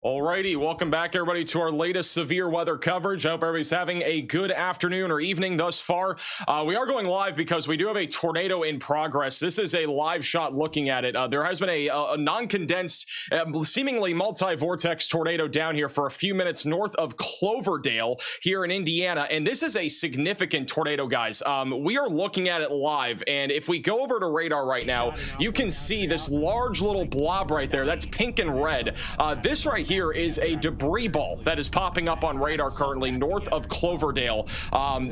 Alrighty, welcome back everybody to our latest severe weather coverage. I hope everybody's having a good afternoon or evening thus far. We are going live because we do have a tornado in progress. This is a live shot looking at it. There has been a non-condensed, seemingly multi-vortex tornado down here for a few minutes north of Cloverdale here in Indiana. And this is a significant tornado, guys. We are looking at it live. And if we go over to radar right now, you can see this large little blob right there. That's pink and red. This right here is a debris ball that is popping up on radar currently north of Cloverdale.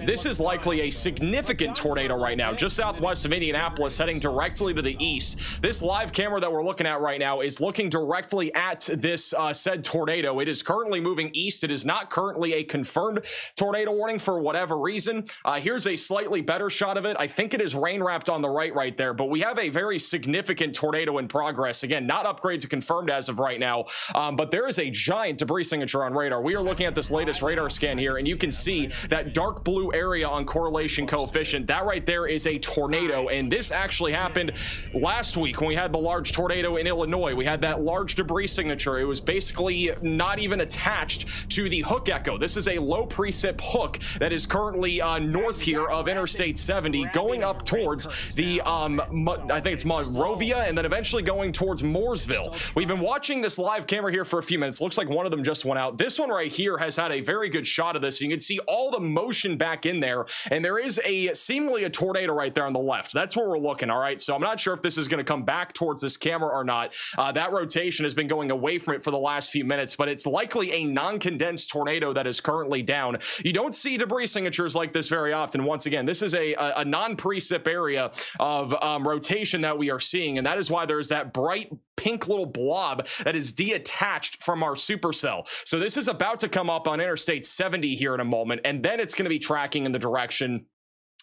This is likely a significant tornado right now, just southwest of Indianapolis, heading directly to the east. This live camera that we're looking at right now is looking directly at this said tornado. It is currently moving east. It is not currently a confirmed tornado warning for whatever reason. Here's a slightly better shot of it. I think it is rain wrapped on the right there, but we have a very significant tornado in progress. Again, not upgrade to confirmed as of right now, but there is a giant debris signature on radar. We are looking at this latest radar scan here, and you can see that dark blue area on correlation coefficient. That right there is a tornado, and this actually happened last week when we had the large tornado in Illinois. We had that large debris signature. It was basically not even attached to the hook echo. This is a low precip hook that is currently north here of Interstate 70, going up towards the I think it's Monrovia, and then eventually going towards Mooresville. We've been watching this live camera here for a few minutes. Looks like one of them just went out. This one right here has had a very good shot of this. You can see all the motion back in there, and there is seemingly a tornado right there on the left. That's where we're looking. All right, so I'm not sure if this is going to come back towards this camera or not. That rotation has been going away from it for the last few minutes, but it's likely a non-condensed tornado that is currently down. You don't see debris signatures like this very often. Once again, this is a non-precip area of rotation that we are seeing, and that is why there's that bright pink little blob that is detached from our supercell. So this is about to come up on Interstate 70 here in a moment, and then it's going to be tracking in the direction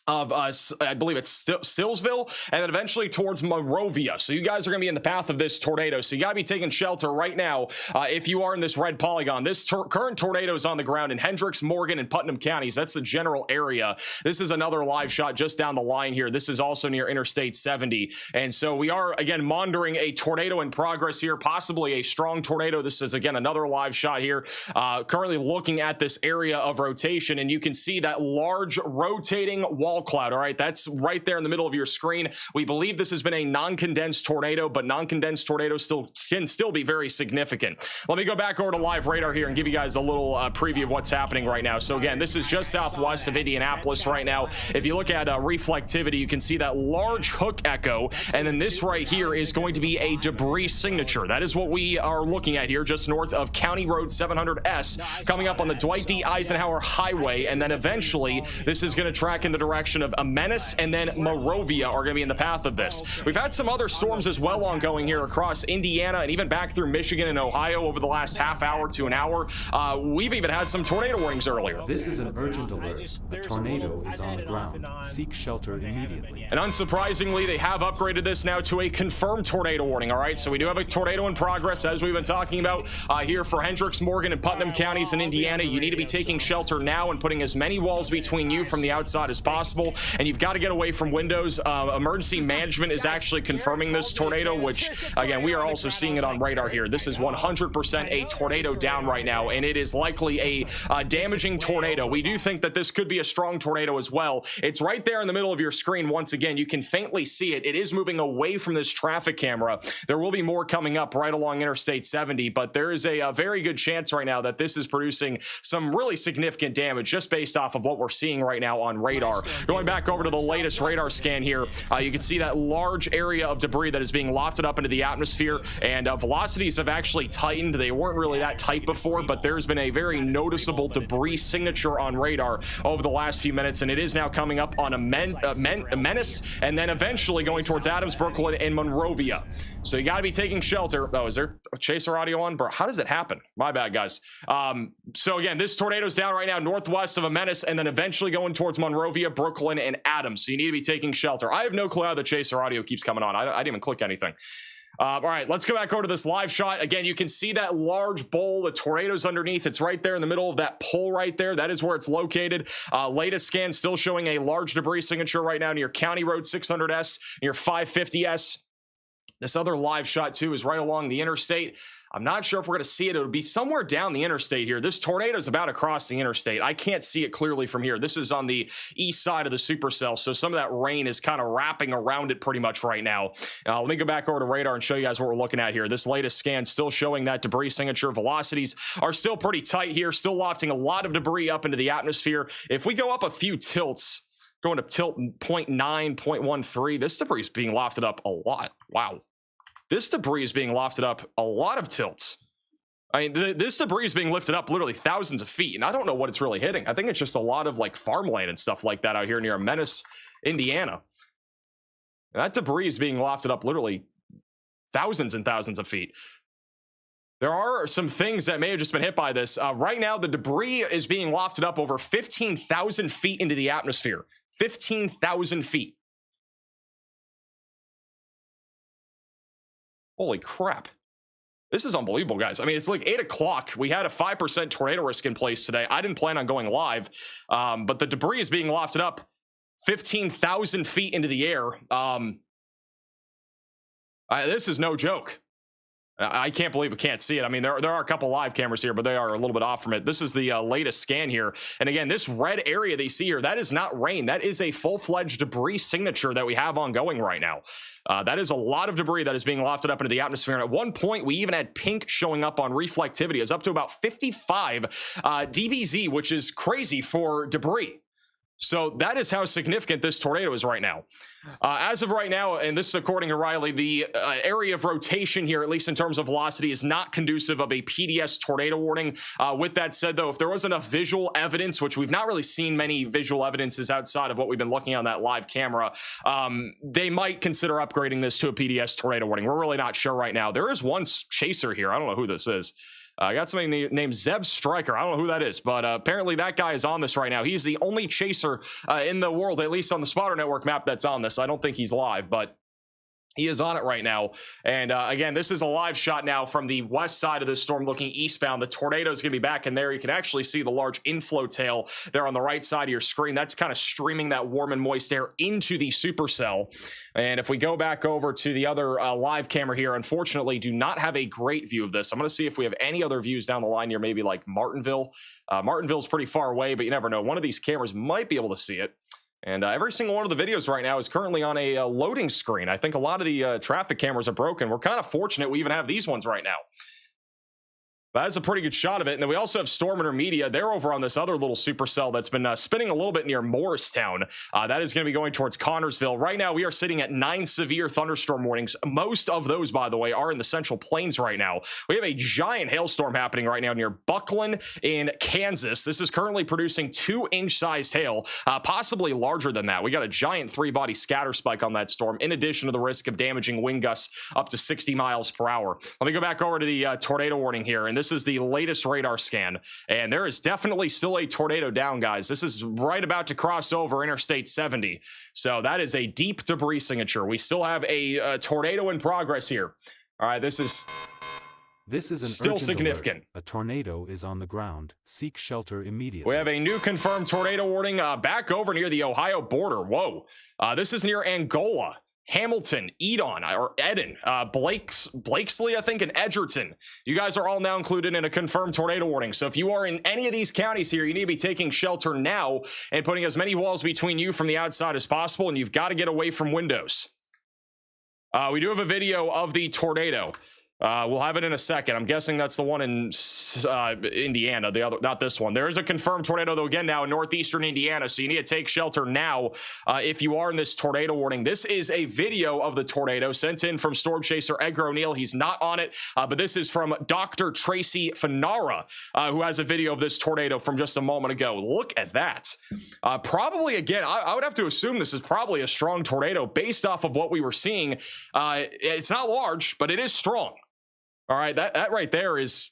of I believe it's Stillsville, and then eventually towards Monrovia. So you guys are going to be in the path of this tornado. So you got to be taking shelter right now if you are in this red polygon. This current tornado is on the ground in Hendricks, Morgan, and Putnam counties. That's the general area. This is another live shot just down the line here. This is also near Interstate 70. And so we are, again, monitoring a tornado in progress here, possibly a strong tornado. This is, again, another live shot here. Currently looking at this area of rotation, and you can see that large rotating wall cloud. All right, that's right there in the middle of your screen. We believe this has been a non-condensed tornado, but non-condensed tornadoes can still be very significant. Let me go back over to live radar here and give you guys a little preview of what's happening right now. So again, this is just southwest of Indianapolis right now. If you look at reflectivity, you can see that large hook echo, and then this right here is going to be a debris signature. That is what we are looking at here, just north of County Road 700S, coming up on the Dwight D. Eisenhower Highway, and then eventually this is going to track in the direction of Menace, and then Monrovia are going to be in the path of this. We've had some other storms as well ongoing here across Indiana and even back through Michigan and Ohio over the last half hour to an hour. We've even had some tornado warnings earlier. This is an urgent alert. A tornado is on the ground. Seek shelter immediately. And unsurprisingly, they have upgraded this now to a confirmed tornado warning. All right, so we do have a tornado in progress, as we've been talking about here for Hendricks, Morgan, and Putnam counties in Indiana. You need to be taking shelter now and putting as many walls between you from the outside as possible. And you've got to get away from windows. Emergency management is actually confirming this tornado, which again, we are also seeing it on radar here. This is 100% a tornado down right now, and it is likely a damaging tornado. We do think that this could be a strong tornado as well. It's right there in the middle of your screen. Once again, you can faintly see it. It is moving away from this traffic camera. There will be more coming up right along Interstate 70, but there is a very good chance right now that this is producing some really significant damage just based off of what we're seeing right now on radar. Going back over to the latest radar scan here, you can see that large area of debris that is being lofted up into the atmosphere, and velocities have actually tightened. They weren't really that tight before, but there's been a very noticeable debris signature on radar over the last few minutes, and it is now coming up on a Menace, and then eventually going towards Adams, Brooklyn, and Monrovia. So you got to be taking shelter. Oh, is there a chaser audio on? Bro, how does it happen? My bad, guys. So again, this tornado's down right now northwest of a Menace, and then eventually going towards Monrovia, Brooklyn, and Adams. So you need to be taking shelter. I have no clue how the chaser audio keeps coming on. I didn't even click anything. All right, let's go back over to this live shot. Again, you can see that large bowl, the tornado's underneath. It's right there in the middle of that pole right there. That is where it's located. Latest scan still showing a large debris signature right now near County Road 600S, near 550S. This other live shot too is right along the interstate. I'm not sure if we're going to see it. It'll be somewhere down the interstate here. This tornado is about to cross the interstate. I can't see it clearly from here. This is on the east side of the supercell, so some of that rain is kind of wrapping around it pretty much right now. Let me go back over to radar and show you guys what we're looking at here. This latest scan still showing that debris signature. Velocities are still pretty tight here, still lofting a lot of debris up into the atmosphere. If we go up a few tilts, going to tilt 0.9, 0.13, this debris is being lofted up a lot. Wow. This debris is being lofted up a lot of tilts. I mean, this debris is being lifted up literally thousands of feet, and I don't know what it's really hitting. I think it's just a lot of like farmland and stuff like that out here near Menace, Indiana. And that debris is being lofted up literally thousands and thousands of feet. There are some things that may have just been hit by this. Right now, the debris is being lofted up over 15,000 feet into the atmosphere. 15,000 feet. Holy crap. This is unbelievable, guys. I mean, it's like 8 o'clock. We had a 5% tornado risk in place today. I didn't plan on going live, but the debris is being lofted up 15,000 feet into the air. This is no joke. I can't believe we can't see it. I mean, there are a couple live cameras here, but they are a little bit off from it. This is the latest scan here. And again, this red area they see here, that is not rain. That is a full-fledged debris signature that we have ongoing right now. That is a lot of debris that is being lofted up into the atmosphere. And at one point, we even had pink showing up on reflectivity. It was up to about 55 dBz, which is crazy for debris. So that is how significant this tornado is right now. As of right now, and this is according to Riley, the area of rotation here, at least in terms of velocity, is not conducive of a PDS tornado warning. With that said, though, if there was enough visual evidence, which we've not really seen many visual evidences outside of what we've been looking on that live camera, they might consider upgrading this to a PDS tornado warning. We're really not sure right now. There is one chaser here. I don't know who this is. I got somebody named Zeb Stryker. I don't know who that is, but apparently that guy is on this right now. He's the only chaser in the world, at least on the Spotter Network map, that's on this. I don't think he's live, but he is on it right now. And again, this is a live shot now from the west side of this storm looking eastbound. The tornado is going to be back in there. You can actually see the large inflow tail there on the right side of your screen. That's kind of streaming that warm and moist air into the supercell. And if we go back over to the other live camera here, unfortunately, do not have a great view of this. I'm going to see if we have any other views down the line here, maybe like Martinville. Martinville's pretty far away, but you never know. One of these cameras might be able to see it. And every single one of the videos right now is currently on a loading screen. I think a lot of the traffic cameras are broken. We're kind of fortunate we even have these ones right now. But that's a pretty good shot of it. And then we also have Storm Intermedia. They're over on this other little supercell that's been spinning a little bit near Morristown. That is going to be going towards Connorsville. Right now, we are sitting at 9 severe thunderstorm warnings. Most of those, by the way, are in the Central Plains right now. We have a giant hailstorm happening right now near Buckland in Kansas. This is currently producing 2-inch sized hail, possibly larger than that. We got a giant 3-body scatter spike on that storm, in addition to the risk of damaging wind gusts up to 60 miles per hour. Let me go back over to the tornado warning here. And this is the latest radar scan, and there is definitely still a tornado down, guys. This is right about to cross over Interstate 70, so that is a deep debris signature. We still have a tornado in progress here. All right, this is an still significant. Alert. A tornado is on the ground. Seek shelter immediately. We have a new confirmed tornado warning back over near the Ohio border. Whoa, this is near Angola, Hamilton, Eden, Blakesley, I think, and Edgerton. You guys are all now included in a confirmed tornado warning. So if you are in any of these counties here, you need to be taking shelter now and putting as many walls between you from the outside as possible, and you've got to get away from windows. We do have a video of the tornado. We'll have it in a second. I'm guessing that's the one in Indiana, the other, not this one. There is a confirmed tornado, though, again, now in northeastern Indiana, so you need to take shelter now if you are in this tornado warning. This is a video of the tornado sent in from Storm Chaser Edgar O'Neill. He's not on it, but this is from Dr. Tracy Fanara, who has a video of this tornado from just a moment ago. Look at that. Probably, again, I would have to assume this is probably a strong tornado based off of what we were seeing. It's not large, but it is strong. All right, that right there is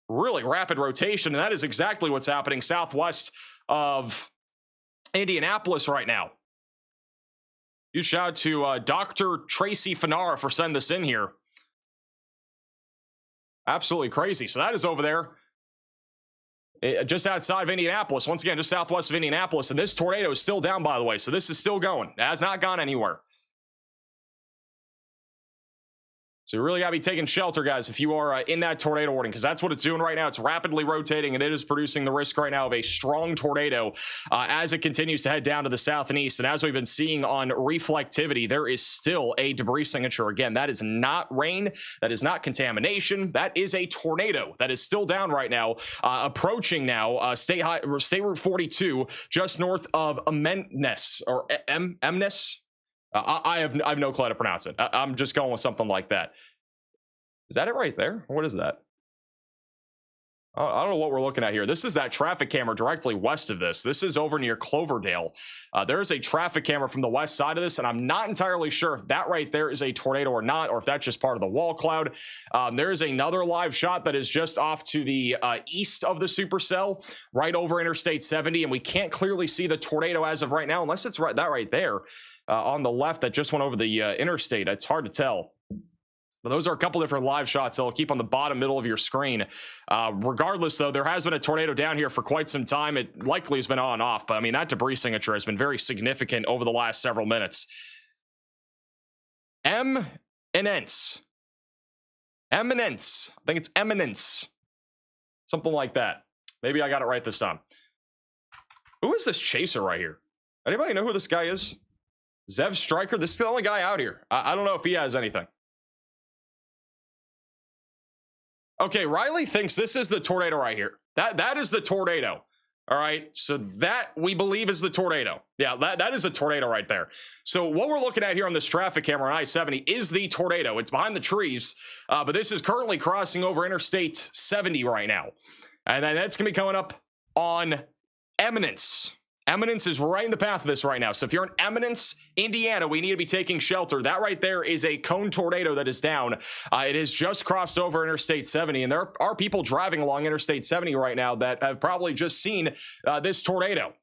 really rapid rotation, and that is exactly what's happening southwest of Indianapolis right now. Huge shout out to Dr. Tracy Fanara for sending this in here. Absolutely crazy. So that is over there, just outside of Indianapolis. Once again, just southwest of Indianapolis, and this tornado is still down, by the way, so this is still going. It has not gone anywhere. So you really got to be taking shelter, guys, if you are in that tornado warning, because that's what it's doing right now. It's rapidly rotating, and it is producing the risk right now of a strong tornado as it continues to head down to the south and east. And as we've been seeing on reflectivity, there is still a debris signature. Again, that is not rain. That is not contamination. That is a tornado that is still down right now, approaching now State Route 42, just north of Emnes, or Emnes. I have no clue how to pronounce it. I'm just going with something like that. Is that it right there? What is that? I don't know what we're looking at here. This is that traffic camera directly west of this. This is over near Cloverdale. There is a traffic camera from the west side of this, and I'm not entirely sure if that right there is a tornado or not, or if that's just part of the wall cloud. There is another live shot that is just off to the east of the supercell, right over Interstate 70, and we can't clearly see the tornado as of right now, unless it's that right there. On the left that just went over the interstate. It's hard to tell. But those are a couple different live shots that will keep on the bottom middle of your screen. Regardless, though, there has been a tornado down here for quite some time. It likely has been on and off, but I mean, that debris signature has been very significant over the last several minutes. Eminence. I think it's eminence. Something like that. Maybe I got it right this time. Who is this chaser right here? Anybody know who this guy is? Zev Stryker, this is the only guy out here. I don't know if he has anything. Okay, Riley thinks this is the tornado right here. That is the tornado. All right, so that we believe is the tornado. Yeah, that is a tornado right there. So what we're looking at here on this traffic camera on I-70 is the tornado. It's behind the trees, but this is currently crossing over Interstate 70 right now. And then that's going to be coming up on Eminence. Eminence is right in the path of this right now. So if you're in Eminence, Indiana, we need to be taking shelter. That right there is a cone tornado that is down. It has just crossed over Interstate 70, and there are people driving along Interstate 70 right now that have probably just seen this tornado.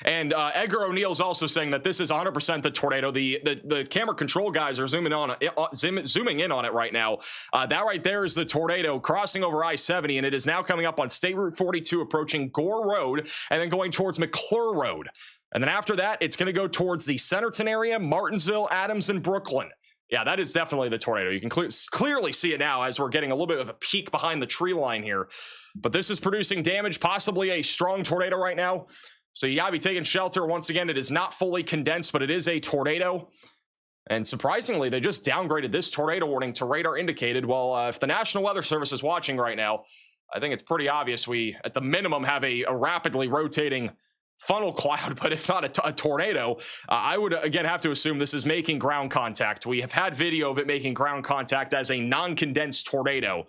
And Edgar O'Neill's also saying that this is 100% the tornado. The camera control guys are zooming in on it right now. That right there is the tornado crossing over I-70, and it is now coming up on State Route 42, approaching Gore Road, and then going towards McClure Road. And then after that, it's going to go towards the Centerton area, Martinsville, Adams, and Brooklyn. Yeah, that is definitely the tornado. You can clearly see it now as we're getting a little bit of a peek behind the tree line here. But this is producing damage, possibly a strong tornado right now. So you gotta be taking shelter. Once again, it is not fully condensed, but it is a tornado. And surprisingly, they just downgraded this tornado warning to radar indicated. Well, if the National Weather Service is watching right now, I think it's pretty obvious we, at the minimum, have a rapidly rotating funnel cloud, but if not a tornado. I would, again, have to assume this is making ground contact. We have had video of it making ground contact as a non-condensed tornado.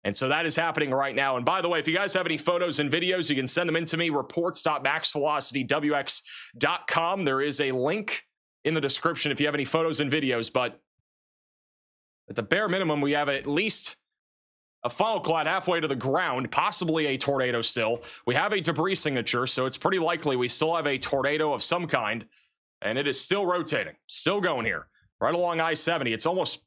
And so that is happening right now. And by the way, if you guys have any photos and videos, you can send them in to me, reports.maxvelocitywx.com. There is a link in the description if you have any photos and videos. But at the bare minimum, we have at least a funnel cloud halfway to the ground, possibly a tornado still. We have a debris signature, so it's pretty likely we still have a tornado of some kind. And it is still rotating, still going here, right along I-70. It's almost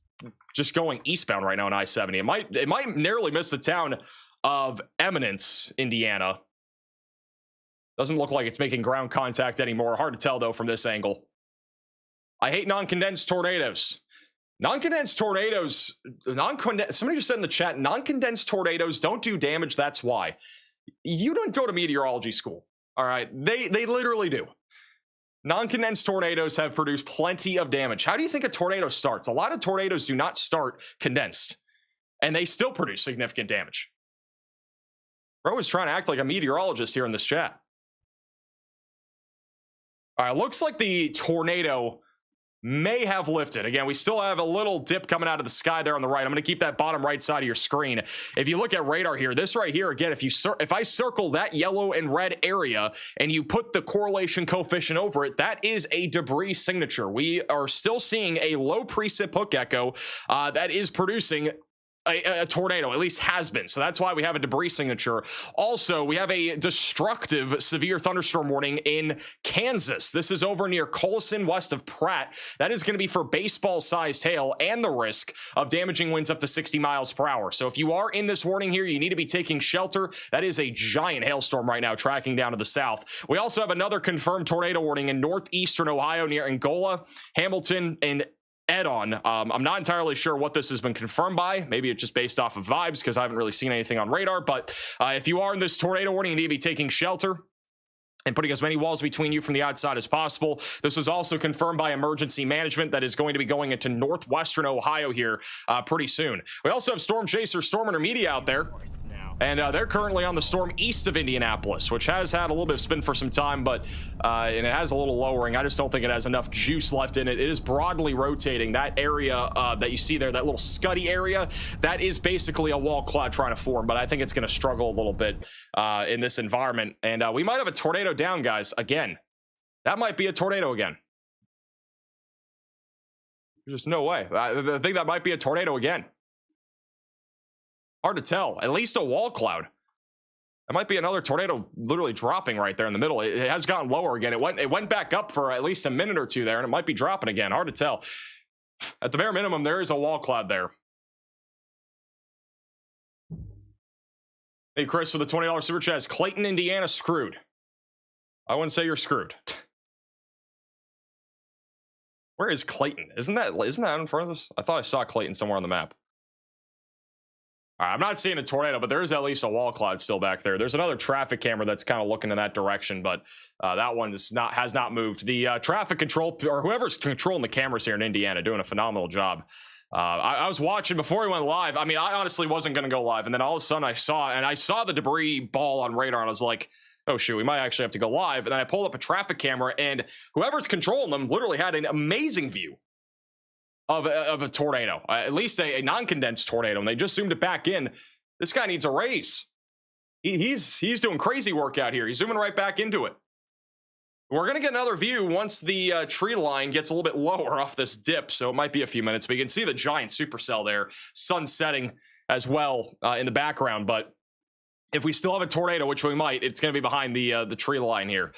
just going eastbound right now on I-70. It might narrowly miss the town of Eminence, Indiana. Doesn't look like it's making ground contact anymore. Hard to tell, though, from this angle. I hate non-condensed tornadoes. Non-condensed tornadoes, somebody just said in the chat, non-condensed tornadoes don't do damage, that's why. You don't go to meteorology school, all right? They literally do. Non-condensed tornadoes have produced plenty of damage. How do you think a tornado starts? A lot of tornadoes do not start condensed, and they still produce significant damage. Bro is trying to act like a meteorologist here in this chat. All right, looks like the tornado may have lifted. Again, we still have a little dip coming out of the sky there on the right. I'm going to keep that bottom right side of your screen. If you look at radar here, this right here, again, if I circle that yellow and red area and you put the correlation coefficient over it, that is a debris signature. We are still seeing a low precip hook echo that is producing a tornado, at least has been. So that's why we have a debris signature. Also, we have a destructive severe thunderstorm warning in Kansas. This is over near Colson, west of Pratt. That is going to be for baseball-sized hail and the risk of damaging winds up to 60 miles per hour. So if you are in this warning here, you need to be taking shelter. That is a giant hailstorm right now tracking down to the south. We also have another confirmed tornado warning in northeastern Ohio near Angola, Hamilton, and Ed on. I'm not entirely sure what this has been confirmed by. Maybe it's just based off of vibes because I haven't really seen anything on radar. But if you are in this tornado warning, you need to be taking shelter and putting as many walls between you from the outside as possible. This was also confirmed by emergency management that is going to be going into northwestern Ohio here pretty soon. We also have Storm Chaser, Storm Intermedia out there. And they're currently on the storm east of Indianapolis, which has had a little bit of spin for some time, but and it has a little lowering. I just don't think it has enough juice left in it. It is broadly rotating. That area that you see there, that little scuddy area, that is basically a wall cloud trying to form, but I think it's going to struggle a little bit in this environment. And we might have a tornado down, guys, again. That might be a tornado again. There's no way. I think that might be a tornado again. Hard to tell. At least a wall cloud. It might be another tornado literally dropping right there in the middle. It has gotten lower again. It went back up for at least a minute or two there, and it might be dropping again. Hard to tell. At the bare minimum, there is a wall cloud there. Hey, Chris, for the $20 super chat, is Clayton, Indiana screwed? I wouldn't say you're screwed. Where is Clayton? Isn't that in front of us? I thought I saw Clayton somewhere on the map. All right, I'm not seeing a tornado, but there is at least a wall cloud still back there. There's another traffic camera that's kind of looking in that direction, but that one has not moved. The traffic control, or whoever's controlling the cameras here in Indiana, doing a phenomenal job. I was watching before we went live. I mean, I honestly wasn't going to go live, and then all of a sudden I saw the debris ball on radar, and I was like, oh shoot, we might actually have to go live. And then I pulled up a traffic camera, and whoever's controlling them literally had an amazing view of a tornado, at least a non-condensed tornado, and they just zoomed it back in. This guy needs a raise. He's doing crazy work out here. He's zooming right back into it. We're going to get another view once the tree line gets a little bit lower off this dip, so it might be a few minutes. But you can see the giant supercell there, sun setting as well in the background. But if we still have a tornado, which we might, it's going to be behind the tree line here.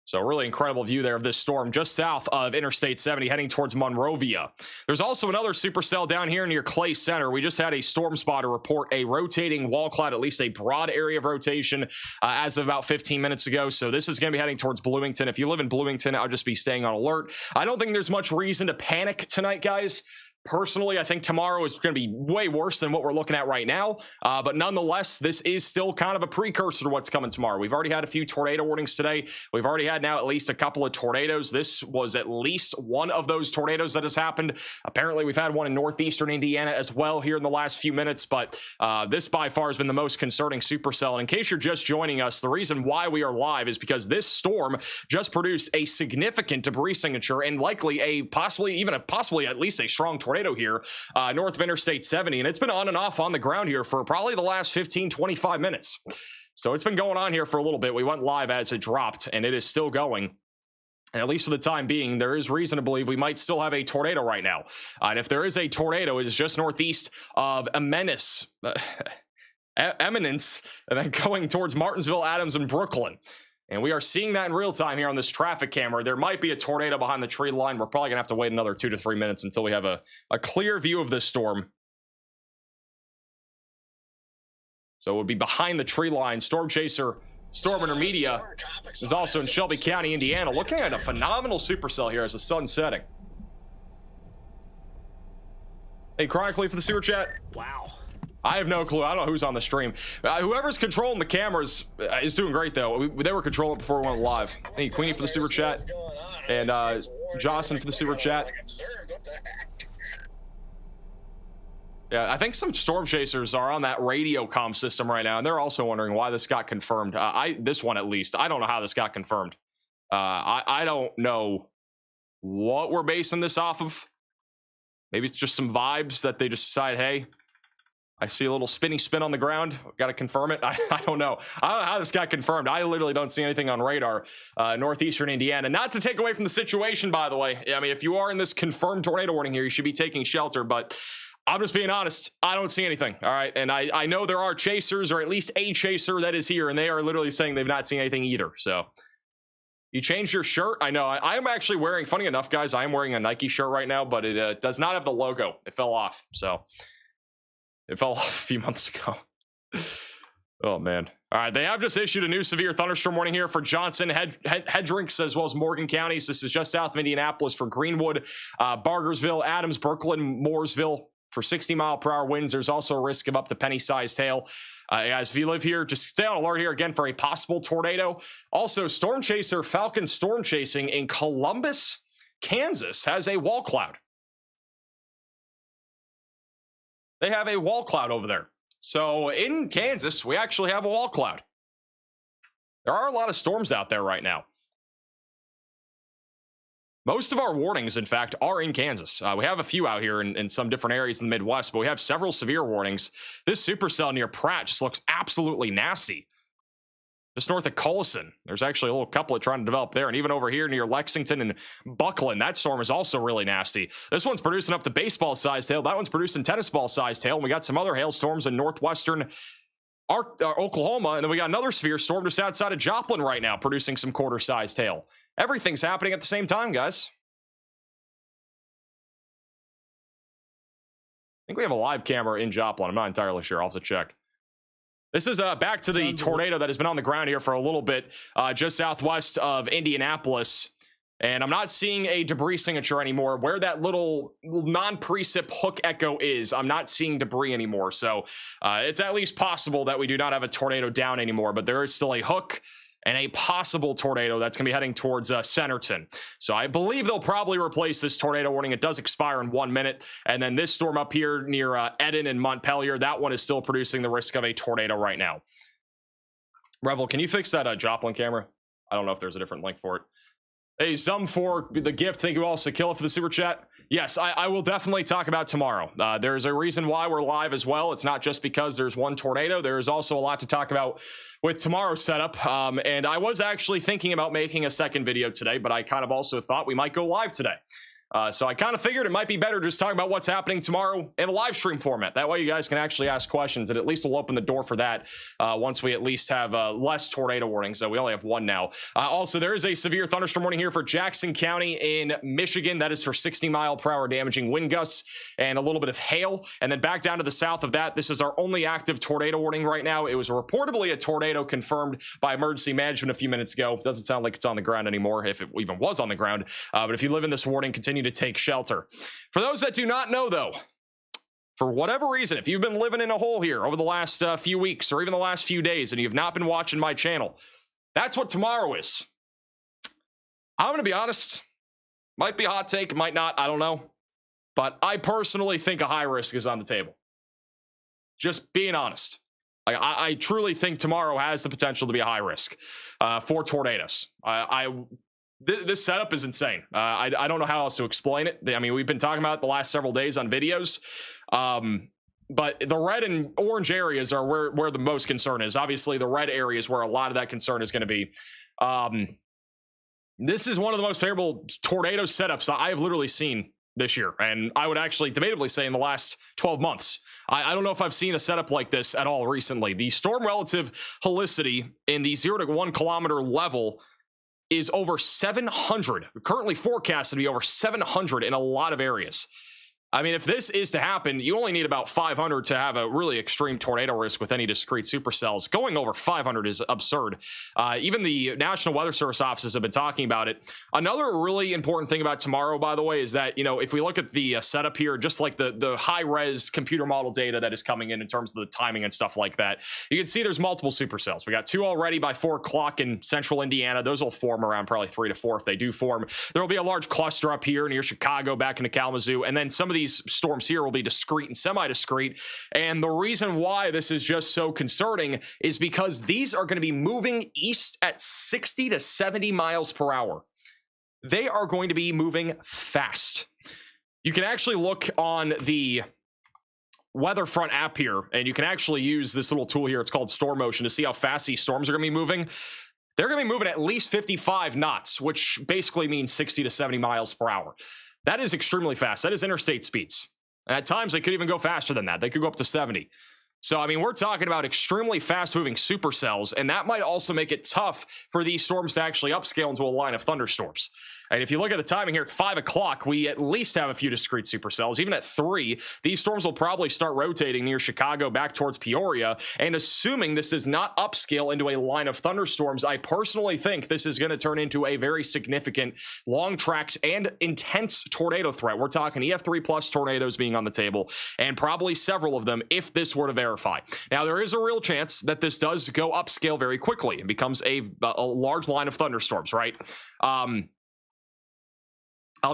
So really incredible view there of this storm just south of Interstate 70 heading towards Monrovia. There's also another supercell down here near Clay Center. We just had a storm spotter report a rotating wall cloud, at least a broad area of rotation as of about 15 minutes ago. So this is going to be heading towards Bloomington. If you live in Bloomington, I'll just be staying on alert. I don't think there's much reason to panic tonight, guys. Personally, I think tomorrow is going to be way worse than what we're looking at right now. But nonetheless, this is still kind of a precursor to what's coming tomorrow. We've already had a few tornado warnings today. We've already had now at least a couple of tornadoes. This was at least one of those tornadoes that has happened. Apparently, we've had one in northeastern Indiana as well here in the last few minutes. But this by far has been the most concerning supercell. And in case you're just joining us, the reason why we are live is because this storm just produced a significant debris signature and likely possibly at least a strong tornado here north of Interstate 70, and it's been on and off on the ground here for probably the last 15-25 minutes. So it's been going on here for a little bit. We went live as it dropped, and it is still going. And at least for the time being, there is reason to believe we might still have a tornado right now. And if there is a tornado, it is just northeast of Eminence, and then going towards Martinsville, Adams, and Brooklyn. And we are seeing that in real time here on this traffic camera. There might be a tornado behind the tree line. We're probably going to have to wait another 2 to 3 minutes until we have a clear view of this storm. So it would be behind the tree line. Storm Chaser, Storm Intermedia is also in Shelby County, Indiana. Looking at a phenomenal supercell here as the sun's setting. Hey, Chronically for the super chat. Wow. I have no clue. I don't know who's on the stream. Whoever's controlling the cameras is doing great, though. They were controlling before we went live. Thank you, Queenie, for the super chat. And Jocelyn for the super chat. Yeah, I think some storm chasers are on that radio comm system right now, and they're also wondering why this got confirmed. This one, at least. I don't know how this got confirmed. I don't know what we're basing this off of. Maybe it's just some vibes that they just decide, hey, I see a little spinny spin on the ground. Got to confirm it. I don't know. I don't know how this got confirmed. I literally don't see anything on radar. Northeastern Indiana. Not to take away from the situation, by the way. I mean, if you are in this confirmed tornado warning here, you should be taking shelter. But I'm just being honest. I don't see anything. All right. And I know there are chasers, or at least a chaser that is here. And they are literally saying they've not seen anything either. So you changed your shirt. I know. I am actually wearing, funny enough, guys, I am wearing a Nike shirt right now. But it does not have the logo. It fell off. So it fell off a few months ago. Oh, man. All right, they have just issued a new severe thunderstorm warning here for Johnson, Hedricks, as well as Morgan counties. This is just south of Indianapolis for Greenwood, Bargersville, Adams, Brooklyn, Mooresville for 60-mile-per-hour winds. There's also a risk of up to penny-sized hail. Guys, if you live here, just stay on alert here again for a possible tornado. Also, storm chaser Falcon storm chasing in Columbus, Kansas has a wall cloud. They have a wall cloud over there. So in Kansas, we actually have a wall cloud. There are a lot of storms out there right now. Most of our warnings, in fact, are in Kansas. We have a few out here in some different areas in the Midwest, but we have several severe warnings. This supercell near Pratt just looks absolutely nasty. Just north of Collison, there's actually a little couplet trying to develop there. And even over here near Lexington and Buckland, that storm is also really nasty. This one's producing up to baseball-sized hail. That one's producing tennis ball-sized hail. And we got some other hailstorms in northwestern Oklahoma. And then we got another severe storm just outside of Joplin right now, producing some quarter-sized hail. Everything's happening at the same time, guys. I think we have a live camera in Joplin. I'm not entirely sure. I'll have to check. This is back to the tornado that has been on the ground here for a little bit, just southwest of Indianapolis. And I'm not seeing a debris signature anymore. Where that little non-precip hook echo is, I'm not seeing debris anymore. So it's at least possible that we do not have a tornado down anymore, but there is still a hook and a possible tornado that's going to be heading towards Centerton. So I believe they'll probably replace this tornado warning. It does expire in 1 minute. And then this storm up here near Eden and Montpelier, that one is still producing the risk of a tornado right now. Revel, can you fix that Joplin camera? I don't know if there's a different link for it. Hey, some for the gift. Thank you all, Sakilla, for the super chat. Yes, I will definitely talk about tomorrow. There's a reason why we're live as well. It's not just because there's one tornado. There's also a lot to talk about with tomorrow's setup. And I was actually thinking about making a second video today, but I kind of also thought we might go live today. So I kind of figured it might be better just talk about what's happening tomorrow in a live stream format. That way you guys can actually ask questions, and at least we'll open the door for that once we at least have less tornado warnings. So we only have one now. Also, there is a severe thunderstorm warning here for Jackson County in Michigan. That is for 60-mile-per-hour damaging wind gusts and a little bit of hail. And then back down to the south of that, this is our only active tornado warning right now. It was reportedly a tornado confirmed by emergency management a few minutes ago. It doesn't sound like it's on the ground anymore, if it even was on the ground. But if you live in this warning, continue to take shelter. For those that do not know, though, for whatever reason, if you've been living in a hole here over the last few weeks or even the last few days and you've not been watching my channel, that's what tomorrow is. I'm going to be honest. Might be a hot take, might not, I don't know. But I personally think a high risk is on the table. Just being honest. I truly think tomorrow has the potential to be a high risk for tornadoes. This setup is insane. I don't know how else to explain it. I mean, we've been talking about it the last several days on videos. But the red and orange areas are where the most concern is. Obviously, the red areas where a lot of that concern is going to be. This is one of the most favorable tornado setups I've literally seen this year. And I would actually debatably say in the last 12 months. I don't know if I've seen a setup like this at all recently. The storm relative helicity in the 0 to 1 kilometer level is over 700, currently forecasted to be over 700 in a lot of areas. I mean, if this is to happen, you only need about 500 to have a really extreme tornado risk with any discrete supercells. Going over 500 is absurd. Even the National Weather Service offices have been talking about it. Another really important thing about tomorrow, by the way, is that, you know, if we look at the setup here, just like the high-res computer model data that is coming in terms of the timing and stuff like that, you can see there's multiple supercells. We got 2 already by 4 o'clock in central Indiana. Those will form around probably 3 to 4 if they do form. There will be a large cluster up here near Chicago, back into Kalamazoo, and then some of these storms here will be discrete and semi-discrete. And the reason why this is just so concerning is because these are going to be moving east at 60 to 70 miles per hour. They are going to be moving fast. You can actually look on the WeatherFront app here, and you can actually use this little tool here. It's called Storm Motion to see how fast these storms are going to be moving. They're going to be moving at least 55 knots, which basically means 60 to 70 miles per hour. That is extremely fast. That is interstate speeds. And at times, they could even go faster than that. They could go up to 70. So, I mean, we're talking about extremely fast-moving supercells, and that might also make it tough for these storms to actually upscale into a line of thunderstorms. And if you look at the timing here at 5 o'clock, we at least have a few discrete supercells. Even at 3, these storms will probably start rotating near Chicago back towards Peoria. And assuming this does not upscale into a line of thunderstorms, I personally think this is going to turn into a very significant, long-tracked, and intense tornado threat. We're talking EF3 plus tornadoes being on the table, and probably several of them if this were to verify. Now, there is a real chance that this does go upscale very quickly and becomes a large line of thunderstorms, right? I'll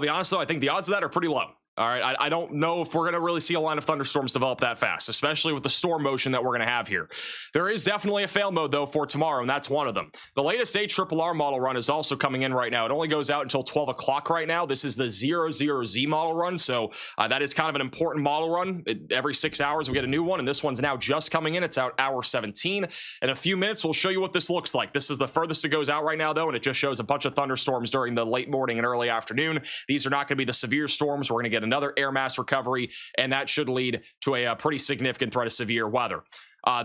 be honest, though, I think the odds of that are pretty low. All right, I don't know if we're going to really see a line of thunderstorms develop that fast, especially with the storm motion that we're going to have here. There is definitely a fail mode, though, for tomorrow, and that's one of them. The latest HRRR model run is also coming in right now. It only goes out until 12 o'clock right now. This is the 00Z model run, so that is kind of an important model run. Every 6 hours, we get a new one, and this one's now just coming in. It's out hour 17. In a few minutes, we'll show you what this looks like. This is the furthest it goes out right now, though, and it just shows a bunch of thunderstorms during the late morning and early afternoon. These are not going to be the severe storms. We're going to get another air mass recovery, and that should lead to a pretty significant threat of severe weather.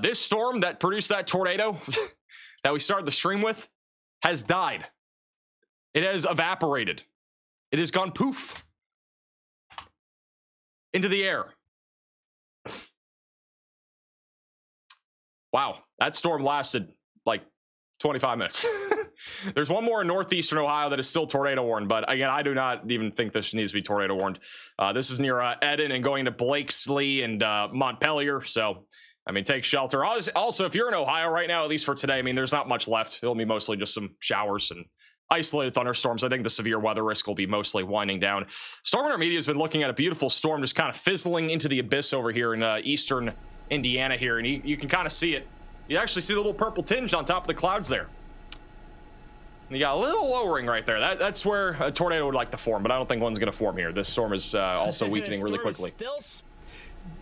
This storm that produced that tornado that we started the stream with has died. It has evaporated. It has gone poof into the air. Wow, that storm lasted like 25 minutes. There's one more in northeastern Ohio that is still tornado warned, but again, I do not even think this needs to be tornado warned. This is near Eden and going to Blakesley and Montpelier, so I mean, take shelter. Also, if you're in Ohio right now, at least for today, I mean, there's not much left. It'll be mostly just some showers and isolated thunderstorms. I think the severe weather risk will be mostly winding down. Storm Center Media has been looking at a beautiful storm just kind of fizzling into the abyss over here in eastern Indiana here, and you can kind of see it. You actually see the little purple tinge on top of the clouds there. You got a little lowering right there. That's where a tornado would like to form, but I don't think one's going to form here. This storm is also weakening really quickly. Still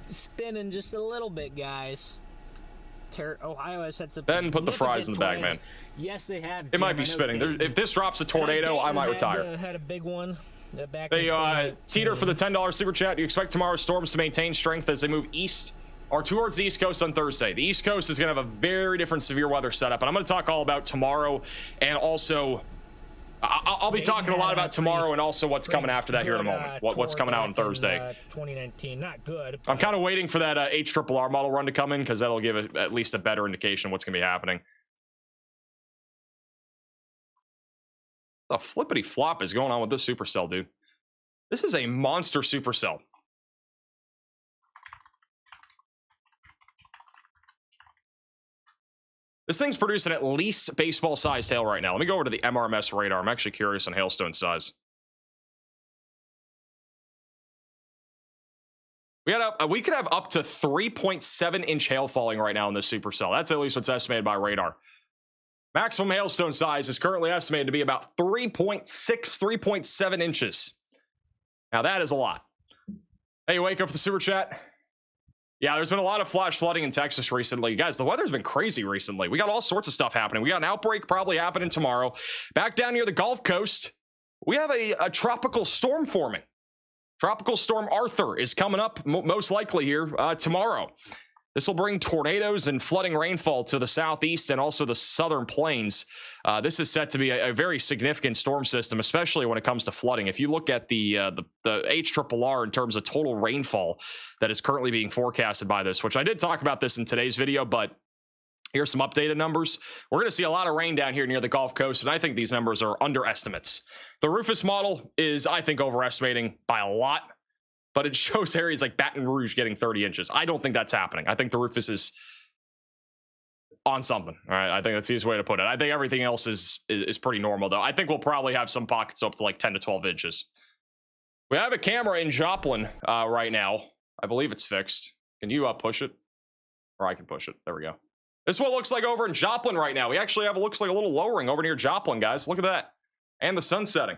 spinning just a little bit, guys. Ohio has had some. Ben, put the fries in the bag, man. Yes, they have. It might be spinning. If this drops a tornado, I might retire. Had a big one. They Teeter for the $10 super chat. You expect tomorrow's storms to maintain strength as they move east or towards the East Coast on Thursday. The East Coast is going to have a very different severe weather setup, and I'm going to talk all about tomorrow, and also I'll be talking a lot about tomorrow and also what's coming after that here in a moment. What's coming out on Thursday. 2019, not good. I'm kind of waiting for that HRRR model run to come in because that'll give at least a better indication of what's going to be happening. The flippity flop is going on with this supercell, dude. This is a monster supercell. This thing's producing at least baseball-sized hail right now. Let me go over to the MRMS radar. I'm actually curious on hailstone size. We could have up to 3.7-inch hail falling right now in this supercell. That's at least what's estimated by radar. Maximum hailstone size is currently estimated to be about 3.6, 3.7 inches. Now that is a lot. Hey, wake up for the super chat. Yeah, there's been a lot of flash flooding in Texas recently. Guys, the weather's been crazy recently. We got all sorts of stuff happening. We got an outbreak probably happening tomorrow. Back down near the Gulf Coast, we have a tropical storm forming. Tropical Storm Arthur is coming up most likely here tomorrow. This will bring tornadoes and flooding rainfall to the southeast and also the southern plains. This is set to be a very significant storm system, especially when it comes to flooding. If you look at the HRRR in terms of total rainfall that is currently being forecasted by this, which I did talk about this in today's video, but here's some updated numbers. We're going to see a lot of rain down here near the Gulf Coast, and I think these numbers are underestimates. The Rufus model is, I think, overestimating by a lot. But it shows areas like Baton Rouge getting 30 inches. I don't think that's happening. I think the Rufus is on something. All right, I think that's the easiest way to put it. I think everything else is pretty normal, though. I think we'll probably have some pockets up to like 10 to 12 inches. We have a camera in Joplin right now. I believe it's fixed. Can you push it? Or I can push it. There we go. This is what it looks like over in Joplin right now. We actually have it looks like a little lowering over near Joplin, guys. Look at that. And the sun setting.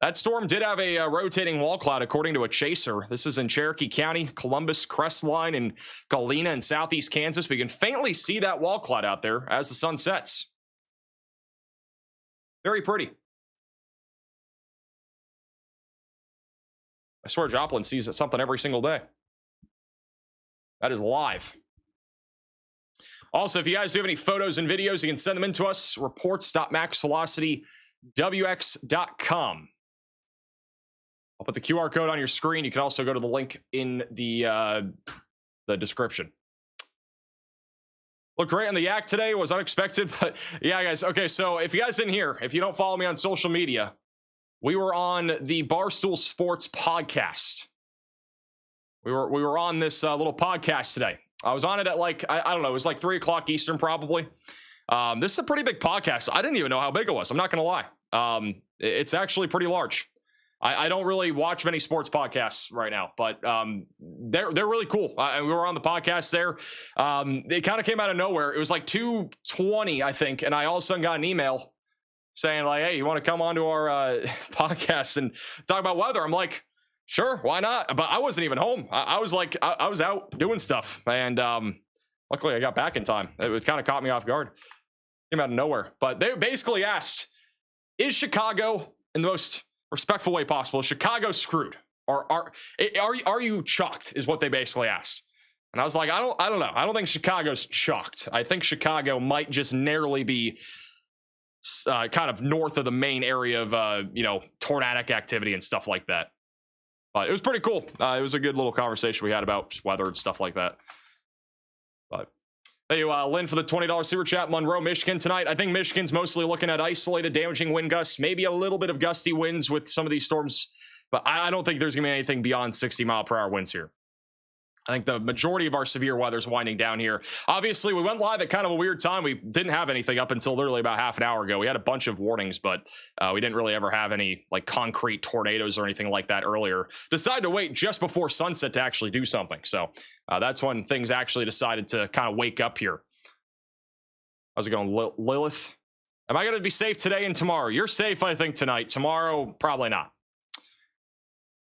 That storm did have a rotating wall cloud, according to a chaser. This is in Cherokee County, Columbus, Crestline, and Galena in southeast Kansas. We can faintly see that wall cloud out there as the sun sets. Very pretty. I swear Joplin sees something every single day. That is live. Also, if you guys do have any photos and videos, you can send them in to us. Reports.maxvelocitywx maxvelocitywx.com. I'll put the QR code on your screen. You can also go to the link in the description. Looked great on the yak today. Was unexpected, but yeah, guys. Okay, so if you guys didn't hear, if you don't follow me on social media, we were on the Barstool Sports podcast. We were on this little podcast today. I was on it at like, I don't know, it was like 3 o'clock Eastern probably. This is a pretty big podcast. I didn't even know how big it was. I'm not going to lie. It's actually pretty large. I don't really watch many sports podcasts right now, but they're really cool. We were on the podcast there. It kind of came out of nowhere. It was like 2:20, I think, and I all of a sudden got an email saying like, "Hey, you want to come onto our podcast and talk about weather?" I'm like, "Sure, why not?" But I wasn't even home. I was like, I was out doing stuff, and luckily I got back in time. It kind of caught me off guard. Came out of nowhere, but they basically asked, "Is Chicago in the most respectful way possible? Is Chicago screwed, or are you chucked?" Is what they basically asked. And I was like, I don't know. I don't think Chicago's chucked. I think Chicago might just narrowly be kind of north of the main area of tornadic activity and stuff like that. But it was pretty cool. It was a good little conversation we had about just weather and stuff like that. But thank you, Lynn, for the $20 super chat. Monroe, Michigan tonight. I think Michigan's mostly looking at isolated, damaging wind gusts, maybe a little bit of gusty winds with some of these storms, but I don't think there's going to be anything beyond 60-mile-per-hour winds here. I think the majority of our severe weather is winding down here. Obviously, we went live at kind of a weird time. We didn't have anything up until literally about half an hour ago. We had a bunch of warnings, but we didn't really ever have any like concrete tornadoes or anything like that earlier. Decided to wait just before sunset to actually do something. So that's when things actually decided to kind of wake up here. How's it going, Lilith? Am I going to be safe today and tomorrow? You're safe, I think, tonight. Tomorrow, probably not.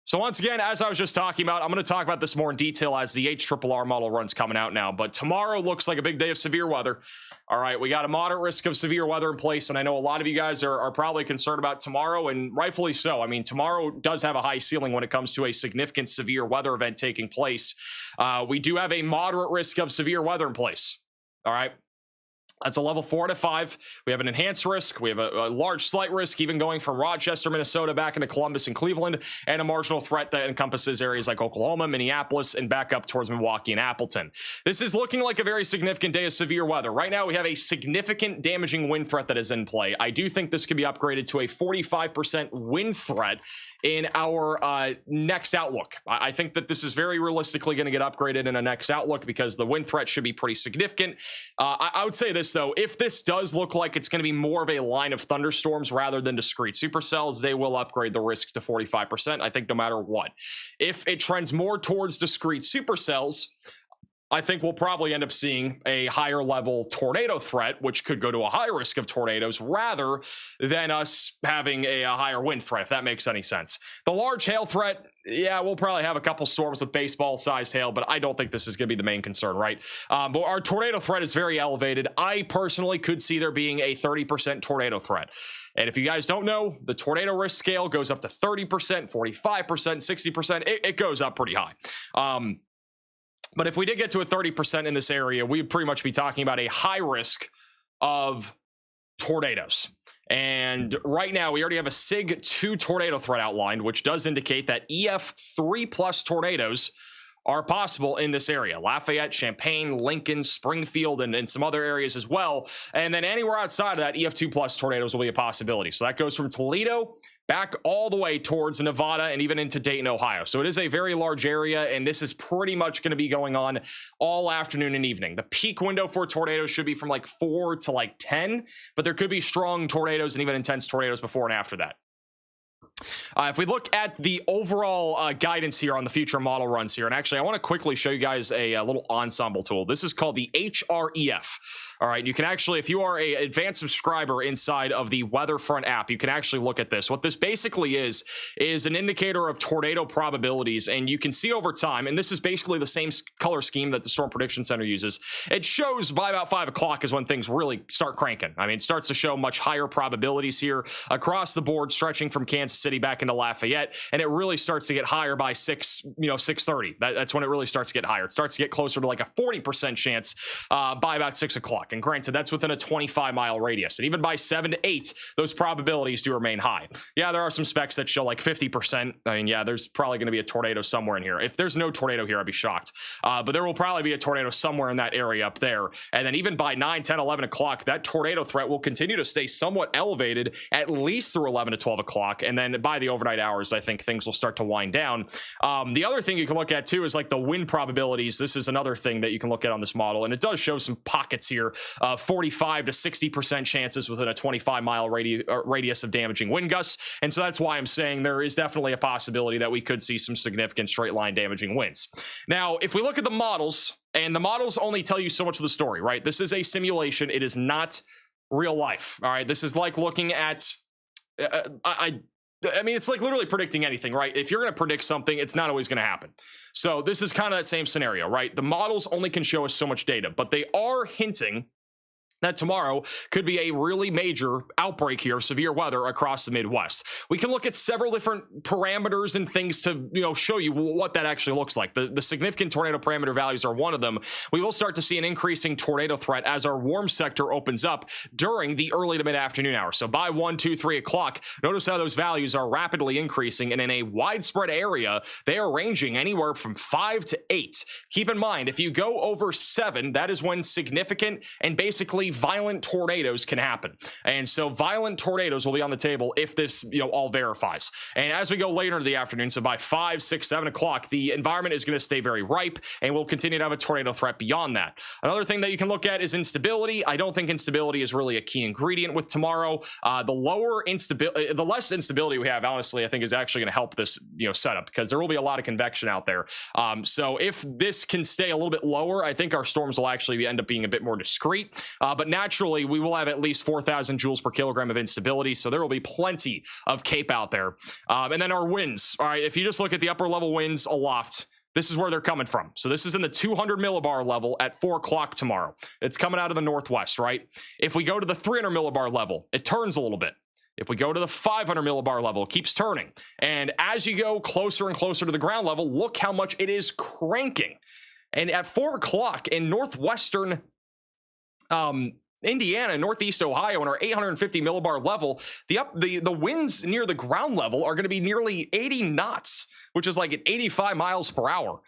So once again, as I was just talking about, I'm going to talk about this more in detail as the HRRR model run's coming out now. But tomorrow looks like a big day of severe weather. All right, we got a moderate risk of severe weather in place, and I know a lot of you guys are probably concerned about tomorrow, and rightfully so. I mean, tomorrow does have a high ceiling when it comes to a significant severe weather event taking place. We do have a moderate risk of severe weather in place. All right. That's a level 4 to 5. We have an enhanced risk. We have a large slight risk, even going from Rochester, Minnesota, back into Columbus and Cleveland, and a marginal threat that encompasses areas like Oklahoma, Minneapolis, and back up towards Milwaukee and Appleton. This is looking like a very significant day of severe weather. Right now, we have a significant damaging wind threat that is in play. I do think this could be upgraded to a 45% wind threat in our next outlook. I think that this is very realistically going to get upgraded in a next outlook because the wind threat should be pretty significant. I would say this, though, if this does look like it's going to be more of a line of thunderstorms rather than discrete supercells, they will upgrade the risk to 45%, I think, no matter what. If it trends more towards discrete supercells, I think we'll probably end up seeing a higher level tornado threat, which could go to a high risk of tornadoes rather than us having a higher wind threat, if that makes any sense. The large hail threat, yeah, we'll probably have a couple storms with baseball-sized hail, but I don't think this is going to be the main concern, right? But our tornado threat is very elevated. I personally could see there being a 30% tornado threat. And if you guys don't know, the tornado risk scale goes up to 30%, 45%, 60%. It goes up pretty high. But if we did get to a 30% in this area, we'd pretty much be talking about a high risk of tornadoes. And right now, we already have a SIG 2 tornado threat outlined, which does indicate that EF 3+ tornadoes are possible in this area. Lafayette, Champaign, Lincoln, Springfield, and some other areas as well. And then anywhere outside of that, EF 2+ tornadoes will be a possibility. So that goes from Toledo back all the way towards Nevada and even into Dayton, Ohio. So it is a very large area, and this is pretty much going to be going on all afternoon and evening. The peak window for tornadoes should be from like 4 to like 10, but there could be strong tornadoes and even intense tornadoes before and after that. If we look at the overall guidance here on the future model runs here, and actually I want to quickly show you guys a little ensemble tool. This is called the HREF. All right, you can actually, if you are a advanced subscriber inside of the WeatherFront app, you can actually look at this. What this basically is an indicator of tornado probabilities, and you can see over time, and this is basically the same color scheme that the Storm Prediction Center uses. It shows by about 5 o'clock is when things really start cranking. I mean, it starts to show much higher probabilities here across the board, stretching from Kansas City back into Lafayette, and it really starts to get higher by 6:30. That's when it really starts to get higher. It starts to get closer to like a 40% chance by about 6 o'clock. o'clock. And granted, that's within a 25-mile radius. And even by 7 to 8, those probabilities do remain high. Yeah, there are some specs that show like 50%. I mean, yeah, there's probably going to be a tornado somewhere in here. If there's no tornado here, I'd be shocked. But there will probably be a tornado somewhere in that area up there. And then even by 9, 10, 11 o'clock, that tornado threat will continue to stay somewhat elevated at least through 11 to 12 o'clock. And then by the overnight hours, I think things will start to wind down. The other thing you can look at too is like the wind probabilities. This is another thing that you can look at on this model. And it does show some pockets here, 45 to 60% chances within a 25-mile radius of damaging wind gusts. And so that's why I'm saying there is definitely a possibility that we could see some significant straight line damaging winds. Now, if we look at the models, and the models only tell you so much of the story, right? This is a simulation. It is not real life. All right. This is like looking at, I mean, it's like literally predicting anything, right? If you're going to predict something, it's not always going to happen. So this is kind of that same scenario, right? The models only can show us so much data, but they are hinting that tomorrow could be a really major outbreak here of severe weather across the Midwest. We can look at several different parameters and things to, show you what that actually looks like. The significant tornado parameter values are one of them. We will start to see an increasing tornado threat as our warm sector opens up during the early to mid-afternoon hours. So by 1, 2, 3 o'clock, notice how those values are rapidly increasing, and in a widespread area, they are ranging anywhere from 5 to 8. Keep in mind, if you go over 7, that is when significant and basically violent tornadoes can happen. And so violent tornadoes will be on the table if this, all verifies. And as we go later into the afternoon, so by 5, 6, 7 o'clock, the environment is going to stay very ripe, and we'll continue to have a tornado threat beyond that. Another thing that you can look at is instability. I don't think instability is really a key ingredient with tomorrow. The less instability we have, honestly, I think is actually going to help this, setup, because there will be a lot of convection out there. So if this can stay a little bit lower, I think our storms will actually end up being a bit more discreet. But naturally, we will have at least 4,000 joules per kilogram of instability, so there will be plenty of CAPE out there. And then our winds. All right, if you just look at the upper level winds aloft, this is where they're coming from. So this is in the 200 millibar level at 4 o'clock tomorrow. It's coming out of the northwest, right? If we go to the 300 millibar level, it turns a little bit. If we go to the 500 millibar level, it keeps turning. And as you go closer and closer to the ground level, look how much it is cranking. And at 4 o'clock in northwestern Indiana, northeast Ohio, and our 850 millibar level, the winds near the ground level are going to be nearly 80 knots, which is like at 85 miles per hour.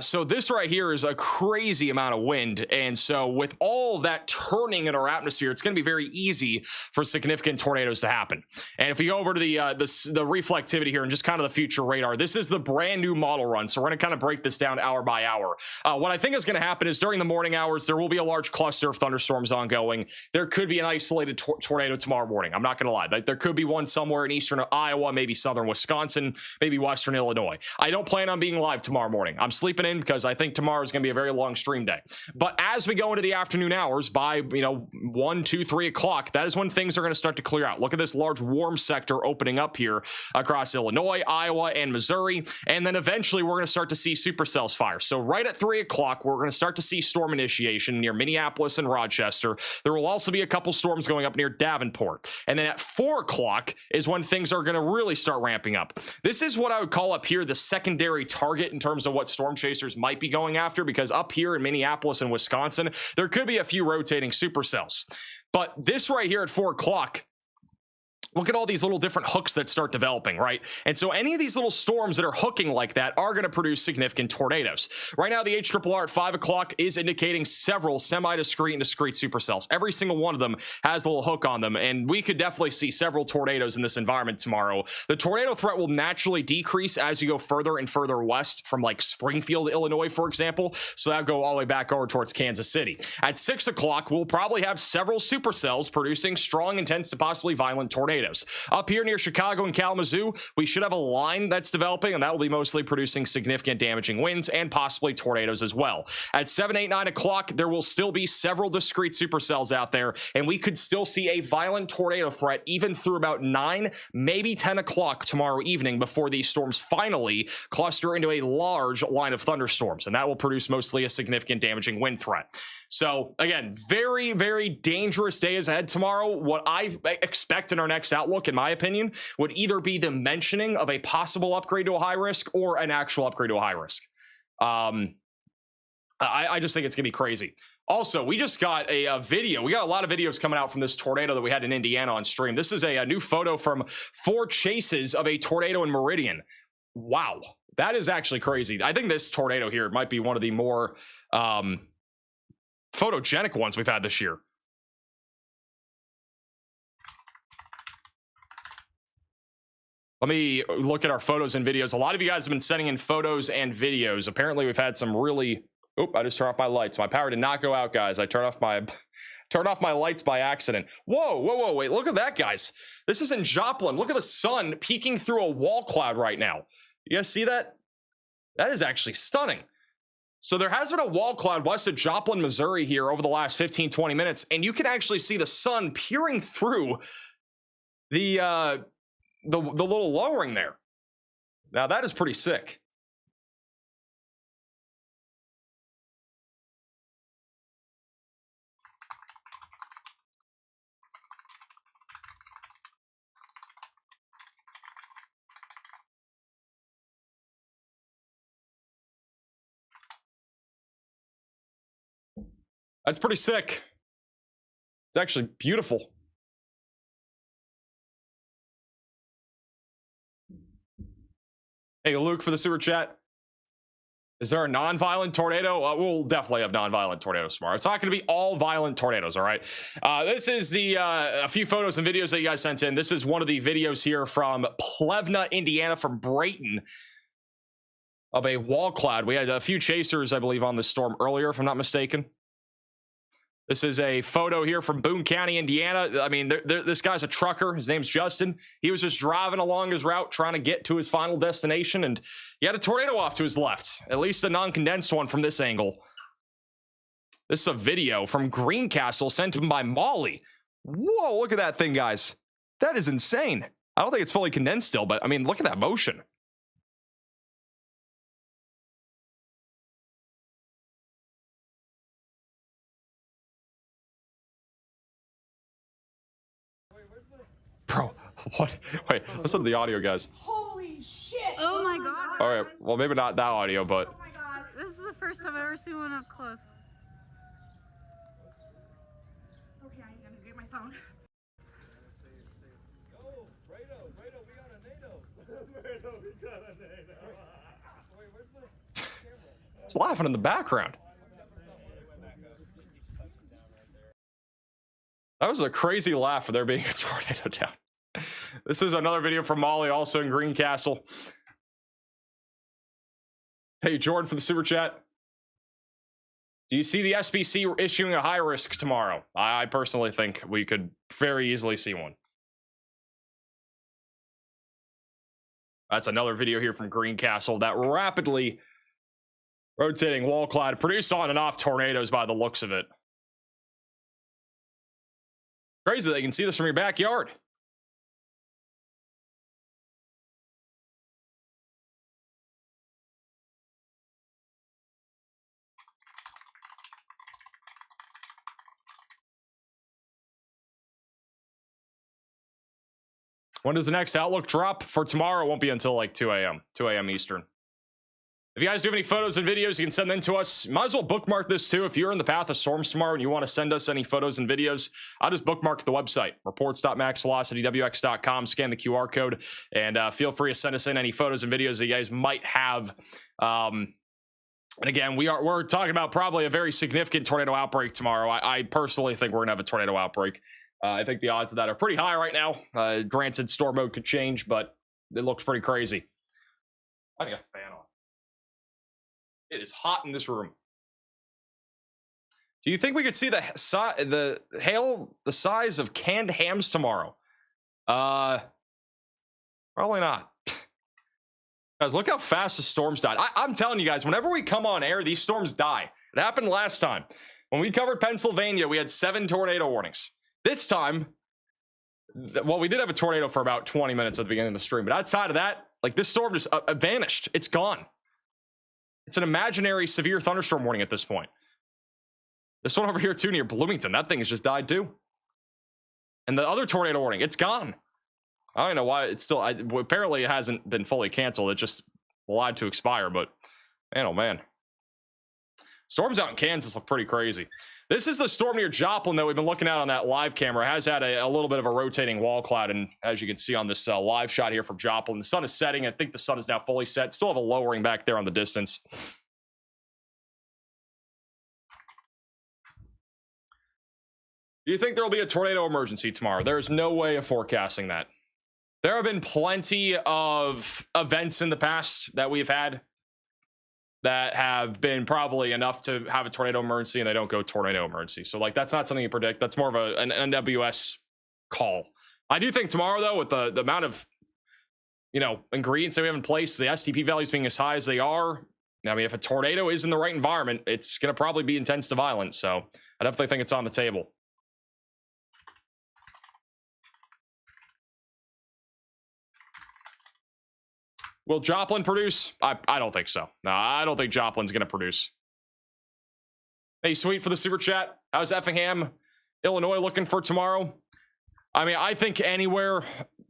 So this right here is a crazy amount of wind. And so with all that turning in our atmosphere, it's going to be very easy for significant tornadoes to happen. And if we go over to the reflectivity here and just kind of the future radar, this is the brand new model run. So we're going to kind of break this down hour by hour. What I think is going to happen is during the morning hours, there will be a large cluster of thunderstorms ongoing. There could be an isolated tornado tomorrow morning. I'm not going to lie. Like, there could be one somewhere in eastern Iowa, maybe southern Wisconsin, maybe western Illinois. I don't plan on being live tomorrow morning. I'm sleeping in because I think tomorrow is going to be a very long stream day. But as we go into the afternoon hours, by 1, 2, 3 o'clock, that is when things are going to start to clear out. Look at this large warm sector opening up here across Illinois, Iowa, and Missouri. And then eventually we're going to start to see supercells fire. So right at 3 o'clock, we're going to start to see storm initiation near Minneapolis and Rochester. There will also be a couple storms going up near Davenport. And then at 4 o'clock is when things are going to really start ramping up. This is what I would call up here the secondary target in terms of what storm chasers might be going after, because up here in Minneapolis and Wisconsin, there could be a few rotating supercells. But this right here at 4 o'clock, look at all these little different hooks that start developing, right? And so any of these little storms that are hooking like that are going to produce significant tornadoes. Right now, the HRRR at 5 o'clock is indicating several semi-discrete and discrete supercells. Every single one of them has a little hook on them, and we could definitely see several tornadoes in this environment tomorrow. The tornado threat will naturally decrease as you go further and further west from like Springfield, Illinois, for example. So that'll go all the way back over towards Kansas City. At 6 o'clock, we'll probably have several supercells producing strong, intense to possibly violent tornadoes. Up here near Chicago and Kalamazoo, we should have a line that's developing, and that will be mostly producing significant damaging winds and possibly tornadoes as well. At 7, 8, 9 o'clock, there will still be several discrete supercells out there, and we could still see a violent tornado threat even through about 9, maybe 10 o'clock tomorrow evening before these storms finally cluster into a large line of thunderstorms, and that will produce mostly a significant damaging wind threat. So again, very, very dangerous days ahead tomorrow. What I expect in our next outlook, in my opinion, would either be the mentioning of a possible upgrade to a high risk or an actual upgrade to a high risk. I just think it's gonna be crazy. Also, we just got a video. We got a lot of videos coming out from this tornado that we had in Indiana on stream. This is a new photo from 4 chases of a tornado in Meridian. Wow, that is actually crazy. I think this tornado here might be one of the more photogenic ones we've had this year. Let me look at our photos and videos. A lot of you guys have been sending in photos and videos. Apparently, we've had some really... Oop, I just turned off my lights. My power did not go out, guys. I turned off my lights by accident. Whoa, wait, look at that, guys. This is in Joplin. Look at the sun peeking through a wall cloud right now. You guys see that? That is actually stunning. So there has been a wall cloud west of Joplin, Missouri here over the last 15-20 minutes, and you can actually see the sun peering through the little lowering there. Now that is pretty sick. That's pretty sick. It's actually beautiful. Hey, Luke, for the super chat. Is there a non-violent tornado? We'll definitely have non-violent tornadoes tomorrow. It's not going to be all violent tornadoes, all right? This is the a few photos and videos that you guys sent in. This is one of the videos here from Plevna, Indiana, from Brayton, of a wall cloud. We had a few chasers, I believe, on this storm earlier, if I'm not mistaken. This is a photo here from Boone County, Indiana. I mean, this guy's a trucker. His name's Justin. He was just driving along his route trying to get to his final destination, and he had a tornado off to his left, at least a non-condensed one from this angle. This is a video from Greencastle sent to him by Molly. Whoa, look at that thing, guys. That is insane. I don't think it's fully condensed still, but I mean, look at that motion. Bro, what? Wait, listen to the audio, guys. Holy shit! Oh my god. All right, well, maybe not that audio, but... Oh my god. This is the first time I've ever seen one up close. Okay, I'm gonna get my phone. Yo, Brado, we got a NATO. Brado, we got a NATO. Wait, where's the camera? He's laughing in the background. That was a crazy laugh for there being a tornado down. This is another video from Molly, also in Greencastle. Hey, Jordan, for the super chat. Do you see the SBC issuing a high risk tomorrow? I personally think we could very easily see one. That's another video here from Greencastle. That rapidly rotating wall cloud produced on and off tornadoes by the looks of it. Crazy that you can see this from your backyard. When does the next Outlook drop? For tomorrow, it won't be until like 2 a.m. 2 a.m. Eastern. If you guys do have any photos and videos, you can send them to us. Might as well bookmark this too. If you're in the path of storms tomorrow and you want to send us any photos and videos, I'll just bookmark the website, reports.maxvelocitywx.com, scan the QR code, and feel free to send us in any photos and videos that you guys might have. And again, we're talking about probably a very significant tornado outbreak tomorrow. I personally think we're gonna have a tornado outbreak. I think the odds of that are pretty high right now. Granted, storm mode could change, but it looks pretty crazy. I think a fan on. It is hot in this room. Do you think we could see the hail the size of canned hams tomorrow? Probably not. Guys, look how fast the storms died. I'm telling you guys, whenever we come on air, these storms die. It happened last time. When we covered Pennsylvania, we had 7 tornado warnings. This time, well, we did have a tornado for about 20 minutes at the beginning of the stream, but outside of that, like, this storm just vanished. It's gone. It's an imaginary severe thunderstorm warning at this point. This one over here too, near Bloomington, that thing has just died too. And the other tornado warning, it's gone. I don't know why it's still, apparently it hasn't been fully canceled. It just lied to expire, but man, oh man. Storms out in Kansas look pretty crazy. This is the storm near Joplin that we've been looking at on that live camera. It has had a little bit of a rotating wall cloud, and as you can see on this live shot here from Joplin, the sun is setting. I think the sun is now fully set. Still have a lowering back there on the distance. Do you think there will be a tornado emergency tomorrow? There's no way of forecasting that. There have been plenty of events in the past that we've had that have been probably enough to have a tornado emergency, and they don't go tornado emergency. So like, that's not something you predict. That's more of an NWS call. I do think tomorrow though, with the amount of, you know, ingredients that we have in place, the STP values being as high as they are, I mean, if a tornado is in the right environment, it's going to probably be intense to violent. So I definitely think it's on the table. Will Joplin produce? I don't think so. No, I don't think Joplin's going to produce. Hey, sweet for the super chat. How's Effingham, Illinois looking for tomorrow? I mean, I think anywhere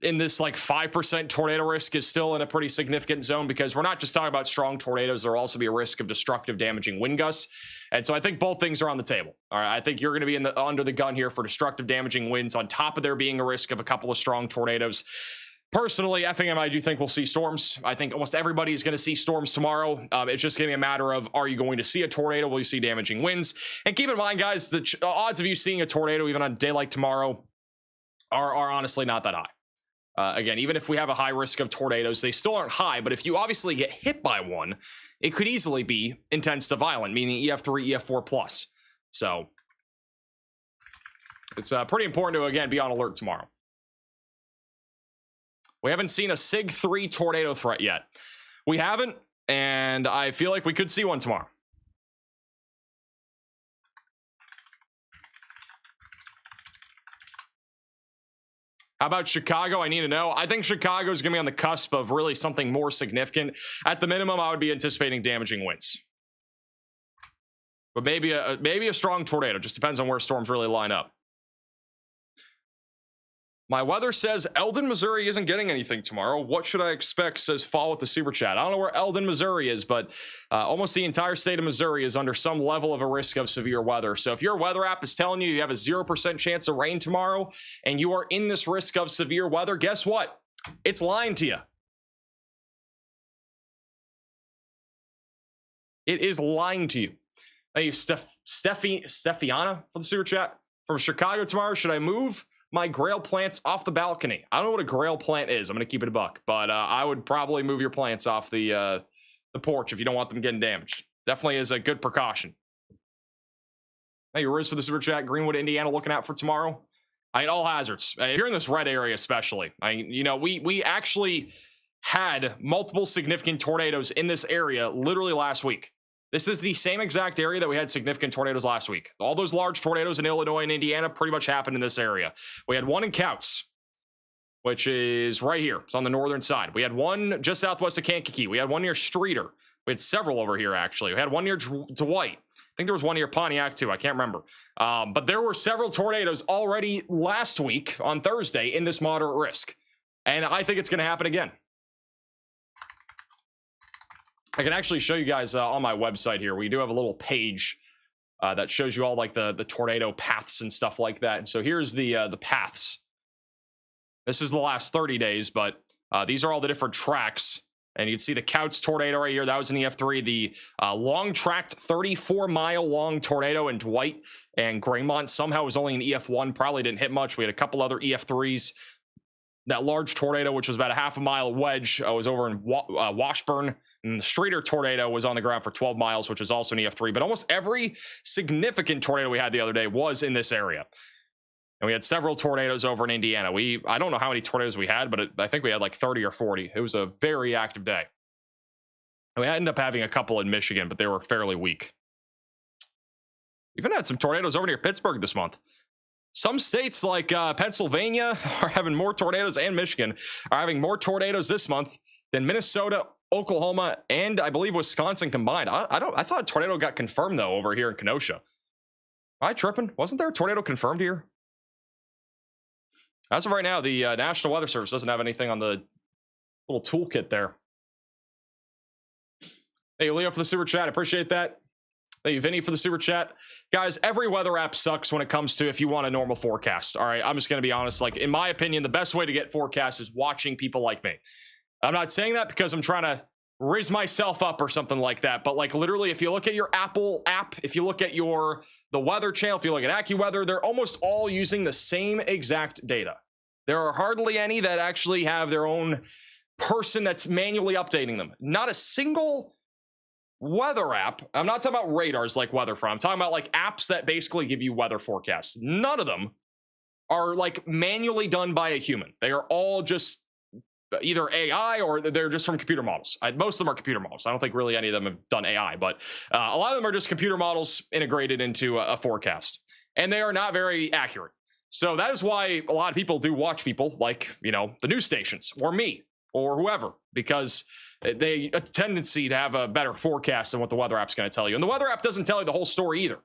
in this like 5% tornado risk is still in a pretty significant zone, because we're not just talking about strong tornadoes. There'll also be a risk of destructive, damaging wind gusts. And so I think both things are on the table. All right, I think you're going to be under the gun here for destructive, damaging winds on top of there being a risk of a couple of strong tornadoes. Personally, Effingham, I do think we'll see storms. I think almost everybody is going to see storms tomorrow. It's just going to be a matter of, are you going to see a tornado? Will you see damaging winds? And keep in mind, guys, the odds of you seeing a tornado even on a day like tomorrow are honestly not that high. Again, even if we have a high risk of tornadoes, they still aren't high. But if you obviously get hit by one, it could easily be intense to violent, meaning EF3, EF4 plus. So it's pretty important to, again, be on alert tomorrow. We haven't seen a SIG 3 tornado threat yet. We haven't, and I feel like we could see one tomorrow. How about Chicago? I need to know. I think Chicago is going to be on the cusp of really something more significant. At the minimum, I would be anticipating damaging winds. But maybe a strong tornado. Just depends on where storms really line up. My weather says Eldon, Missouri isn't getting anything tomorrow. What should I expect, says Fall with the super chat. I don't know where Eldon, Missouri is, but almost the entire state of Missouri is under some level of a risk of severe weather. So if your weather app is telling you you have a 0% chance of rain tomorrow and you are in this risk of severe weather, guess what? It's lying to you. It is lying to you. Thank you, Steffiana, for the super chat. From Chicago tomorrow, should I move my grail plants off the balcony? I don't know what a grail plant is. I'm going to keep it a buck, but I would probably move your plants off the porch if you don't want them getting damaged. Definitely is a good precaution. Hey, Riz for the super chat. Greenwood, Indiana, looking out for tomorrow. I mean, all hazards. If you're in this red area, especially, we actually had multiple significant tornadoes in this area literally last week. This is the same exact area that we had significant tornadoes last week. All those large tornadoes in Illinois and Indiana pretty much happened in this area. We had one in Couts, which is right here. It's on the northern side. We had one just southwest of Kankakee. We had one near Streeter. We had several over here, actually. We had one near Dwight. I think there was one near Pontiac, too. I can't remember. But there were several tornadoes already last week on Thursday in this moderate risk. And I think it's going to happen again. I can actually show you guys on my website here. We do have a little page that shows you all like the tornado paths and stuff like that. And so here's the paths. This is the last 30 days, but these are all the different tracks. And you can see the Couts tornado right here. That was an EF3. The long tracked 34-mile long tornado in Dwight and Graymont somehow was only an EF1. Probably didn't hit much. We had a couple other EF3s. That large tornado, which was about a half a mile wedge, was over in Washburn. And the Streeter tornado was on the ground for 12 miles, which was also an EF3. But almost every significant tornado we had the other day was in this area. And we had several tornadoes over in Indiana. I don't know how many tornadoes we had, but I think we had like 30 or 40. It was a very active day. And we ended up having a couple in Michigan, but they were fairly weak. We even had some tornadoes over near Pittsburgh this month. Some states like Pennsylvania are having more tornadoes, and Michigan are having more tornadoes this month than Minnesota, Oklahoma, and I believe Wisconsin combined. I thought a tornado got confirmed though over here in Kenosha. Am I tripping? Wasn't there a tornado confirmed here? As of right now, the National Weather Service doesn't have anything on the little toolkit there. Hey, Leo for the super chat. Appreciate that. Thank you, Vinny, for the super chat. Guys, every weather app sucks when it comes to if you want a normal forecast. All right, I'm just going to be honest. Like, in my opinion, the best way to get forecasts is watching people like me. I'm not saying that because I'm trying to raise myself up or something like that. But like literally, if you look at your Apple app, if you look at the Weather Channel, if you look at AccuWeather, they're almost all using the same exact data. There are hardly any that actually have their own person that's manually updating them. Not a single weather app. I'm not talking about radars like WeatherFront. I'm talking about like apps that basically give you weather forecasts. None of them are like manually done by a human. They are all just either AI or they're just from computer models. Most of them are computer models. I don't think really any of them have done AI, but a lot of them are just computer models integrated into a forecast, and they are not very accurate. So that is why a lot of people do watch people like, you know, the news stations or me or whoever, because they a tendency to have a better forecast than what the weather app's going to tell you. And the weather app doesn't tell you the whole story either.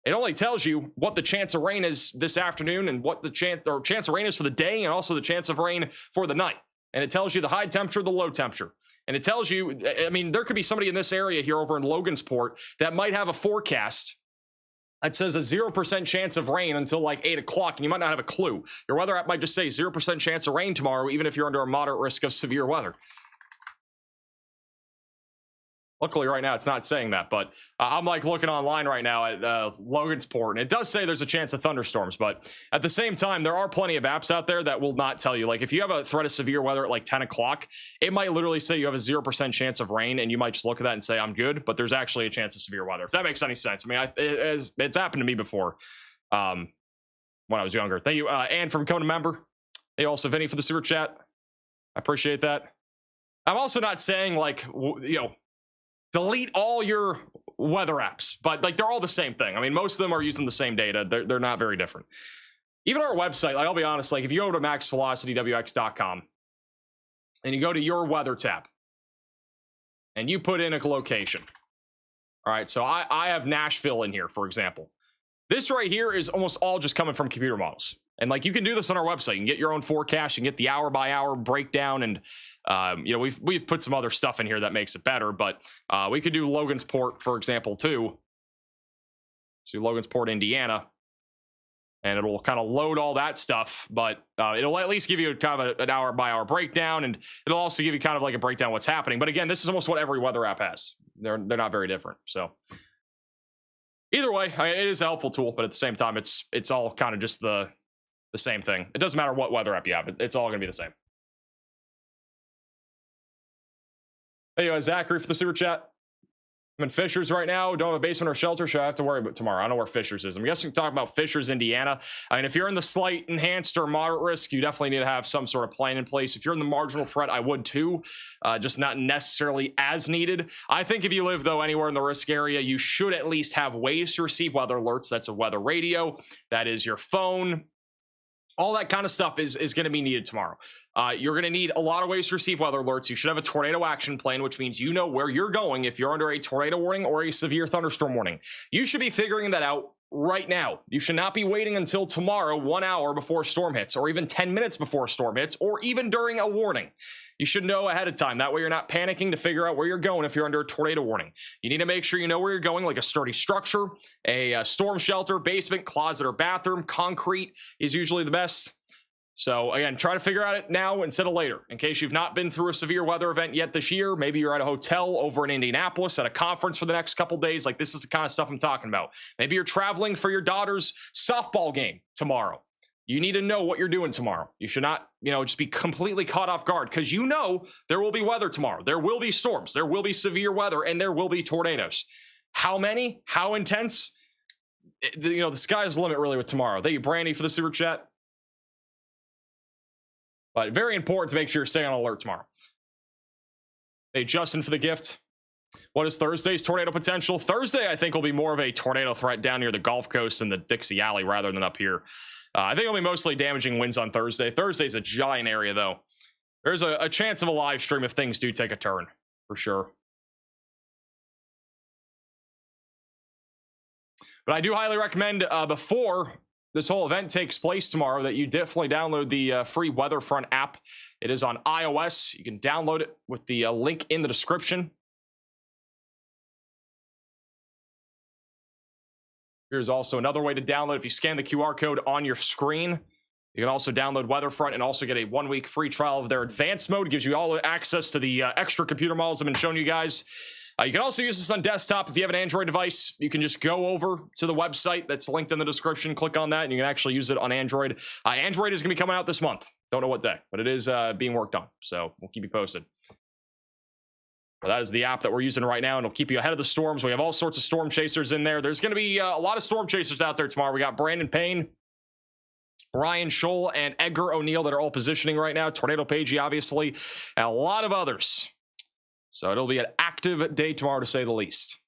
It only tells you what the chance of rain is this afternoon and what the chance of rain is for the day, and also the chance of rain for the night. And it tells you the high temperature, the low temperature. And it tells you, I mean, there could be somebody in this area here over in Logansport that might have a forecast that says a 0% chance of rain until like 8 o'clock, and you might not have a clue. Your weather app might just say 0% chance of rain tomorrow, even if you're under a moderate risk of severe weather. Luckily, right now, it's not saying that, but I'm like looking online right now at Logansport, and it does say there's a chance of thunderstorms, but at the same time, there are plenty of apps out there that will not tell you. Like, if you have a threat of severe weather at like 10 o'clock, it might literally say you have a 0% chance of rain, and you might just look at that and say, I'm good, but there's actually a chance of severe weather, if that makes any sense. I mean, it's happened to me before when I was younger. Thank you, Ann, for becoming a member. Hey, also, Vinny, for the super chat. I appreciate that. I'm also not saying, like, you know, delete all your weather apps, but like they're all the same thing. I mean, most of them are using the same data. They're not very different. Even our website, like I'll be honest, like if you go to maxvelocitywx.com and you go to your weather tab and you put in a location. All right, so I have Nashville in here, for example. This right here is almost all just coming from computer models. And like you can do this on our website. You can get your own forecast, you can get the hour by hour breakdown, and you know, we've put some other stuff in here that makes it better, but we could do Logansport, for example, too. So Logansport, Indiana, and it'll kind of load all that stuff, but it'll at least give you kind of an hour by hour breakdown, and it'll also give you kind of like a breakdown of what's happening. But again, this is almost what every weather app has. They're not very different. So either way, it is a helpful tool, but at the same time, it's all kind of just the same thing. It doesn't matter what weather app you have. It's all going to be the same. Hey, Zachary for the super chat. I'm in Fishers right now. Don't have a basement or shelter. Should I have to worry about tomorrow? I don't know where Fishers is. I'm guessing talking about Fishers, Indiana. I mean, if you're in the slight enhanced or moderate risk, you definitely need to have some sort of plan in place. If you're in the marginal threat, I would too. Just not necessarily as needed. I think if you live, though, anywhere in the risk area, you should at least have ways to receive weather alerts. That's a weather radio. That is your phone. All that kind of stuff is going to be needed tomorrow. You're going to need a lot of ways to receive weather alerts. You should have a tornado action plan, which means you know where you're going if you're under a tornado warning or a severe thunderstorm warning. You should be figuring that out right now. You should not be waiting until tomorrow, 1 hour before a storm hits, or even 10 minutes before a storm hits, or even during a warning. You should know ahead of time. That way you're not panicking to figure out where you're going if you're under a tornado warning. You need to make sure you know where you're going, like a sturdy structure, a storm shelter, basement, closet, or bathroom. Concrete is usually the best. So again, try to figure out it now instead of later. In case you've not been through a severe weather event yet this year, maybe you're at a hotel over in Indianapolis at a conference for the next couple days. Like, this is the kind of stuff I'm talking about. Maybe you're traveling for your daughter's softball game tomorrow. You need to know what you're doing tomorrow. You should not, just be completely caught off guard, because there will be weather tomorrow. There will be storms. There will be severe weather, and there will be tornadoes. How many? How intense? The sky's the limit really with tomorrow. Thank you, Brandy, for the super chat. But very important to make sure you're staying on alert tomorrow. Hey, Justin, for the gift. What is Thursday's tornado potential? Thursday, I think, will be more of a tornado threat down near the Gulf Coast and the Dixie Alley rather than up here. I think it'll be mostly damaging winds on Thursday. Thursday's a giant area, though. There's a chance of a live stream if things do take a turn, for sure. But I do highly recommend before this whole event takes place tomorrow that you definitely download the free WeatherFront app. It is on iOS. You can download it with the link in the description. Here's also another way to download. If you scan the QR code on your screen, you can also download WeatherFront and also get a 1-week free trial of their advanced mode. It gives you all access to the extra computer models I've been showing you guys. You can also use this on desktop. If you have an Android device, you can just go over to the website that's linked in the description, click on that, and you can actually use it on Android. Android is going to be coming out this month. Don't know what day, but it is being worked on, so we'll keep you posted. Well, that is the app that we're using right now, and it'll keep you ahead of the storms. We have all sorts of storm chasers in there. There's going to be a lot of storm chasers out there tomorrow. We got Brandon Payne, Ryan Scholl, and Edgar O'Neill that are all positioning right now. Tornado Pagey, obviously, and a lot of others. So it'll be an active day tomorrow, to say the least.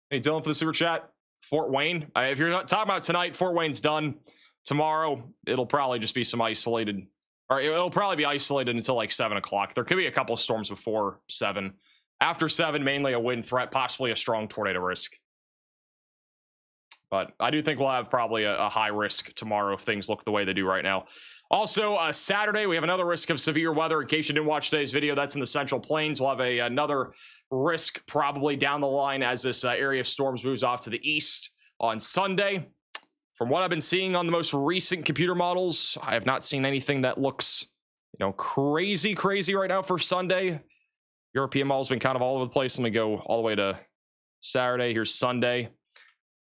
Hey, Dylan for the super chat. Fort Wayne. If you're not talking about tonight, Fort Wayne's done. Tomorrow, it'll probably just be some isolated, or it'll probably be isolated until like 7 o'clock. There could be a couple of storms before 7. After 7, mainly a wind threat, possibly a strong tornado risk. But I do think we'll have probably a high risk tomorrow if things look the way they do right now. Also, Saturday, we have another risk of severe weather. In case you didn't watch today's video, that's in the Central Plains. We'll have another risk probably down the line as this area of storms moves off to the east on Sunday. From what I've been seeing on the most recent computer models, I have not seen anything that looks, crazy right now for Sunday. European model's been kind of all over the place. Let me go all the way to Saturday. Here's Sunday.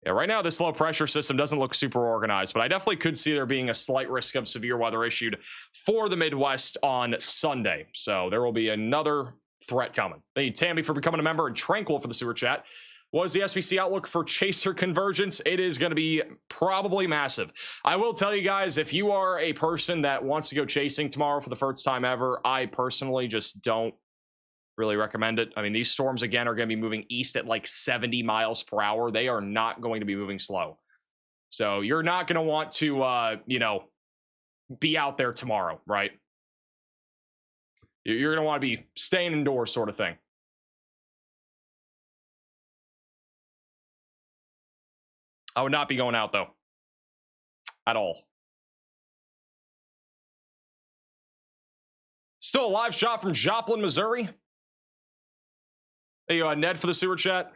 Yeah, right now, this low pressure system doesn't look super organized, but I definitely could see there being a slight risk of severe weather issued for the Midwest on Sunday. So there will be another threat coming. Thank you, Tammy, for becoming a member, and Tranquil for the super chat. What is the SBC outlook for chaser convergence? It is going to be probably massive. I will tell you guys, if you are a person that wants to go chasing tomorrow for the first time ever, I personally just don't really recommend it. I mean, these storms again are going to be moving east at like 70 miles per hour. They are not going to be moving slow. So you're not going to want to, be out there tomorrow, right? You're going to want to be staying indoors, sort of thing. I would not be going out though, at all. Still a live shot from Joplin, Missouri. There you go, Ned, for the super chat.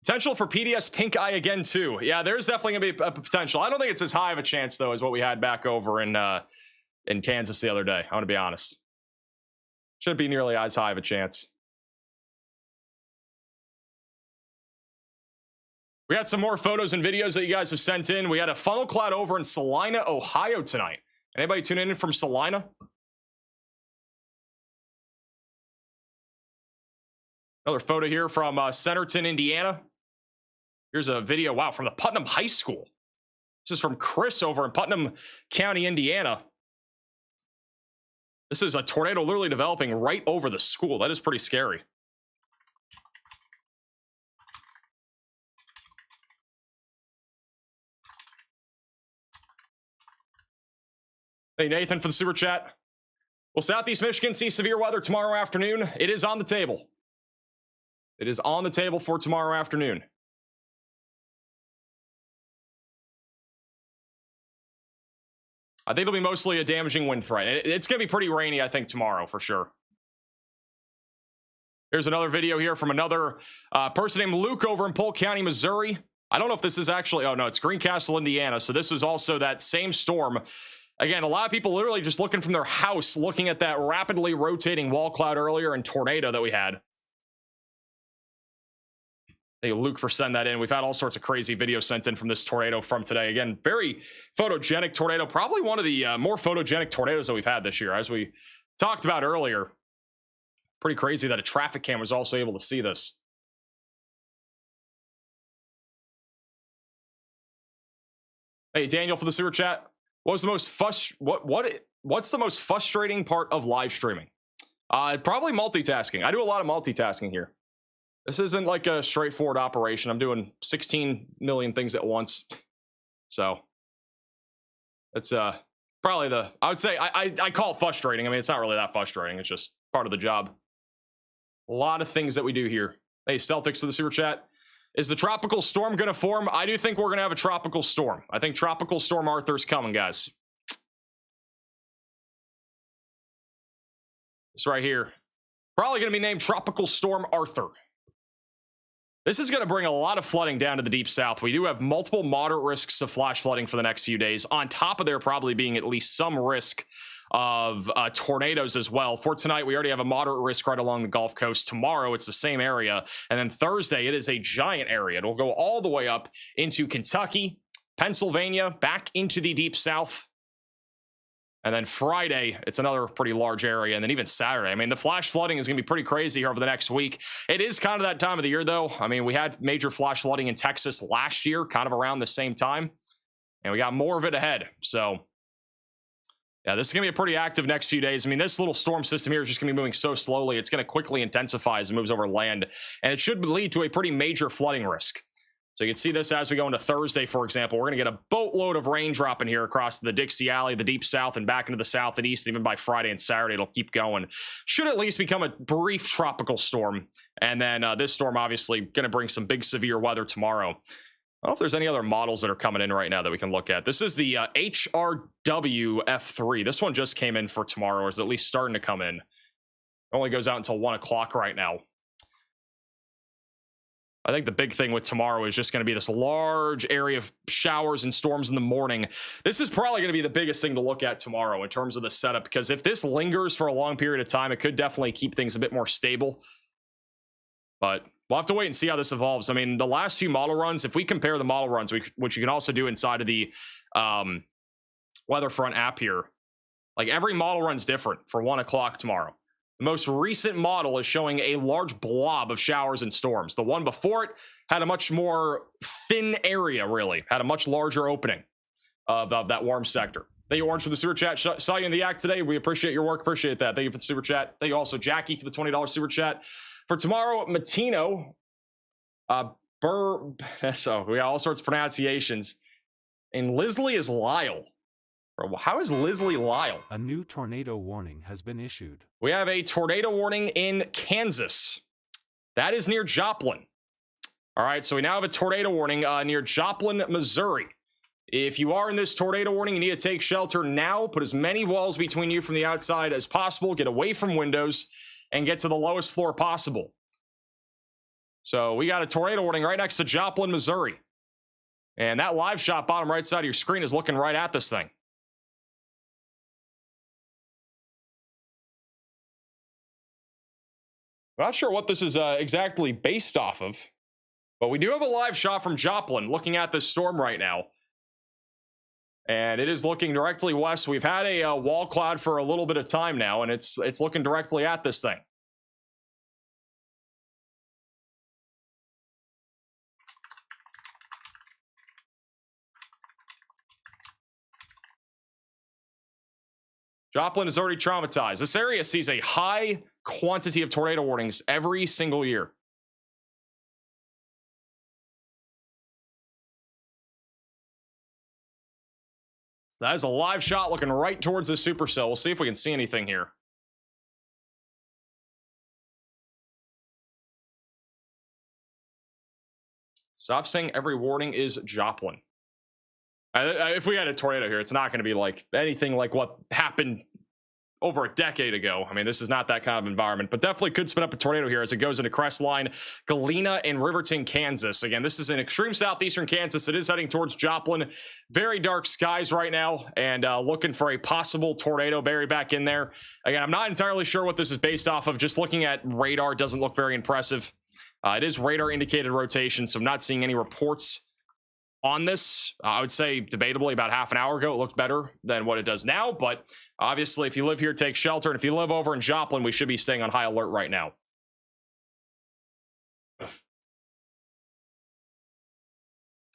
Potential for PDS pink eye again too. Yeah, there's definitely gonna be a potential. I don't think it's as high of a chance though as what we had back over in Kansas the other day. I want to be honest. Shouldn't be nearly as high of a chance. We got some more photos and videos that you guys have sent in. We had a funnel cloud over in Salina, Ohio tonight. Anybody tuning in from Salina? Another photo here from Centerton, Indiana. Here's a video, wow, from the Putnam High School. This is from Chris over in Putnam County, Indiana. This is a tornado literally developing right over the school. That is pretty scary. Hey, Nathan for the super chat. Will Southeast Michigan see severe weather tomorrow afternoon? It is on the table. It is on the table for tomorrow afternoon. I think it'll be mostly a damaging wind threat. It's going to be pretty rainy, I think, tomorrow for sure. Here's another video here from another person named Luke over in Polk County, Missouri. I don't know if this is actually, oh no, it's Greencastle, Indiana. So this was also that same storm. Again, a lot of people literally just looking from their house, looking at that rapidly rotating wall cloud earlier and tornado that we had. Thank you, Luke, for sending that in. We've had all sorts of crazy videos sent in from this tornado from today. Again, very photogenic tornado. Probably one of the more photogenic tornadoes that we've had this year, as we talked about earlier. Pretty crazy that a traffic cam was also able to see this. Hey, Daniel, for the super chat. What's the most what's the most frustrating part of live streaming? Probably multitasking. I do a lot of multitasking here. This isn't like a straightforward operation. I'm doing 16 million things at once. So it's probably I would say I call it frustrating. I mean, it's not really that frustrating. It's just part of the job. A lot of things that we do here. Hey, Celtics to the super chat. Is the tropical storm going to form? I do think we're going to have a tropical storm. I think Tropical Storm Arthur's coming, guys. This right here. Probably going to be named Tropical Storm Arthur. This is going to bring a lot of flooding down to the deep south. We do have multiple moderate risks of flash flooding for the next few days. On top of there probably being at least some risk of tornadoes as well. For tonight, we already have a moderate risk right along the Gulf Coast. Tomorrow, it's the same area. And then Thursday, it is a giant area. It'll go all the way up into Kentucky, Pennsylvania, back into the deep south. And then Friday, it's another pretty large area. And then even Saturday. I mean, the flash flooding is going to be pretty crazy here over the next week. It is kind of that time of the year, though. I mean, we had major flash flooding in Texas last year, kind of around the same time. And we got more of it ahead. So, yeah, this is going to be a pretty active next few days. I mean, this little storm system here is just going to be moving so slowly. It's going to quickly intensify as it moves over land. And it should lead to a pretty major flooding risk. So you can see this as we go into Thursday, for example. We're going to get a boatload of rain dropping here across the Dixie Alley, the deep south, and back into the south and east. Even by Friday and Saturday, it'll keep going. Should at least become a brief tropical storm. And then this storm, obviously, going to bring some big severe weather tomorrow. I don't know if there's any other models that are coming in right now that we can look at. This is the HRW F3. This one just came in for tomorrow, or is at least starting to come in. It only goes out until 1 o'clock right now. I think the big thing with tomorrow is just going to be this large area of showers and storms in the morning. This is probably going to be the biggest thing to look at tomorrow in terms of the setup, because if this lingers for a long period of time, it could definitely keep things a bit more stable. But we'll have to wait and see how this evolves. I mean, the last few model runs, if we compare the model runs, which you can also do inside of the WeatherFront app here, like every model run's different for 1 o'clock tomorrow. The most recent model is showing a large blob of showers and storms. The one before it had a much more thin area, really. Had a much larger opening of that warm sector. Thank you, Orange, for the super chat. Saw you in the act today. We appreciate your work. Appreciate that. Thank you for the super chat. Thank you also, Jackie, for the $20 super chat. For tomorrow, Matino, so we got all sorts of pronunciations. And Lisley is Lyle. How is Lisley Lyle? A new tornado warning has been issued. We have a tornado warning in Kansas. That is near Joplin. All right, so we now have a tornado warning near Joplin, Missouri. If you are in this tornado warning, you need to take shelter now. Put as many walls between you from the outside as possible. Get away from windows and get to the lowest floor possible. So we got a tornado warning right next to Joplin, Missouri. And that live shot bottom right side of your screen is looking right at this thing. I'm not sure what this is exactly based off of, but we do have a live shot from Joplin looking at this storm right now. And it is looking directly west. We've had a wall cloud for a little bit of time now, and it's looking directly at this thing. Joplin is already traumatized. This area sees a high quantity of tornado warnings every single year. That is a live shot looking right towards the supercell. We'll see if we can see anything here. Stop saying every warning is Joplin. If we had a tornado here, it's not going to be like anything like what happened over a decade ago. I mean, this is not that kind of environment, but definitely could spin up a tornado here as it goes into Crestline, Galena, and Riverton, Kansas. Again, this is in extreme southeastern Kansas. It is heading towards Joplin. Very dark skies right now, and looking for a possible tornado buried back in there. Again, I'm not entirely sure what this is based off of. Just looking at radar doesn't look very impressive. It is radar indicated rotation, so I'm not seeing any reports on this. I would say debatably about half an hour ago, it looked better than what it does now. But obviously, if you live here, take shelter. And if you live over in Joplin, we should be staying on high alert right now.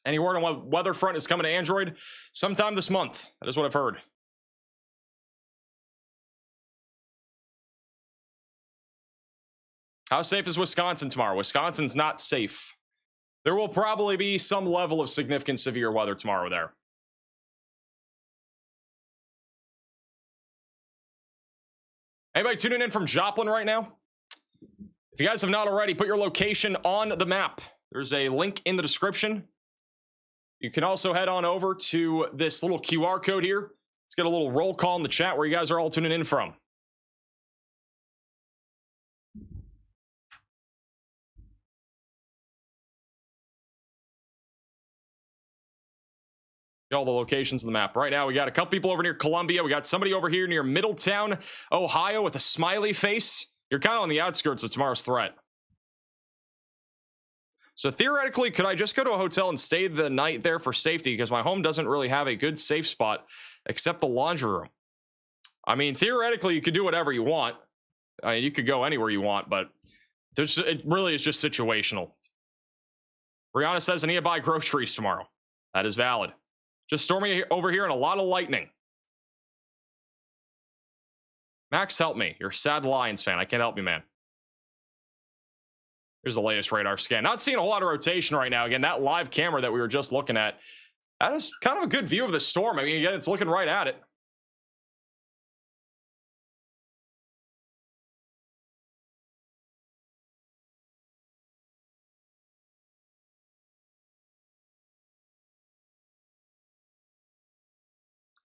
Any word on what WeatherFront is coming to Android? Sometime this month. That is what I've heard. How safe is Wisconsin tomorrow? Wisconsin's not safe. There will probably be some level of significant severe weather tomorrow there. Anybody tuning in from Joplin right now? If you guys have not already, put your location on the map. There's a link in the description. You can also head on over to this little QR code here. Let's get a little roll call in the chat where you guys are all tuning in from. All the locations on the map. Right now, we got a couple people over near Columbia. We got somebody over here near Middletown, Ohio with a smiley face. You're kind of on the outskirts of tomorrow's threat. So theoretically, could I just go to a hotel and stay the night there for safety? Because my home doesn't really have a good safe spot except the laundry room. I mean, theoretically, you could do whatever you want. I mean, you could go anywhere you want, but it really is just situational. Brianna says I need to buy groceries tomorrow. That is valid. Just storming over here and a lot of lightning. Max, help me. You're a sad Lions fan. I can't help you, man. Here's the latest radar scan. Not seeing a whole lot of rotation right now. Again, that live camera that we were just looking at, that is kind of a good view of the storm. I mean, again, it's looking right at it.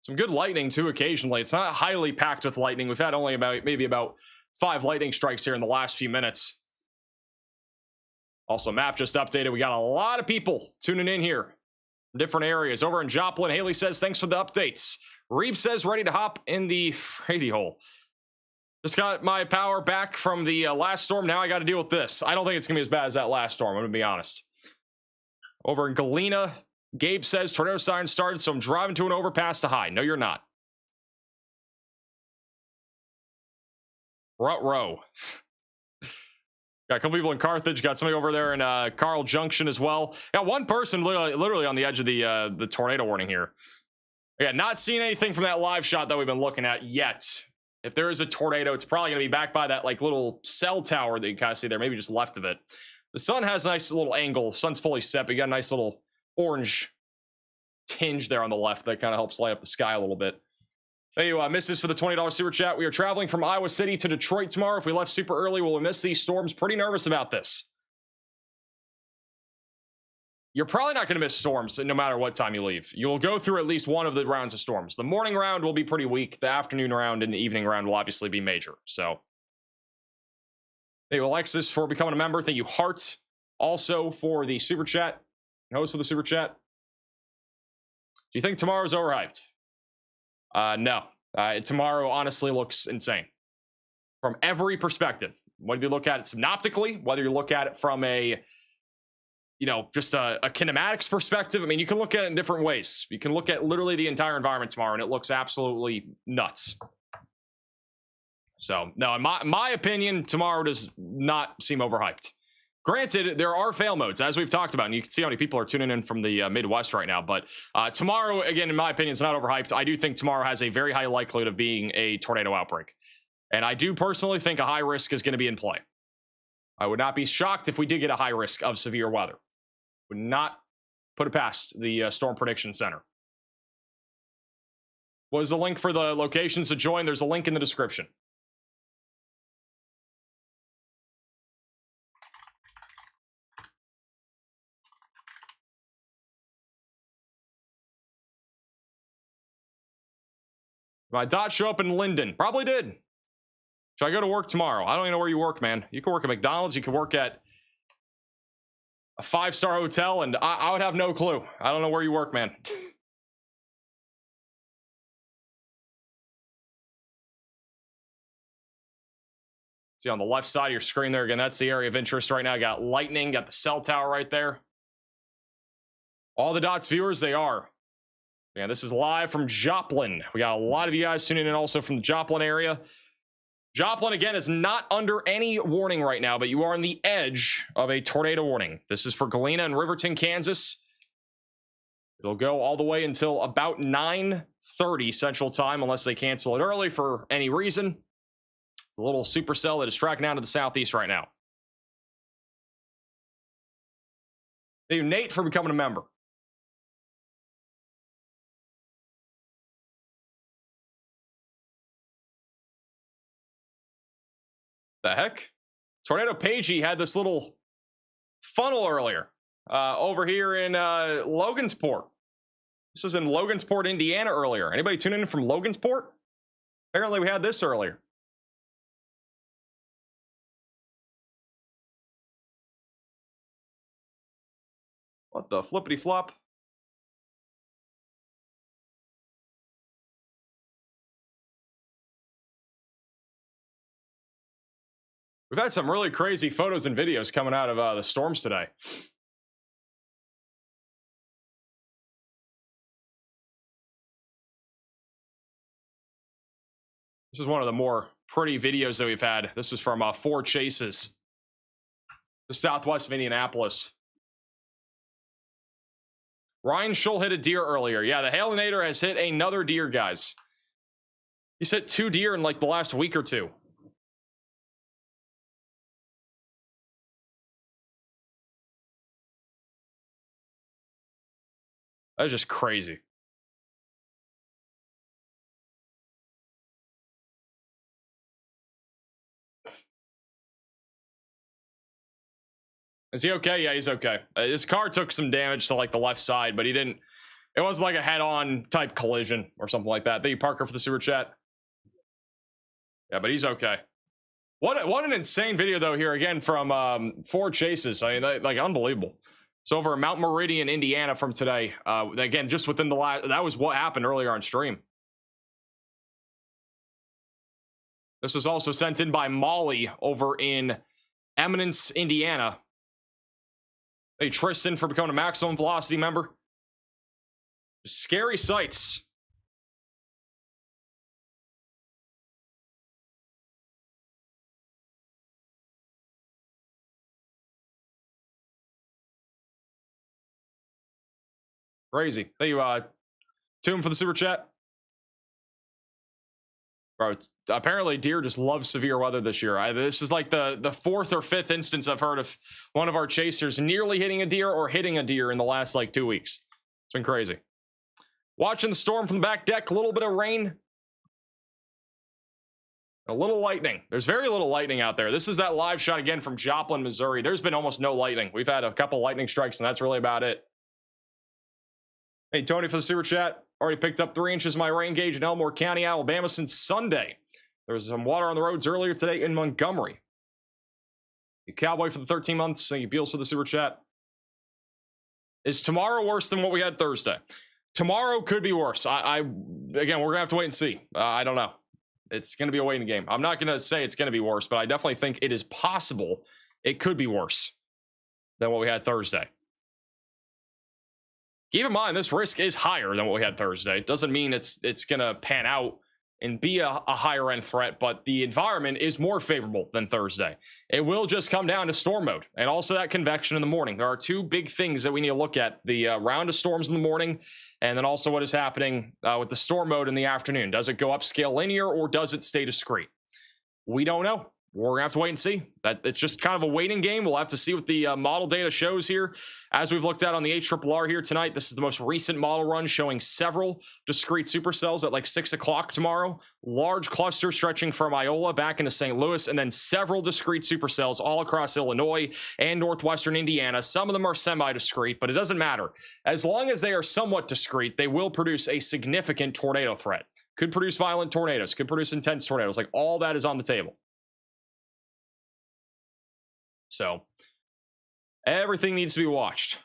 Some good lightning too occasionally. It's not highly packed with lightning. We've had only maybe about 5 lightning strikes here in the last few minutes. Also, map just updated. We got a lot of people tuning in here from different areas. Over in Joplin, Haley says, thanks for the updates. Reeb says, ready to hop in the Frady hole. Just got my power back from the last storm. Now I got to deal with this. I don't think it's going to be as bad as that last storm. I'm going to be honest. Over in Galena, Gabe says, tornado siren started, so I'm driving to an overpass to hide. No, you're not. Rut-row. Got a couple people in Carthage. Got somebody over there in Carl Junction as well. Got one person literally on the edge of the tornado warning here. Yeah, not seeing anything from that live shot that we've been looking at yet. If there is a tornado, it's probably going to be back by that like little cell tower that you kind of see there, maybe just left of it. The sun has a nice little angle. Sun's fully set, but you got a nice little orange tinge there on the left that kind of helps light up the sky a little bit. Hey, misses for the $20 super chat. We are traveling from Iowa City to Detroit tomorrow. If we left super early, will we miss these storms? Pretty nervous about this. You're probably not going to miss storms no matter what time you leave. You will go through at least one of the rounds of storms. The morning round will be pretty weak. The afternoon round and the evening round will obviously be major. So, thank you, Alexis, for becoming a member. Thank you, Hart, also for the super chat. Host for the super chat. Do you think tomorrow's overhyped? No. Tomorrow honestly looks insane from every perspective. Whether you look at it synoptically, whether you look at it from a, just a kinematics perspective. I mean, you can look at it in different ways. You can look at literally the entire environment tomorrow and it looks absolutely nuts. So, no, in my opinion, tomorrow does not seem overhyped. Granted, there are fail modes, as we've talked about, and you can see how many people are tuning in from the Midwest right now. But tomorrow, again, in my opinion, is not overhyped. I do think tomorrow has a very high likelihood of being a tornado outbreak. And I do personally think a high risk is going to be in play. I would not be shocked if we did get a high risk of severe weather. Would not put it past the Storm Prediction Center. What is the link for the locations to join? There's a link in the description. My dot show up in Linden. Probably did. Should I go to work tomorrow? I don't even know where you work, man. You can work at McDonald's. You can work at a 5-star hotel, and I would have no clue. I don't know where you work, man. See on the left side of your screen there, again, that's the area of interest right now. Got lightning, got the cell tower right there. All the dots viewers, they are. Yeah, this is live from Joplin. We got a lot of you guys tuning in also from the Joplin area. Joplin, again, is not under any warning right now, but you are on the edge of a tornado warning. This is for Galena and Riverton, Kansas. It'll go all the way until about 9:30 Central Time, unless they cancel it early for any reason. It's a little supercell that is tracking down to the southeast right now. Thank you, Nate, for becoming a member. The heck? Tornado Pagey had this little funnel earlier over here in Logansport. This was in Logansport, Indiana earlier. Anybody tuning in from Logansport? Apparently we had this earlier. What the flippity flop? We've had some really crazy photos and videos coming out of the storms today. This is one of the more pretty videos that we've had. This is from 4 Chases, the southwest of Indianapolis. Ryan Schull hit a deer earlier. Yeah, the Hailinator has hit another deer, guys. He's hit 2 deer in like the last week or 2. That's just crazy. Is he okay? Yeah, he's okay. His car took some damage to like the left side, but he didn't. It wasn't like a head-on type collision or something like that. Thank you, Parker, for the super chat. Yeah, but he's okay. What an insane video though here again from 4 Chases. I mean, like unbelievable. It's over in Mount Meridian, Indiana from today. Again, just within the last. That was what happened earlier on stream. This was also sent in by Molly over in Eminence, Indiana. Hey, Tristan for becoming a Maximum Velocity member. Scary sights. Crazy. Thank you, Toom, for the super chat. Bro, apparently deer just love severe weather this year. This is like the 4th or 5th instance I've heard of one of our chasers nearly hitting a deer or hitting a deer in the last like 2 weeks. It's been crazy. Watching the storm from the back deck, a little bit of rain, a little lightning. There's very little lightning out there. This is that live shot again from Joplin, Missouri. There's been almost no lightning. We've had a couple lightning strikes, and that's really about it. Hey, Tony, for the super chat. Already picked up 3 inches of my rain gauge in Elmore County, Alabama since Sunday. There was some water on the roads earlier today in Montgomery. You Cowboy for the 13 months. Thank you, Beals, for the super chat. Is tomorrow worse than what we had Thursday? Tomorrow could be worse. Again, we're gonna have to wait and see. I don't know. It's gonna be a waiting game. I'm not gonna say it's gonna be worse, but I definitely think it is possible it could be worse than what we had Thursday. Keep in mind, this risk is higher than what we had Thursday. It doesn't mean it's gonna pan out and be a higher end threat, but the environment is more favorable than Thursday. It will just come down to storm mode and also that convection in the morning. There are 2 big things that we need to look at: the round of storms in the morning, and then also what is happening with the storm mode in the afternoon. Does it go upscale linear or does it stay discrete? We don't know. We're gonna have to wait and see. That it's just kind of a waiting game. We'll have to see what the model data shows here. As we've looked at on the HRRR here tonight, this is the most recent model run showing several discrete supercells at like 6 o'clock tomorrow. Large cluster stretching from Iola back into St. Louis, and then several discrete supercells all across Illinois and northwestern Indiana. Some of them are semi-discrete, but it doesn't matter. As long as they are somewhat discrete, they will produce a significant tornado threat. Could produce violent tornadoes, could produce intense tornadoes. Like all that is on the table. So everything needs to be watched.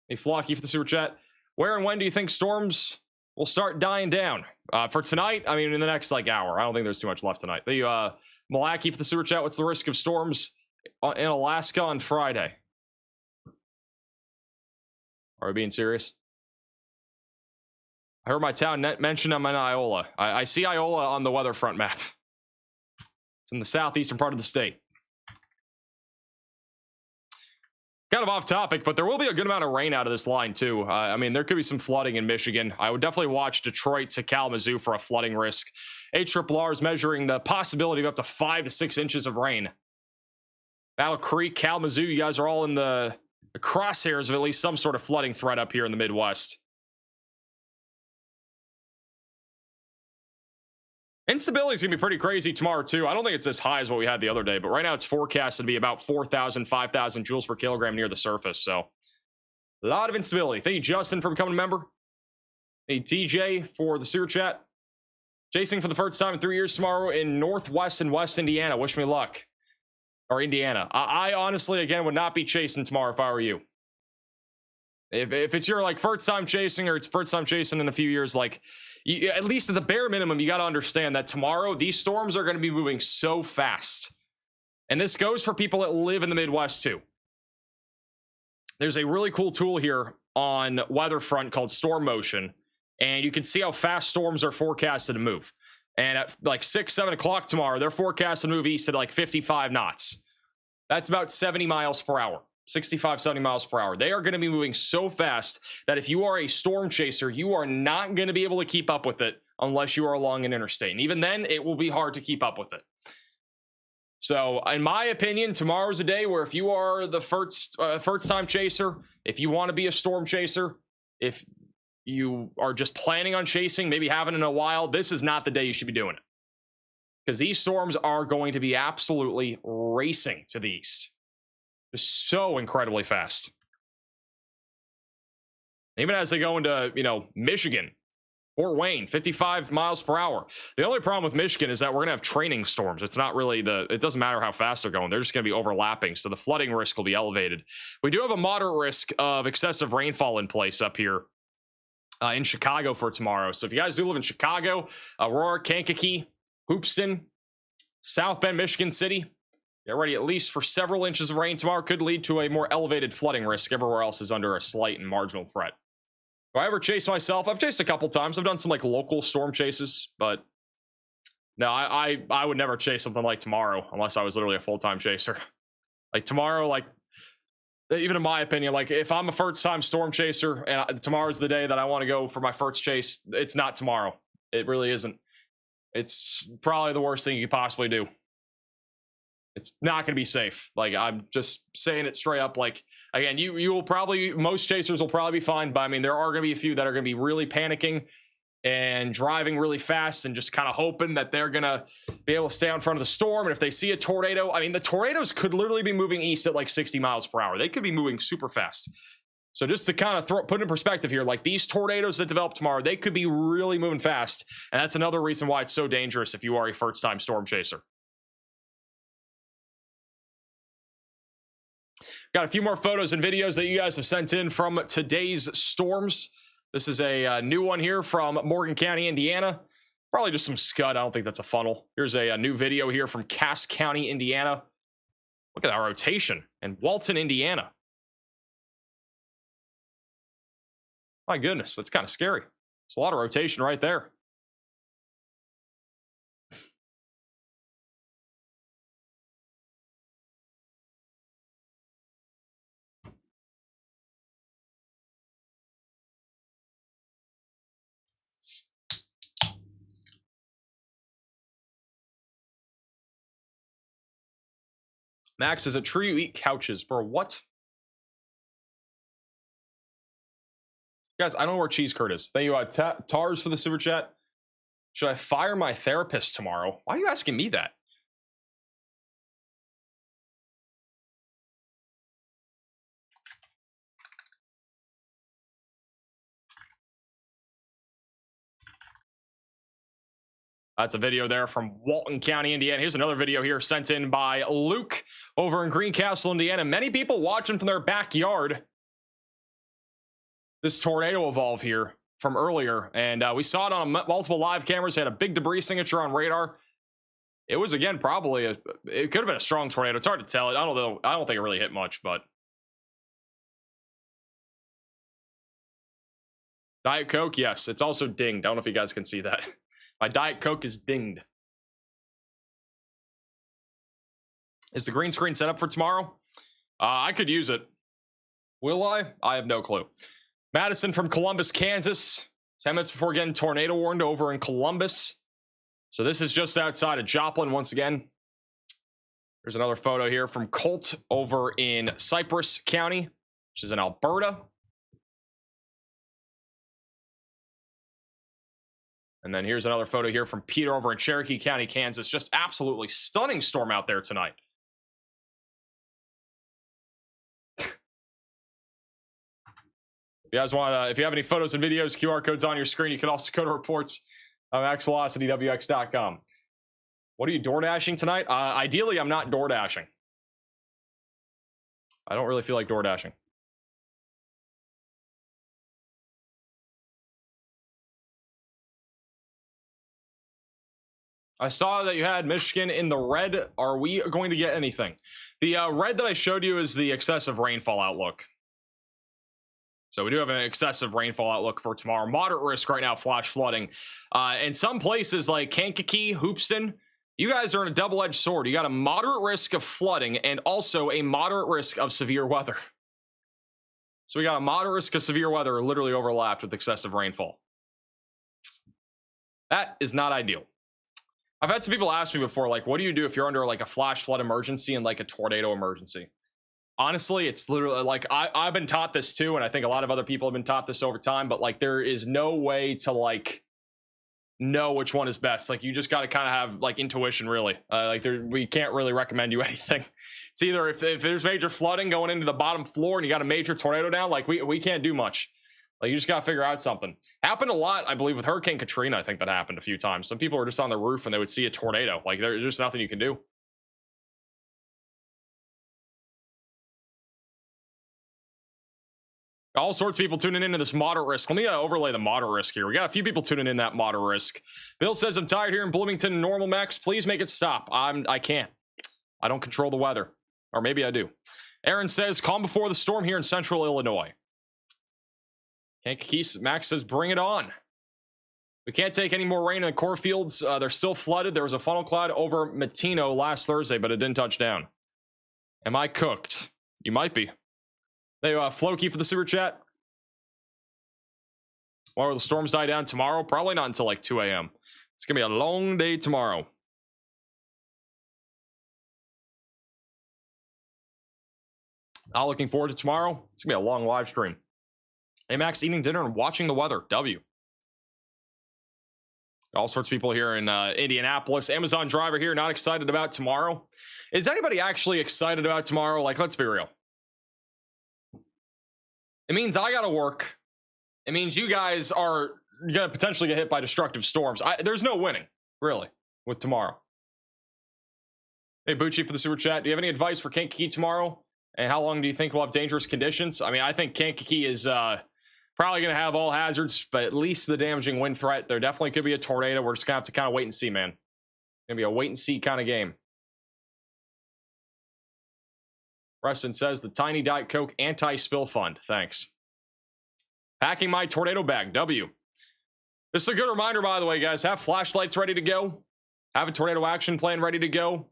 Hey, Flocky for the super chat. Where and when do you think storms will start dying down? For tonight, I mean, in the next like hour. I don't think there's too much left tonight. The Malaki for the super chat. What's the risk of storms in Alaska on Friday? Are we being serious? I heard my town mentioned I'm in Iola. I see Iola on the WeatherFront map. It's in the southeastern part of the state. Kind of off topic, but there will be a good amount of rain out of this line too. I mean, there could be some flooding in Michigan. I would definitely watch Detroit to Kalamazoo for a flooding risk. HRRR is measuring the possibility of up to 5 to 6 inches of rain. Battle Creek, Kalamazoo, you guys are all in the crosshairs of at least some sort of flooding threat up here in the Midwest. Instability is going to be pretty crazy tomorrow, too. I don't think it's as high as what we had the other day, but right now it's forecasted to be about 4,000, 5,000 joules per kilogram near the surface. So a lot of instability. Thank you, Justin, for becoming a member. Thank you, TJ, for the super chat. Chasing for the first time in 3 years tomorrow in Northwest and West Indiana. Wish me luck. Or Indiana. I honestly, again, would not be chasing tomorrow if I were you. If it's your like first time chasing or it's first time chasing in a few years, like at least at the bare minimum, you got to understand that tomorrow these storms are going to be moving so fast. And this goes for people that live in the Midwest too. There's a really cool tool here on WeatherFront called Storm Motion, and you can see how fast storms are forecasted to move. And at like 6, 7 o'clock tomorrow, they're forecasted to move east at like 55 knots. That's about 70 miles per hour, 65, 70 miles per hour. They are going to be moving so fast that if you are a storm chaser, you are not going to be able to keep up with it unless you are along an interstate. And even then, it will be hard to keep up with it. So, in my opinion, tomorrow's a day where if you are the first time chaser, if you want to be a storm chaser, if you are just planning on chasing, maybe haven't in a while, this is not the day you should be doing it. Because these storms are going to be absolutely racing to the east. Just so incredibly fast. Even as they go into, Michigan, Fort Wayne, 55 miles per hour. The only problem with Michigan is that we're going to have training storms. It's not really it doesn't matter how fast they're going. They're just going to be overlapping. So the flooding risk will be elevated. We do have a moderate risk of excessive rainfall in place up here in Chicago for tomorrow. So if you guys do live in Chicago, Aurora, Kankakee, Hoopston, South Bend, Michigan City, get ready at least for several inches of rain tomorrow. Could lead to a more elevated flooding risk. Everywhere else is under a slight and marginal threat. Do I ever chase myself? I've chased a couple times. I've done some like local storm chases, but no, I would never chase something like tomorrow unless I was literally a full-time chaser. Like tomorrow, like even in my opinion, like if I'm a first-time storm chaser and tomorrow's the day that I want to go for my first chase, it's not tomorrow. It really isn't. It's probably the worst thing you could possibly do. It's not going to be safe. Like, I'm just saying it straight up. Like, again, you will probably, most chasers will probably be fine, but I mean, there are going to be a few that are going to be really panicking and driving really fast and just kind of hoping that they're going to be able to stay in front of the storm. And if they see a tornado, I mean, the tornadoes could literally be moving east at like 60 miles per hour. They could be moving super fast. So just to kind of put in perspective here, like these tornadoes that develop tomorrow, they could be really moving fast. And that's another reason why it's so dangerous if you are a first-time storm chaser. Got a few more photos and videos that you guys have sent in from today's storms. This is a new one here from Morgan County, Indiana. Probably just some scud. I don't think that's a funnel. Here's a new video here from Cass County, Indiana. Look at that rotation. And Walton, Indiana. My goodness, that's kind of scary. There's a lot of rotation right there. Max, is it true you eat couches? Bro, what? Guys, I don't know where Cheese Curd is. Thank you, Tars, for the super chat. Should I fire my therapist tomorrow? Why are you asking me that? That's a video there from Walton County, Indiana. Here's another video here sent in by Luke over in Greencastle, Indiana. Many people watching from their backyard. This tornado evolve here from earlier, and we saw it on multiple live cameras. Had a big debris signature on radar. It was, again, probably it could have been a strong tornado. It's hard to tell. I don't know. I don't think it really hit much, but Diet Coke, yes, it's also dinged. I don't know if you guys can see that. My Diet Coke is dinged. Is the green screen set up for tomorrow? I could use it. Will I? I have no clue. Madison from Columbus, Kansas. 10 minutes before getting tornado warned over in Columbus. So this is just outside of Joplin once again. There's another photo here from Colt over in Cypress County, which is in Alberta. And then here's another photo here from Peter over in Cherokee County, Kansas. Just absolutely stunning storm out there tonight. If you guys want if you have any photos and videos, QR codes on your screen. You can also go to reports on maxvelocitywx.com. What are you door dashing tonight? Ideally, I'm not door dashing. I don't really feel like door dashing. I saw that you had Michigan in the red. Are we going to get anything? The red that I showed you is the excessive rainfall outlook. So we do have an excessive rainfall outlook for tomorrow. Moderate risk right now, flash flooding. In some places like Kankakee, Hoopston, you guys are in a double-edged sword. You got a moderate risk of flooding and also a moderate risk of severe weather. So we got a moderate risk of severe weather literally overlapped with excessive rainfall. That is not ideal. I've had some people ask me before, like, what do you do if you're under like a flash flood emergency and like a tornado emergency? Honestly, it's literally like I've been taught this too, and I think a lot of other people have been taught this over time, but like there is no way to like know which one is best. Like you just got to kind of have like intuition, really. We can't really recommend you anything. It's either if there's major flooding going into the bottom floor and you got a major tornado down, like we can't do much. Like you just got to figure out something. Happened a lot, I believe, with Hurricane Katrina. I think that happened a few times. Some people were just on the roof and they would see a tornado. Like there's just nothing you can do. All sorts of people tuning into this moderate risk. Let me overlay the moderate risk here. We got a few people tuning in that moderate risk. Bill says, I'm tired here in Bloomington. Normal max. Please make it stop. I can't. I don't control the weather. Or maybe I do. Aaron says, calm before the storm here in central Illinois. Kankakee Max says, bring it on. We can't take any more rain in the cornfields. They're still flooded. There was a funnel cloud over Matino last Thursday, but it didn't touch down. Am I cooked? You might be. Hey, Floki for the super chat. Why will the storms die down tomorrow? Probably not until like 2 a.m. It's going to be a long day tomorrow. Not looking forward to tomorrow. It's going to be a long live stream. Hey, Max, eating dinner and watching the weather. W. All sorts of people here in Indianapolis. Amazon driver here, not excited about tomorrow. Is anybody actually excited about tomorrow? Like, let's be real. It means I got to work. It means you guys are going to potentially get hit by destructive storms. There's no winning, really, with tomorrow. Hey, Bucci for the super chat. Do you have any advice for Kankakee tomorrow? And how long do you think we'll have dangerous conditions? I mean, I think Kankakee is probably going to have all hazards, but at least the damaging wind threat. There definitely could be a tornado. We're just going to have to kind of wait and see, man. Going to be a wait and see kind of game. Preston says the Tiny Diet Coke anti-spill fund. Thanks. Packing my tornado bag. W. This is a good reminder, by the way, guys. Have flashlights ready to go. Have a tornado action plan ready to go.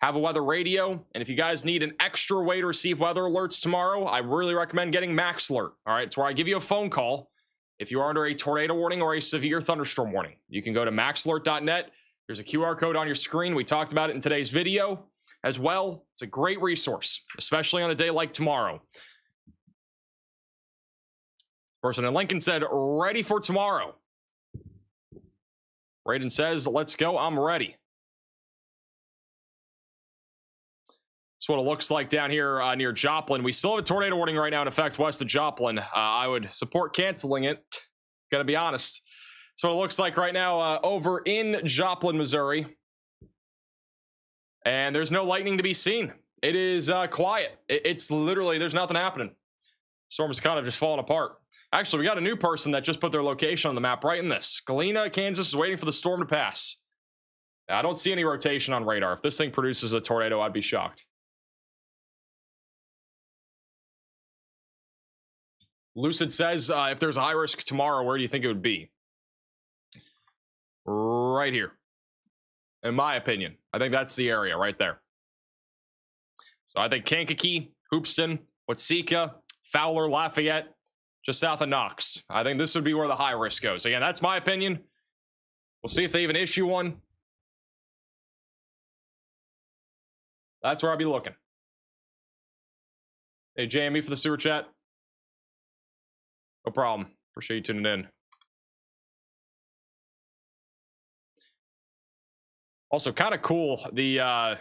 Have a weather radio. And if you guys need an extra way to receive weather alerts tomorrow, I really recommend getting Max Alert. All right, it's where I give you a phone call if you are under a tornado warning or a severe thunderstorm warning. You can go to maxalert.net. There's a QR code on your screen. We talked about it in today's video as well. It's a great resource, especially on a day like tomorrow. Person in Lincoln said, ready for tomorrow. Raiden says, let's go. I'm ready. That's what it looks like down here near Joplin. We still have a tornado warning right now in effect west of Joplin. I would support canceling it. Gotta be honest. That's what it looks like right now over in Joplin, Missouri. And there's no lightning to be seen. It is quiet. It's literally, there's nothing happening. Storm's kind of just falling apart. Actually, we got a new person that just put their location on the map right in this. Galena, Kansas is waiting for the storm to pass. I don't see any rotation on radar. If this thing produces a tornado, I'd be shocked. Lucid says, if there's a high risk tomorrow, where do you think it would be? Right here. In my opinion. I think that's the area right there. So I think Kankakee, Hoopston, Watseka, Fowler, Lafayette, just south of Knox. I think this would be where the high risk goes. Again, that's my opinion. We'll see if they even issue one. That's where I'll be looking. Hey, JME for the sewer chat. No problem. Appreciate you tuning in. Also, kind of cool. This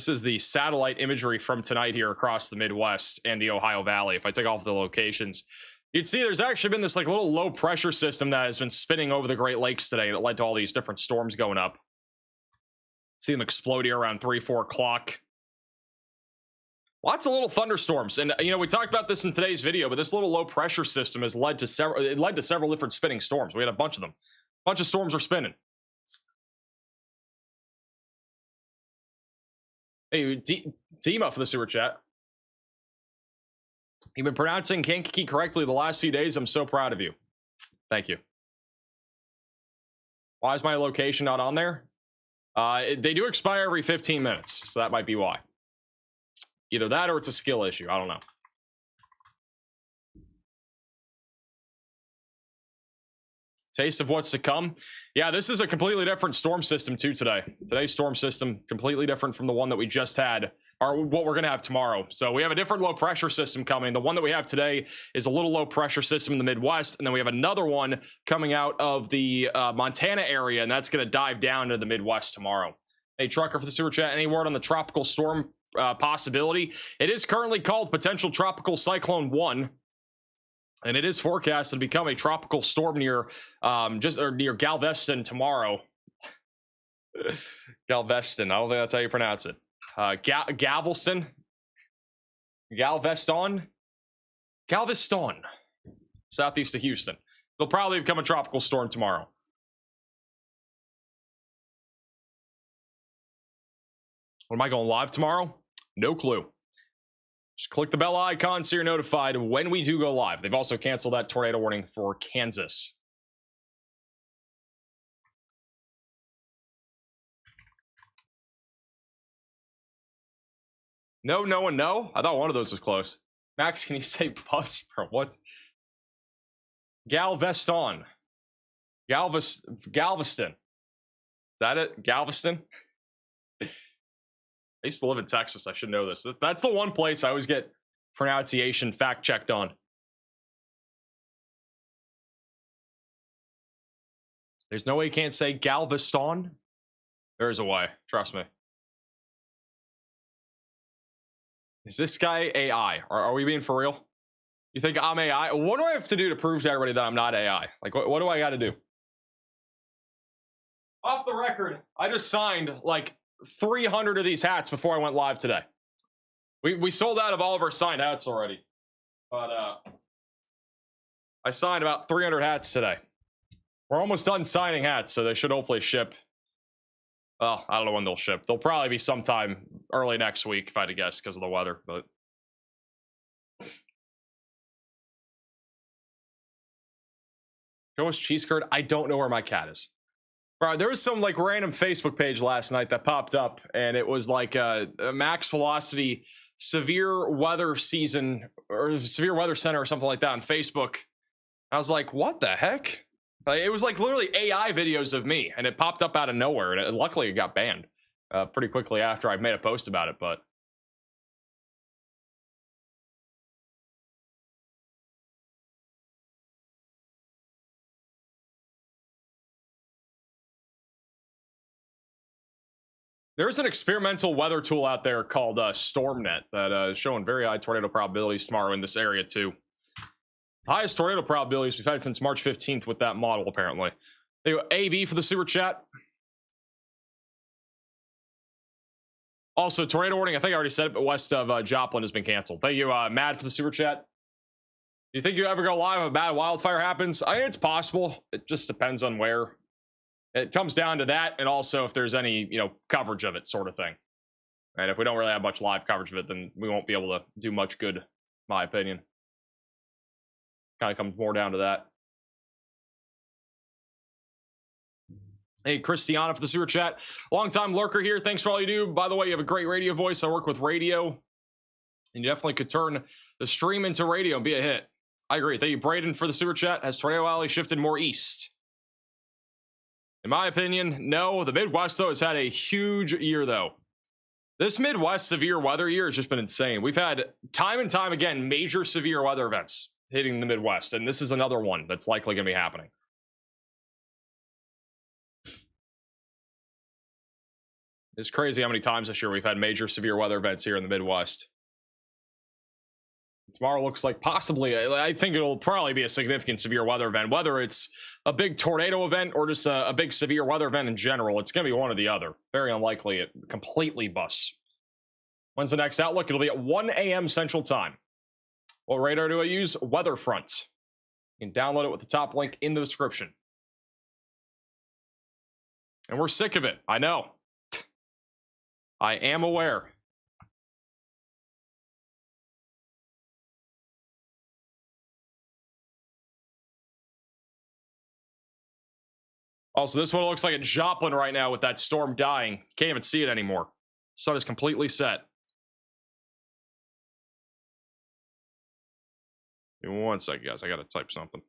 is the satellite imagery from tonight here across the Midwest and the Ohio Valley. If I take off the locations, you'd see there's actually been this like little low pressure system that has been spinning over the Great Lakes today that led to all these different storms going up. See them explode here around 3-4 o'clock. Lots of little thunderstorms, and you know we talked about this in today's video, but this little low pressure system has led to several different spinning storms. We had a bunch of them. A bunch of storms are spinning. Hey, Dima for the super chat. You've been pronouncing Kankakee correctly the last few days. I'm so proud of you. Thank you. Why is my location not on there? They do expire every 15 minutes, so that might be why. Either that or it's a skill issue. I don't know. Taste of what's to come. Yeah, this is a completely different storm system too today. Today's storm system completely different from the one that we just had, or what we're gonna have tomorrow. So we have a different low pressure system coming. The one that we have today is a little low pressure system in the Midwest, and then we have another one coming out of the Montana area, and that's gonna dive down to the Midwest tomorrow. Hey, Trucker for the super chat. Any word on the tropical storm possibility? It is currently called potential tropical cyclone 1. And it is forecast to become a tropical storm near near Galveston tomorrow. Galveston, I don't think that's how you pronounce it. Galveston, southeast of Houston. It'll probably become a tropical storm tomorrow. What, am I going live tomorrow? No clue. Just click the bell icon so you're notified when we do go live. They've also canceled that tornado warning for Kansas. No, no, and no? I thought one of those was close. Max, can you say bus for what? Galveston. Galveston. Is that it? Galveston? I used to live in Texas. I should know this. That's the one place I always get pronunciation fact checked on. There's no way you can't say Galveston. There is a way. Trust me. Is this guy AI? Are we being for real? You think I'm AI? What do I have to do to prove to everybody that I'm not AI? Like, what do I got to do? Off the record, I just signed like 300 of these hats before I went live today. We sold out of all of our signed hats already, but I signed about 300 hats today. We're almost done signing hats, so they should hopefully ship. Well, I don't know when they'll ship. They'll probably be sometime early next week, if I had to guess, because of the weather. But Joe's cheese curd. I don't know where my cat is. Bro, there was some like random Facebook page last night that popped up, and it was like a max velocity severe weather season or severe weather center or something like that on Facebook. I was like, what the heck? Like, it was like literally AI videos of me, and it popped up out of nowhere, and luckily it got banned pretty quickly after I made a post about it. But there's an experimental weather tool out there called StormNet that is showing very high tornado probabilities tomorrow in this area too. The highest tornado probabilities we've had since March 15th with that model, apparently. Anyway, AB for the super chat. Also, tornado warning, I think I already said it, but west of Joplin has been canceled. Thank you, Mad, for the super chat. Do you think you ever go live if a bad wildfire happens? I think it's possible. It just depends on where. It comes down to that, and also if there's any, coverage of it, sort of thing. And if we don't really have much live coverage of it, then we won't be able to do much good, in my opinion. Kind of comes more down to that. Hey, Christiana for the super chat. Long-time lurker here. Thanks for all you do. By the way, you have a great radio voice. I work with radio, and you definitely could turn the stream into radio and be a hit. I agree. Thank you, Braden, for the super chat. Has Tornado Alley shifted more east? In my opinion, no. The Midwest, though, has had a huge year, though. This Midwest severe weather year has just been insane. We've had, time and time again, major severe weather events hitting the Midwest, and this is another one that's likely going to be happening. It's crazy how many times this year we've had major severe weather events here in the Midwest. Tomorrow looks like possibly, I think it'll probably be a significant severe weather event, whether it's a big tornado event or just a big severe weather event in general. It's going to be one or the other. Very unlikely it completely busts. When's the next outlook? It'll be at 1 a.m. Central Time. What radar do I use? WeatherFront. You can download it with the top link in the description. And we're sick of it. I know. I am aware. Also, this one looks like a Joplin right now with that storm dying. Can't even see it anymore. Sun is completely set. Give me 1 second, guys. I gotta type something.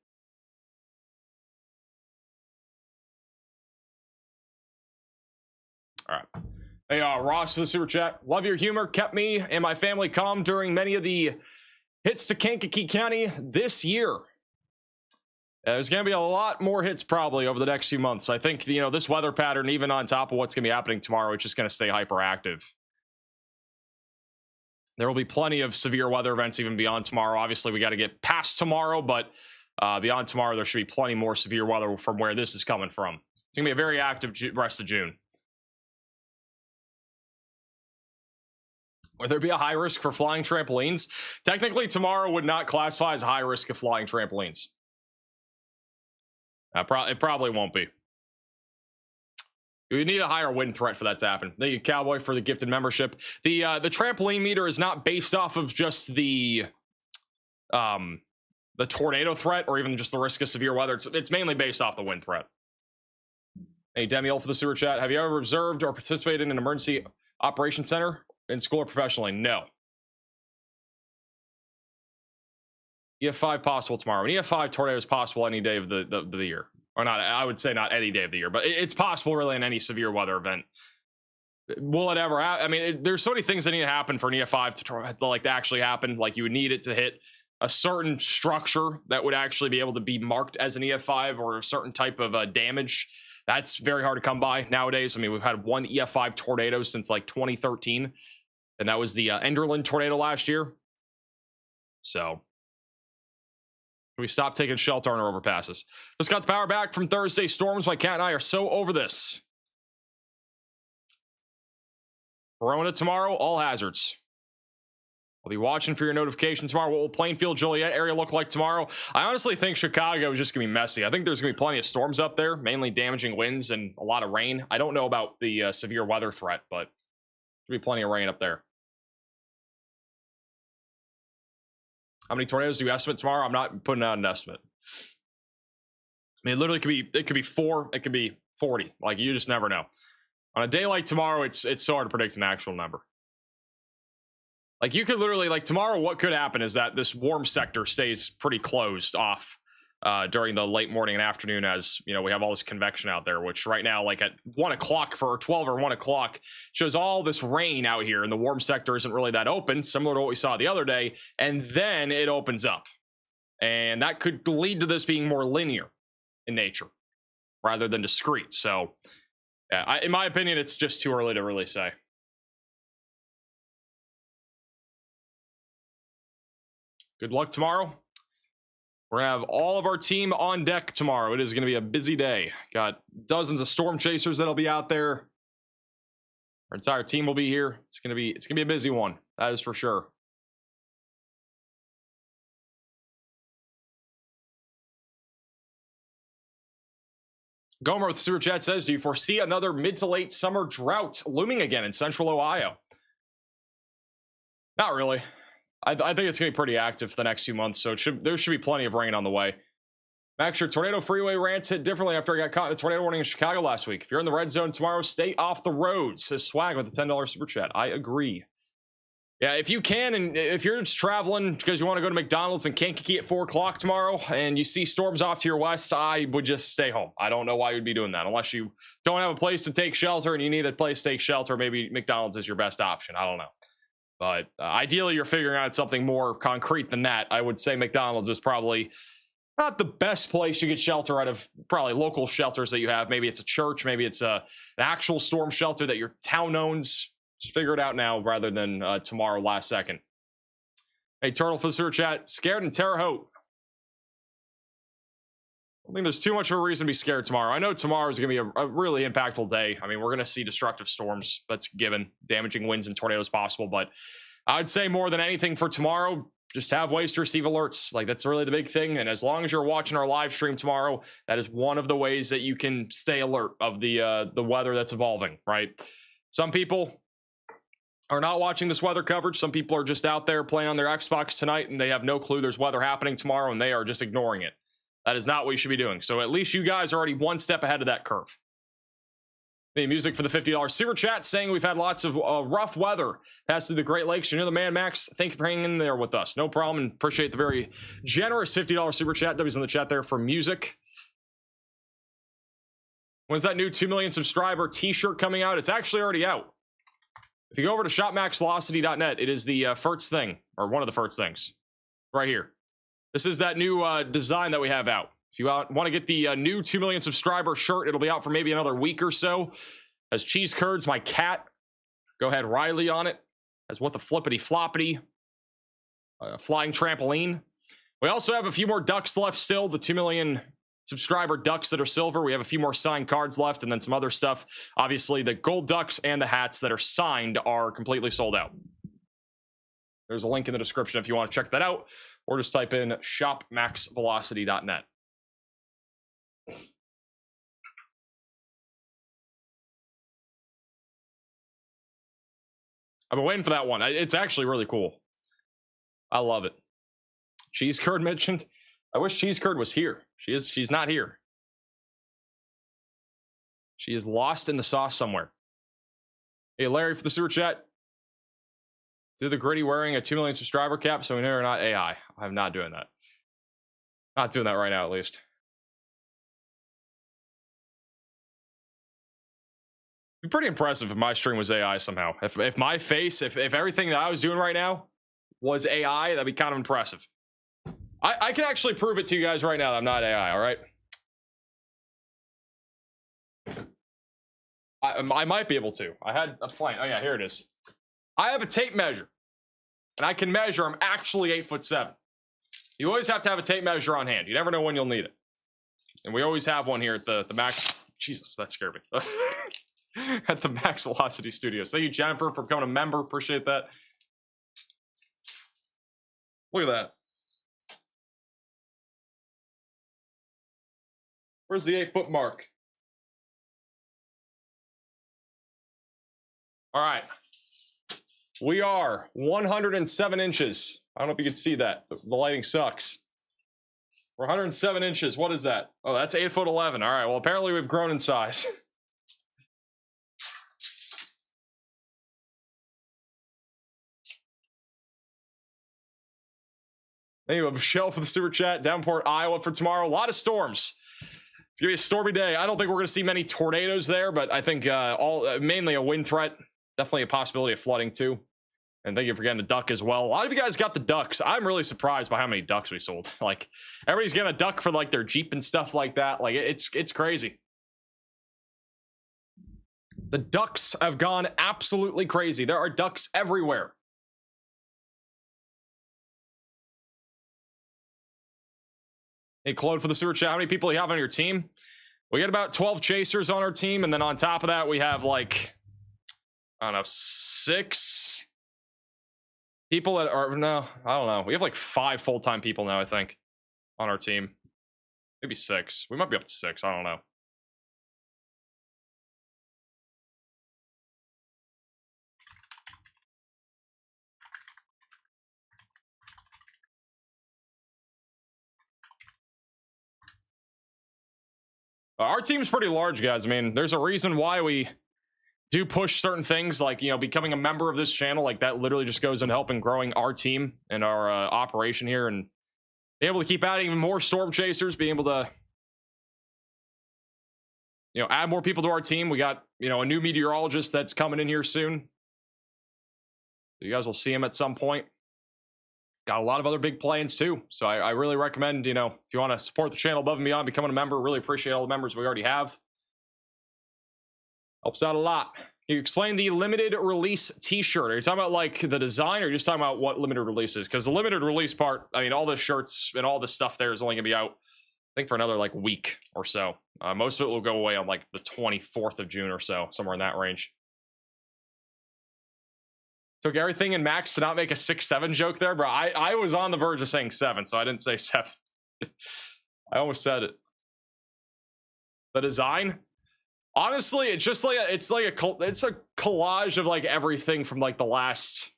All right. Hey, Ross to the super chat. Love your humor. Kept me and my family calm during many of the hits to Kankakee County this year. There's going to be a lot more hits probably over the next few months. I think, you know, this weather pattern, even on top of what's going to be happening tomorrow, it's just going to stay hyperactive. There will be plenty of severe weather events even beyond tomorrow. Obviously, we got to get past tomorrow, but beyond tomorrow, there should be plenty more severe weather from where this is coming from. It's going to be a very active rest of June. Would there be a high risk for flying trampolines? Technically, tomorrow would not classify as a high risk of flying trampolines. It probably won't be. We need a higher wind threat for that to happen. Thank you, Cowboy, for the gifted membership. The trampoline meter is not based off of just the tornado threat or even just the risk of severe weather. It's mainly based off the wind threat. Hey, Demiel for the super chat. Have you ever observed or participated in an emergency operations center in school or professionally? No. EF5 possible tomorrow. An EF5 tornado is possible any day of the year. Or not, I would say not any day of the year, but it's possible really in any severe weather event. Will it ever happen? I mean, there's so many things that need to happen for an EF5 to actually happen. Like you would need it to hit a certain structure that would actually be able to be marked as an EF5 or a certain type of damage. That's very hard to come by nowadays. I mean, we've had one EF5 tornado since like 2013, and that was the Enderlin tornado last year. So we stopped taking shelter on our overpasses. Just got the power back from Thursday storms. My cat and I are so over this. Corona tomorrow, all hazards. I'll be watching for your notification tomorrow. What will Plainfield, Joliet area look like tomorrow? I honestly think Chicago is just going to be messy. I think there's going to be plenty of storms up there, mainly damaging winds and a lot of rain. I don't know about the severe weather threat, but there'll be plenty of rain up there. How many tornadoes do you estimate tomorrow? I'm not putting out an estimate. I mean, it literally could be 4, it could be 40. Like, you just never know. On a day like tomorrow, it's so hard to predict an actual number. Like, you could literally, like, tomorrow, what could happen is that this warm sector stays pretty closed off during the late morning and afternoon, as, you know, we have all this convection out there, which right now, like at 1 o'clock for 12 or 1 o'clock, shows all this rain out here, and the warm sector isn't really that open, similar to what we saw the other day, and then it opens up. And that could lead to this being more linear in nature rather than discrete. So, yeah, in my opinion, it's just too early to really say. Good luck tomorrow. We're going to have all of our team on deck tomorrow. It is going to be a busy day. Got dozens of storm chasers that'll be out there. Our entire team will be here. It's going to be a busy one. That is for sure. Gomer with the super chat says, do you foresee another mid to late summer drought looming again in central Ohio? Not really. I think it's going to be pretty active for the next few months, so there should be plenty of rain on the way. Max, your tornado freeway rants hit differently after I got caught in a tornado warning in Chicago last week. If you're in the red zone tomorrow, stay off the roads, says Swag with the $10 super chat. I agree. Yeah, if you can, and if you're just traveling because you want to go to McDonald's in Kankakee at 4 o'clock tomorrow and you see storms off to your west, I would just stay home. I don't know why you'd be doing that unless you don't have a place to take shelter and you need a place to take shelter. Maybe McDonald's is your best option. I don't know. But ideally, you're figuring out something more concrete than that. I would say McDonald's is probably not the best place you get shelter out of, probably local shelters that you have. Maybe it's a church. Maybe it's an actual storm shelter that your town owns. Just figure it out now rather than tomorrow last second. Hey, Turtle for the super chat. Scared and Terre Haute. I don't think there's too much of a reason to be scared tomorrow. I know tomorrow is going to be a really impactful day. I mean, we're going to see destructive storms. That's given. Damaging winds and tornadoes possible. But I would say more than anything for tomorrow, just have ways to receive alerts. Like, that's really the big thing. And as long as you're watching our live stream tomorrow, that is one of the ways that you can stay alert of the weather that's evolving, right? Some people are not watching this weather coverage. Some people are just out there playing on their Xbox tonight and they have no clue there's weather happening tomorrow and they are just ignoring it. That is not what you should be doing. So at least you guys are already one step ahead of that curve. The music for the $50 super chat saying we've had lots of rough weather pass through the Great Lakes. You're the man, Max. Thank you for hanging in there with us. No problem, and appreciate the very generous $50 super chat. W's in the chat there for music. When's that new 2 million subscriber t-shirt coming out? It's actually already out. If you go over to shopmaxvelocity.net, it is the first thing, or one of the first things, right here. This is that new design that we have out. If you want to get the new 2 million subscriber shirt, it'll be out for maybe another week or so. Has Cheese Curds, my cat. Go ahead, Riley on it. Has What the Flippity Floppity. Flying Trampoline. We also have a few more ducks left still. The 2 million subscriber ducks that are silver. We have a few more signed cards left and then some other stuff. Obviously, the gold ducks and the hats that are signed are completely sold out. There's a link in the description if you want to check that out, or just type in shopmaxvelocity.net. I've been waiting for that one. It's actually really cool. I love it. Cheese Curd mentioned. I wish Cheese Curd was here. She's not here. She is lost in the sauce somewhere. Hey, Larry, for the super chat. Do the gritty wearing a 2 million subscriber cap so we know you're not AI. I'm not doing that. Not doing that right now, at least. It'd be pretty impressive if my stream was AI somehow. If my face, if everything that I was doing right now was AI, that'd be kind of impressive. I can actually prove it to you guys right now that I'm not AI, all right? I might be able to. I had a plan. Oh, yeah, here it is. I have a tape measure, and I can measure. I'm actually 8'7". You always have to have a tape measure on hand. You never know when you'll need it. And we always have one here at the Max. Jesus, that scared me. At the Max Velocity Studios. Thank you, Jennifer, for becoming a member. Appreciate that. Look at that. Where's the 8-foot mark? All right. We are 107 inches. I don't know if you can see that. The lighting sucks. We're 107 inches. What is that? Oh, that's 8'11". All right. Well, apparently we've grown in size. Anyway, Michelle for the super chat. Downport, Iowa for tomorrow. A lot of storms. It's gonna be a stormy day. I don't think we're gonna see many tornadoes there, but I think mainly a wind threat. Definitely a possibility of flooding too. And thank you for getting the duck as well. A lot of you guys got the ducks. I'm really surprised by how many ducks we sold. Like, everybody's getting a duck for like their Jeep and stuff like that. Like, it's crazy. The ducks have gone absolutely crazy. There are ducks everywhere. Hey, Claude for the super chat. How many people do you have on your team? We got about 12 chasers on our team, and then on top of that, we have like, I don't know, 6 people that are, no, I don't know. We have like 5 full-time people now, I think, on our team. Maybe 6. We might be up to 6. I don't know. Our team's pretty large, guys. I mean, there's a reason why we do push certain things, like, you know, becoming a member of this channel. Like, that literally just goes into helping growing our team and our operation here, and being able to keep adding even more storm chasers, being able to, you know, add more people to our team. We got, you know, a new meteorologist that's coming in here soon. You guys will see him at some point. Got a lot of other big plans too. So I really recommend, you know, if you want to support the channel above and beyond, becoming a member. Really appreciate all the members we already have. Helps out a lot. Can you explain the limited release t-shirt? Are you talking about like the design, or are you just talking about what limited release is? Because the limited release part, I mean, all the shirts and all the stuff there is only gonna be out, I think, for another like week or so. Most of it will go away on like the 24th of June or so, somewhere in that range. Took everything in Max to not make a 6'7" joke there, bro. I was on the verge of saying 7, so I didn't say 7. I almost said it. The design, honestly, it's just like it's a collage of like everything from like the last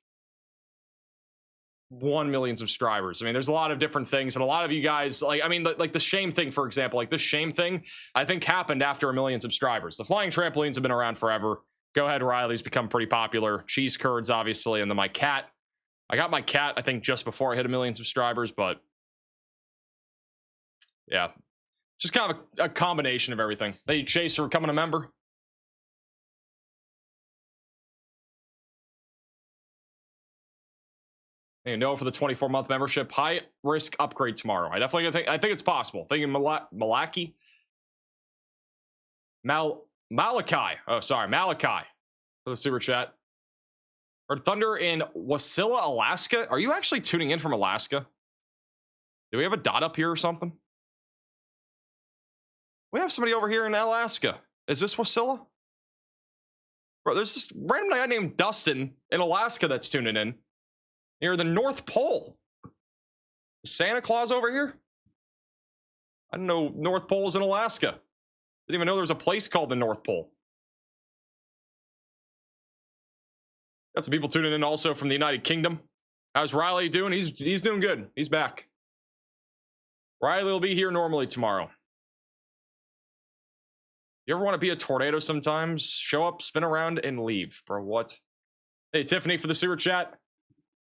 1 million subscribers. I mean, there's a lot of different things, and a lot of you guys, like, I mean, like the shame thing, for example, like this shame thing, I think happened after 1 million subscribers. The flying trampolines have been around forever. Go Ahead Riley's become pretty popular. Cheese curds, obviously, and then my cat. I got my cat, I think, just before I hit 1 million subscribers, but yeah, just kind of a combination of everything. Thank you, Chase, for becoming a member. You know, for the 24-month membership, high risk upgrade tomorrow. I definitely think it's possible. Thinking Malachi, Malachi. Oh, sorry, Malachi for the super chat. Or Thunder in Wasilla, Alaska. Are you actually tuning in from Alaska? Do we have a dot up here or something? We have somebody over here in Alaska. Is this Wasilla? Bro, there's this random guy named Dustin in Alaska that's tuning in. Near the North Pole. Santa Claus over here? I didn't know North Pole is in Alaska. Didn't even know there was a place called the North Pole. Got some people tuning in also from the United Kingdom. How's Riley doing? He's doing good. He's back. Riley will be here normally tomorrow. You ever want to be a tornado sometimes? Show up, spin around, and leave. Bro, what? Hey, Tiffany for the super chat.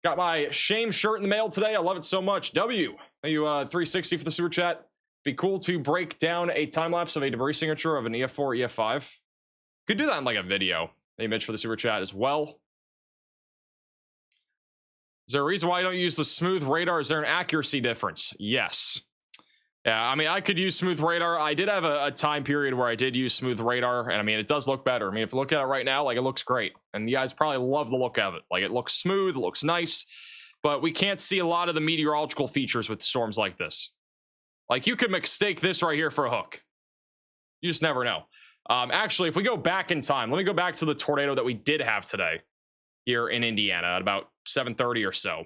Got my shame shirt in the mail today. I love it so much. W. Thank you, 360 for the super chat. Be cool to break down a time lapse of a debris signature of an EF4, EF5. Could do that in like a video. Thank you, Mitch, for the super chat as well. Is there a reason why I don't use the smooth radar? Is there an accuracy difference? Yes. Yeah, I mean, I could use smooth radar. I did have a time period where I did use smooth radar, and I mean, it does look better. I mean, if you look at it right now, like, it looks great, and you guys probably love the look of it. Like, it looks smooth, it looks nice, but we can't see a lot of the meteorological features with storms like this. Like, you could mistake this right here for a hook. You just never know. Actually, if we go back in time, let me go back to the tornado that we did have today here in Indiana at about 7:30 or so.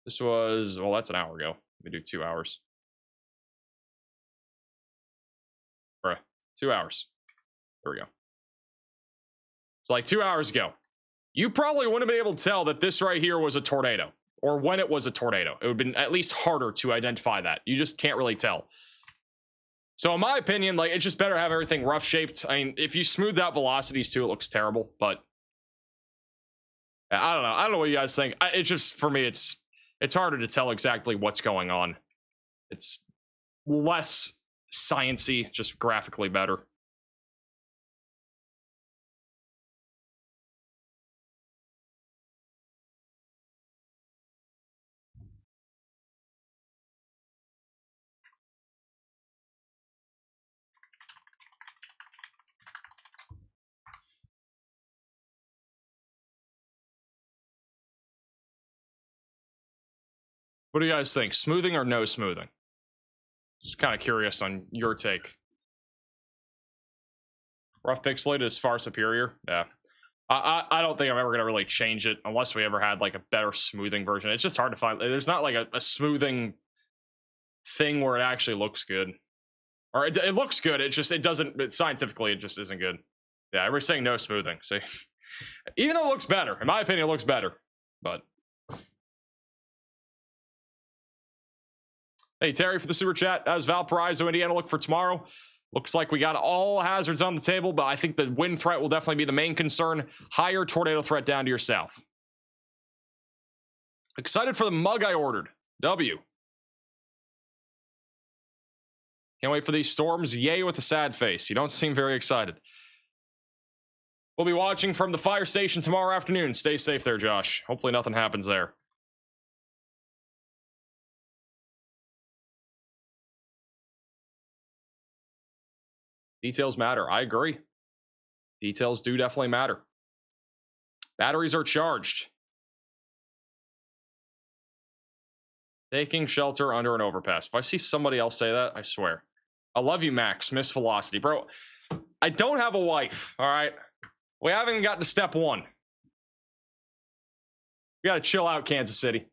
This was, well, that's an hour ago. Let me do 2 hours. Bruh, 2 hours. There we go. It's like 2 hours ago. You probably wouldn't have been able to tell that this right here was a tornado, or when it was a tornado. It would have been at least harder to identify that. You just can't really tell. So in my opinion, like, it's just better to have everything rough shaped. I mean, if you smooth out velocities too, it looks terrible, but I don't know. I don't know what you guys think. It's just, for me, it's harder to tell exactly what's going on. It's less sciencey, just graphically better. What do you guys think? Smoothing or no smoothing? Just kind of curious on your take. Rough pixelated is far superior. Yeah. I don't think I'm ever going to really change it unless we ever had like a better smoothing version. It's just hard to find. There's not like a smoothing thing where it actually looks good. Or it looks good. It doesn't, scientifically, it just isn't good. Yeah, everybody's saying no smoothing. See? Even though it looks better. In my opinion, it looks better. But hey, Terry for the super chat. How's Valparaiso, Indiana look for tomorrow? Looks like we got all hazards on the table, but I think the wind threat will definitely be the main concern. Higher tornado threat down to your south. Excited for the mug I ordered. W. Can't wait for these storms. Yay with a sad face. You don't seem very excited. We'll be watching from the fire station tomorrow afternoon. Stay safe there, Josh. Hopefully nothing happens there. Details matter. I agree. Details do definitely matter. Batteries are charged. Taking shelter under an overpass. If I see somebody else say that, I swear. I love you, Max. Miss Velocity. Bro, I don't have a wife, all right? We haven't even gotten to step one. We got to chill out, Kansas City. I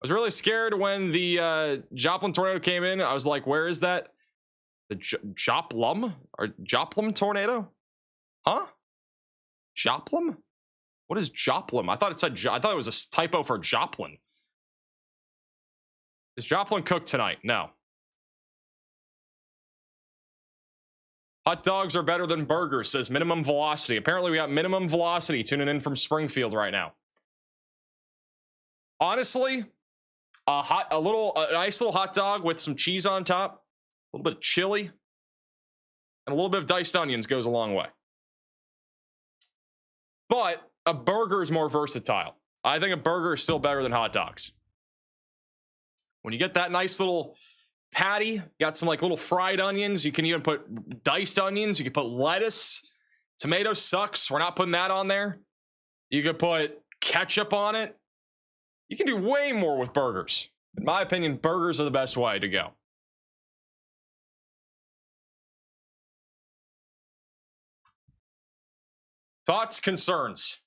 was really scared when the Joplin tornado came in. I was like, where is that? The Joplin? Or Joplin tornado? Huh? Joplin? What is Joplin? I thought it said I thought it was a typo for Joplin. Is Joplin cooked tonight? No. Hot dogs are better than burgers, says Minimum Velocity. Apparently we got Minimum Velocity tuning in from Springfield right now. Honestly, a nice little hot dog with some cheese on top, a little bit of chili, and a little bit of diced onions goes a long way. But a burger is more versatile. I think a burger is still better than hot dogs. When you get that nice little patty, you got some like little fried onions. You can even put diced onions. You can put lettuce. Tomato sucks. We're not putting that on there. You could put ketchup on it. You can do way more with burgers. In my opinion, burgers are the best way to go. Thoughts, concerns?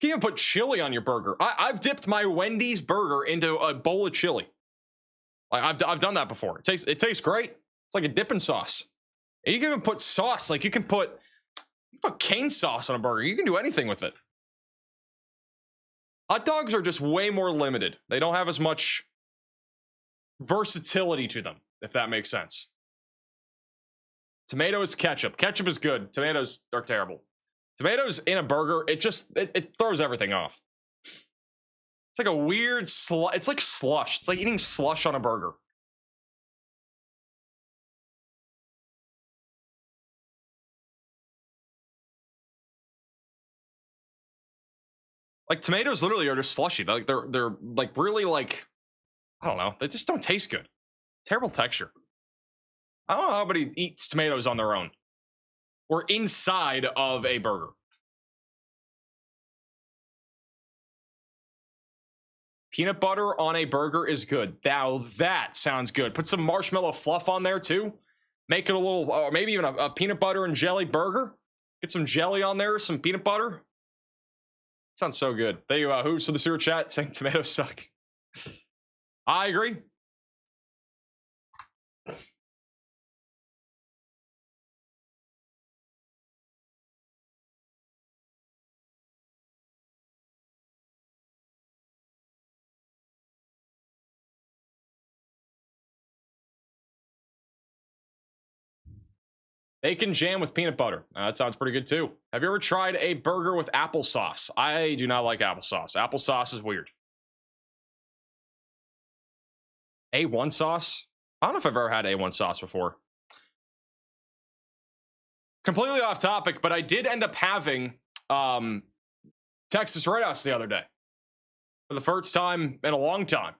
You can even put chili on your burger. I've dipped my Wendy's burger into a bowl of chili. Like I've done that before. It tastes great. It's like a dipping sauce. And you can even put sauce. Like you can put cane sauce on a burger. You can do anything with it. Hot dogs are just way more limited. They don't have as much versatility to them, if that makes sense. Tomatoes, ketchup. Ketchup is good. Tomatoes are terrible. Tomatoes in a burger, it throws everything off. It's like a weird it's like slush. It's like eating slush on a burger. Like tomatoes literally are just slushy. They're like really like, I don't know. They just don't taste good. Terrible texture. I don't know how anybody eats tomatoes on their own or inside of a burger. Peanut butter on a burger is good. Now that sounds good. Put some marshmallow fluff on there too. Make it a little, maybe even a peanut butter and jelly burger. Get some jelly on there, some peanut butter. Sounds so good. Thank you, Hoops, for the super chat saying tomatoes suck. I agree. Bacon jam with peanut butter. That sounds pretty good too. Have you ever tried a burger with applesauce? I do not like applesauce. Applesauce is weird. A1 sauce? I don't know if I've ever had A1 sauce before. Completely off topic, but I did end up having Texas Roadhouse the other day. For the first time in a long time.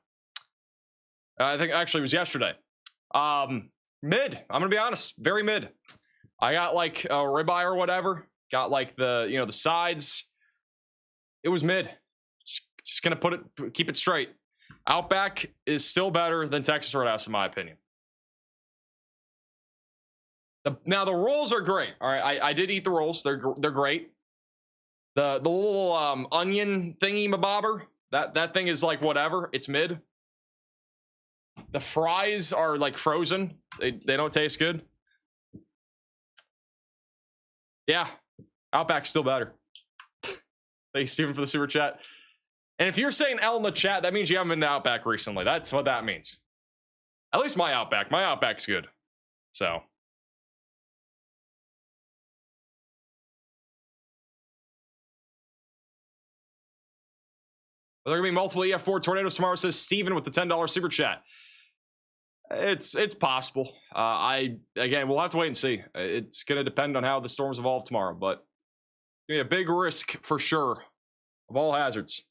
I think actually it was yesterday. Mid. I'm going to be honest. Very mid. I got like a ribeye or whatever. Got like the, the sides. It was mid. Just gonna keep it straight. Outback is still better than Texas Roadhouse in my opinion. Now the rolls are great. All right, I did eat the rolls. They're great. The little onion thingy mabobber. That thing is like whatever. It's mid. The fries are like frozen. They don't taste good. Yeah, Outback's still better. Thanks, Steven, for the super chat. And if you're saying L in the chat, that means you haven't been to Outback recently. That's what that means. At least my Outback. My Outback's good. So. Are there going to be multiple EF4 tornadoes tomorrow, says Steven with the $10 super chat. It's possible. Again, we'll have to wait and see. It's going to depend on how the storms evolve tomorrow, but a big risk for sure of all hazards.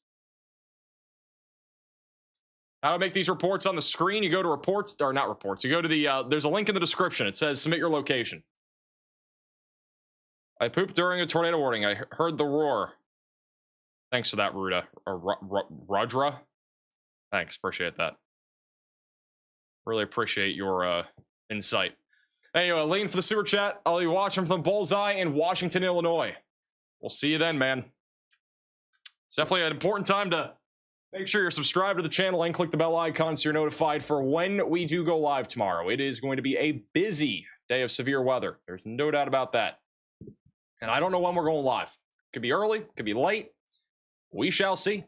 How to make these reports on the screen? You go to reports, or not reports. You go to the, there's a link in the description. It says submit your location. I pooped during a tornado warning. I heard the roar. Thanks for that, Ruda. Or Rodra. Thanks, appreciate that. Really appreciate your insight. Anyway, Lane for the super chat. I'll be watching from Bullseye in Washington, Illinois. We'll see you then, man. It's definitely an important time to make sure you're subscribed to the channel and click the bell icon so you're notified for when we do go live tomorrow. It is going to be a busy day of severe weather. There's no doubt about that. And I don't know when we're going live. Could be early, could be late. We shall see.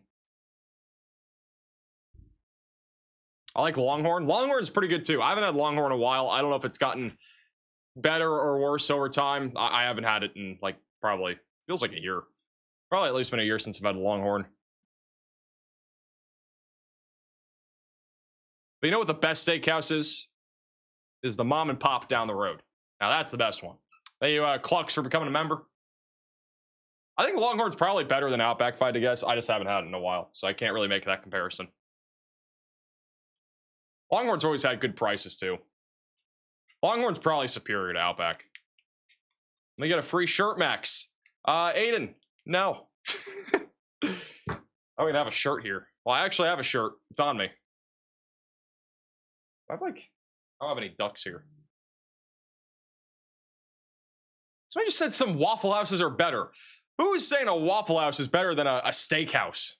I like Longhorn. Longhorn's pretty good too. I haven't had Longhorn in a while. I don't know if it's gotten better or worse over time. I haven't had it in like probably, feels like a year. Probably at least been a year since I've had a Longhorn. But you know what the best steakhouse is? Is the mom and pop down the road. Now that's the best one. Thank you, Clucks, for becoming a member. I think Longhorn's probably better than Outback, if I had to guess. I just haven't had it in a while, so I can't really make that comparison. Longhorn's always had good prices, too. Longhorn's probably superior to Outback. Let me get a free shirt, Max. Aiden, no. I don't even have a shirt here. Well, I actually have a shirt. It's on me. I don't have any ducks here. Somebody just said some Waffle Houses are better. Who is saying a Waffle House is better than a steakhouse?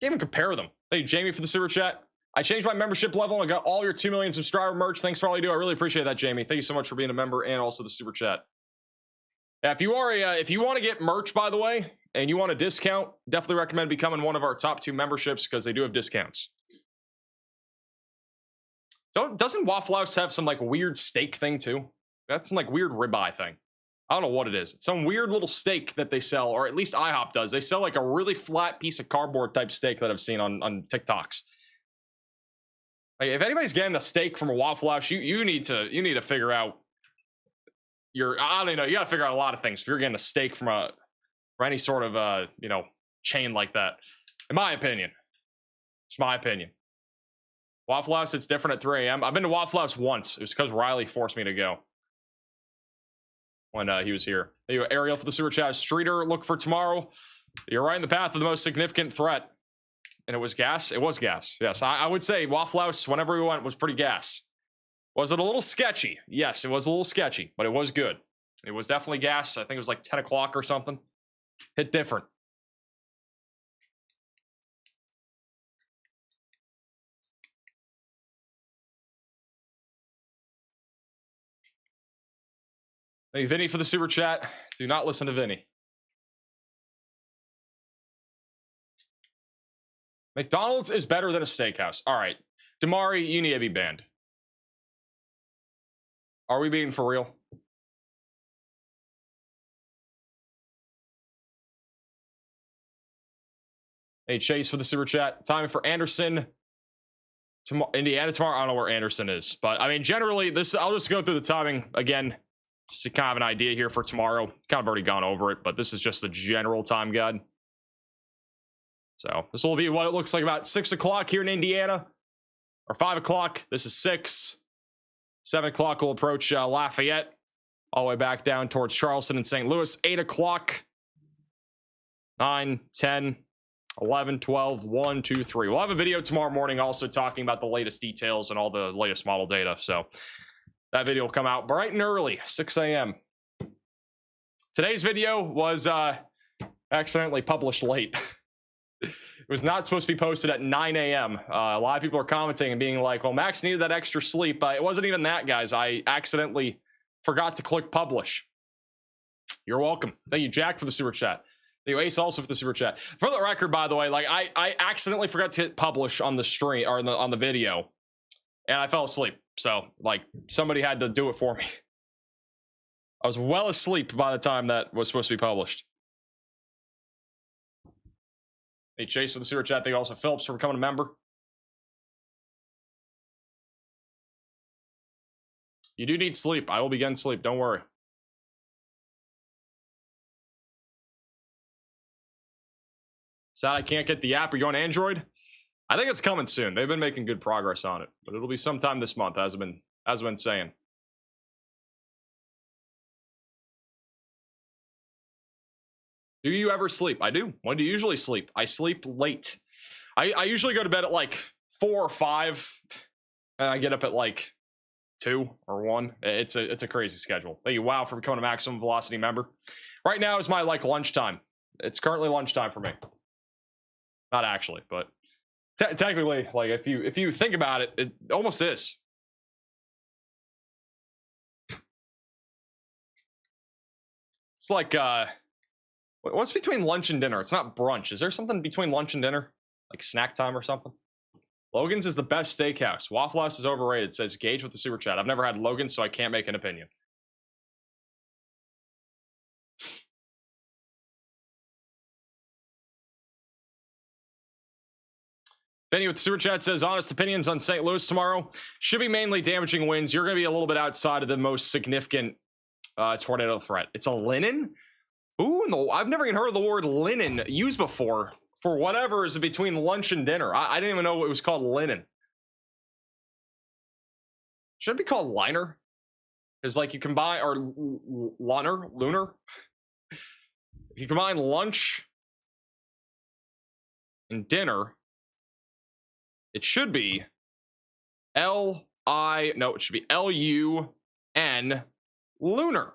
Can't even compare them. Thank you, Jamie, for the super chat. I changed my membership level and got all your 2 million subscriber merch. Thanks for all you do. I really appreciate that, Jamie. Thank you so much for being a member and also the super chat. Yeah, if you want to get merch, by the way, and you want a discount, definitely recommend becoming one of our top 2 memberships because they do have discounts. Doesn't Waffle House have some like weird steak thing too? That's some like weird ribeye thing. I don't know what it is. It's some weird little steak that they sell, or at least IHOP does. They sell like a really flat piece of cardboard type steak that I've seen on TikToks. Like, if anybody's getting a steak from a Waffle House, you need to figure out I don't know, you gotta figure out a lot of things if you're getting a steak from any sort of chain like that. In my opinion. It's my opinion. Waffle House, it's different at 3 a.m. I've been to Waffle House once. It was because Riley forced me to go when he was here. Anyway, Ariel for the super chat. Streeter, look for tomorrow. You're right in the path of the most significant threat. And it was gas? It was gas. Yes, I would say Waffle House, whenever we went, was pretty gas. Was it a little sketchy? Yes, it was a little sketchy, but it was good. It was definitely gas. I think it was like 10 o'clock or something. Hit different. Thank you, Vinny, for the super chat. Do not listen to Vinny. McDonald's is better than a steakhouse. All right. Damari, you need to be banned. Are we being for real? Hey, Chase for the super chat. Time for Anderson. Indiana tomorrow. I don't know where Anderson is. But, I mean, generally, I'll just go through the timing again. Just to kind of have an idea here for tomorrow. Kind of already gone over it, but this is just the general time guide. So this will be what it looks like about 6 o'clock here in Indiana. Or 5 o'clock. This is 6. 7 o'clock will approach Lafayette. All the way back down towards Charleston and St. Louis. 8 o'clock. 9, 10, 11, 12, 1, 2, 3. We'll have a video tomorrow morning also talking about the latest details and all the latest model data. So that video will come out bright and early, 6 a.m. Today's video was accidentally published late. It was not supposed to be posted at 9 a.m. A lot of people are commenting and being like, well, Max needed that extra sleep. It wasn't even that, guys. I accidentally forgot to click publish. You're welcome. Thank you, Jack, for the super chat. Thank you, Ace, also for the super chat. For the record, by the way, like I accidentally forgot to hit publish on the stream or on the video, and I fell asleep. So, like, somebody had to do it for me. I was well asleep by the time that was supposed to be published. Hey, Chase for the super chat. Thank you also, Phillips, for becoming a member. You do need sleep. I will be getting sleep. Don't worry. Sad I can't get the app. Are you on Android? I think it's coming soon. They've been making good progress on it, but it'll be sometime this month, as I've been saying. Do you ever sleep? I do. When do you usually sleep? I sleep late. I usually go to bed at like 4 or 5, and I get up at like 2 or 1. It's a crazy schedule. Thank you, Wow, for becoming a Maximum Velocity member. Right now is my like lunchtime. It's currently lunchtime for me. Not actually, but technically, like if you think about it, it almost is. It's like, what's between lunch and dinner? It's not brunch. Is there something between lunch and dinner? Like snack time or something? Logan's is the best steakhouse. Waffle House is overrated, says Gage with the super chat. I've never had Logan's, so I can't make an opinion. Benny with the super chat says, honest opinions on St. Louis tomorrow. Should be mainly damaging winds. You're going to be a little bit outside of the most significant tornado threat. It's a linen? Ooh, I've never even heard of the word linen used before for whatever is between lunch and dinner. I didn't even know it was called linen. Should it be called liner? Because like you combine, or lunar? If you combine lunch and dinner, it should be it should be L-U-N, lunar.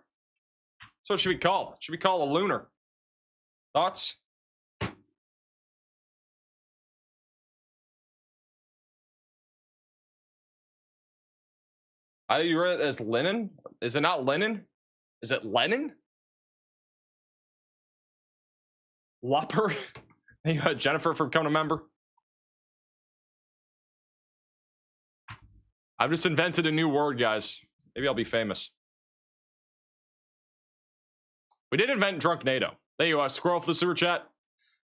That's what it should be called. It should be called a lunar. Thoughts? You read it as linen? Is it not linen? Is it Lenin? Lopper? Thank you, Jennifer, for becoming a member. I've just invented a new word, guys. Maybe I'll be famous. We did invent Drunk NATO. There you are. Scroll for the super chat.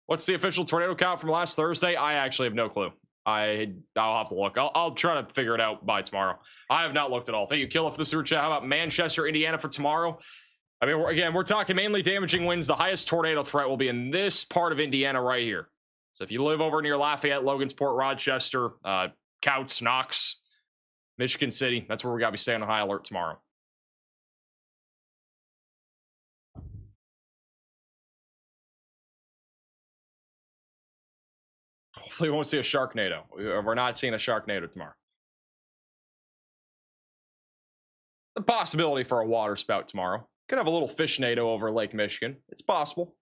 What's the official tornado count from last Thursday? I actually have no clue. I'll have to look. I'll try to figure it out by tomorrow. I have not looked at all. Thank you, Killa, for the super chat. How about Manchester, Indiana for tomorrow? I mean, we're talking mainly damaging winds. The highest tornado threat will be in this part of Indiana right here. So if you live over near Lafayette, Logansport, Rochester, Couts, Knox, Michigan City, that's where we got to be staying on high alert tomorrow. Hopefully we won't see a Sharknado. We're not seeing a Sharknado tomorrow. The possibility for a water spout tomorrow. Could have a little fishnado over Lake Michigan. It's possible.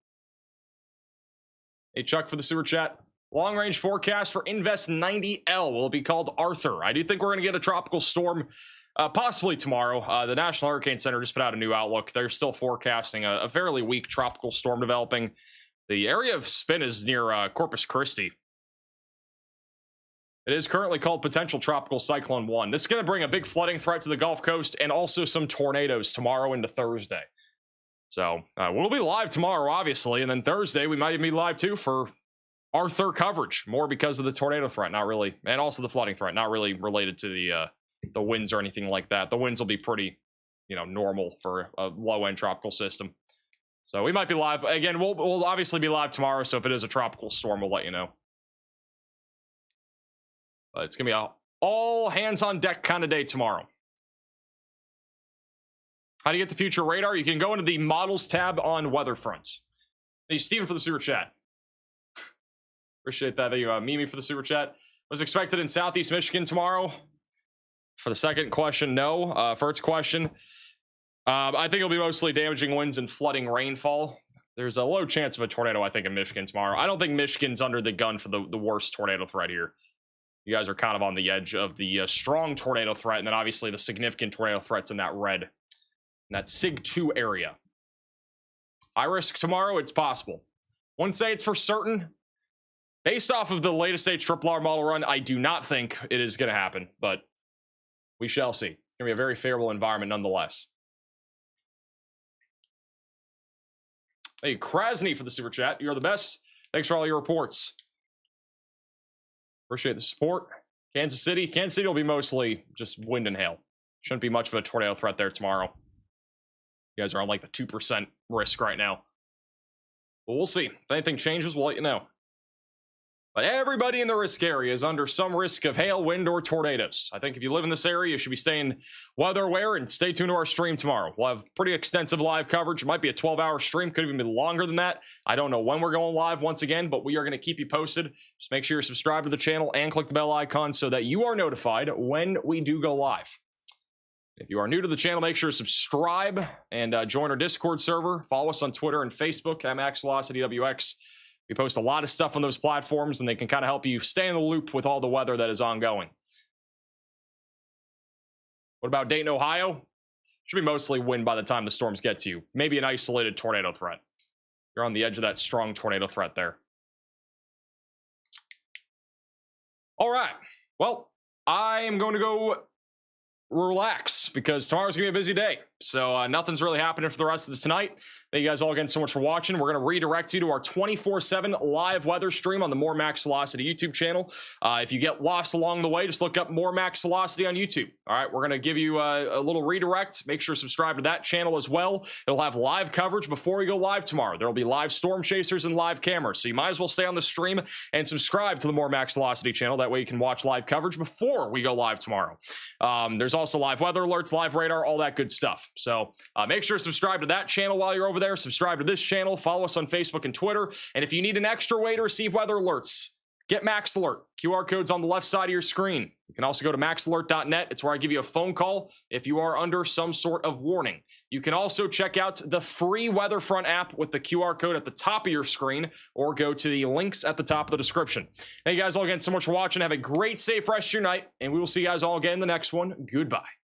Hey, Chuck, for the super chat. Long range forecast for Invest 90L. Will it be called Arthur? I do think we're going to get a tropical storm possibly tomorrow. The National Hurricane Center just put out a new outlook. They're still forecasting a fairly weak tropical storm developing. The area of spin is near Corpus Christi. It is currently called Potential Tropical Cyclone 1. This is going to bring a big flooding threat to the Gulf Coast and also some tornadoes tomorrow into Thursday. So we'll be live tomorrow, obviously, and then Thursday we might even be live too for Arthur coverage, more because of the tornado threat, not really, and also the flooding threat, not really related to the winds or anything like that. The winds will be pretty, normal for a low-end tropical system. So we might be live again. We'll obviously be live tomorrow. So if it is a tropical storm, we'll let you know. But it's gonna be a all hands on deck kind of day tomorrow. How do you get the future radar? You can go into the models tab on WeatherFront. Hey, Steven for the super chat. Appreciate that. Thank you, Mimi, for the super chat. Was expected in Southeast Michigan tomorrow. For the second question, no. First question, I think it'll be mostly damaging winds and flooding rainfall. There's a low chance of a tornado, I think, in Michigan tomorrow. I don't think Michigan's under the gun for the worst tornado threat here. You guys are kind of on the edge of the strong tornado threat, and then obviously the significant tornado threats in that red, in that SIG 2 area. High risk tomorrow, it's possible. Wouldn't say it's for certain. Based off of the latest HRRR model run, I do not think it is going to happen, but we shall see. It's going to be a very favorable environment nonetheless. Hey, Krasny for the super chat. You're the best. Thanks for all your reports. Appreciate the support. Kansas City will be mostly just wind and hail. Shouldn't be much of a tornado threat there tomorrow. You guys are on like the 2% risk right now. But we'll see. If anything changes, we'll let you know. But everybody in the risk area is under some risk of hail, wind, or tornadoes. I think if you live in this area, you should be staying weather aware and stay tuned to our stream tomorrow. We'll have pretty extensive live coverage. It might be a 12-hour stream. Could even be longer than that. I don't know when we're going live once again, but we are going to keep you posted. Just make sure you're subscribed to the channel and click the bell icon so that you are notified when we do go live. If you are new to the channel, make sure to subscribe and join our Discord server. Follow us on Twitter and Facebook at maxvelocitywx. We post a lot of stuff on those platforms, and they can kind of help you stay in the loop with all the weather that is ongoing. What about Dayton, Ohio? Should be mostly wind by the time the storms get to you. Maybe an isolated tornado threat. You're on the edge of that strong tornado threat there. All right. Well, I am going to go relax because tomorrow's gonna be a busy day. So nothing's really happening for the rest of this tonight. Thank you guys all again so much for watching. We're going to redirect you to our 24/7 live weather stream on the More Max Velocity YouTube channel. If you get lost along the way, just look up More Max Velocity on YouTube. All right, we're going to give you a little redirect. Make sure to subscribe to that channel as well. It'll have live coverage before we go live tomorrow. There'll be live storm chasers and live cameras. So you might as well stay on the stream and subscribe to the More Max Velocity channel. That way you can watch live coverage before we go live tomorrow. There's also live weather alerts, live radar, all that good stuff. So make sure to subscribe to that channel while you're over there. Subscribe to this channel. Follow us on Facebook and Twitter. And if you need an extra way to receive weather alerts, get Max Alert. QR code's on the left side of your screen. You can also go to maxalert.net. It's where I give you a phone call if you are under some sort of warning. You can also check out the free WeatherFront app with the QR code at the top of your screen, or go to the links at the top of the description. Thank you guys all again so much for watching. Have a great, safe rest of your night, and we will see you guys all again in the next one. Goodbye.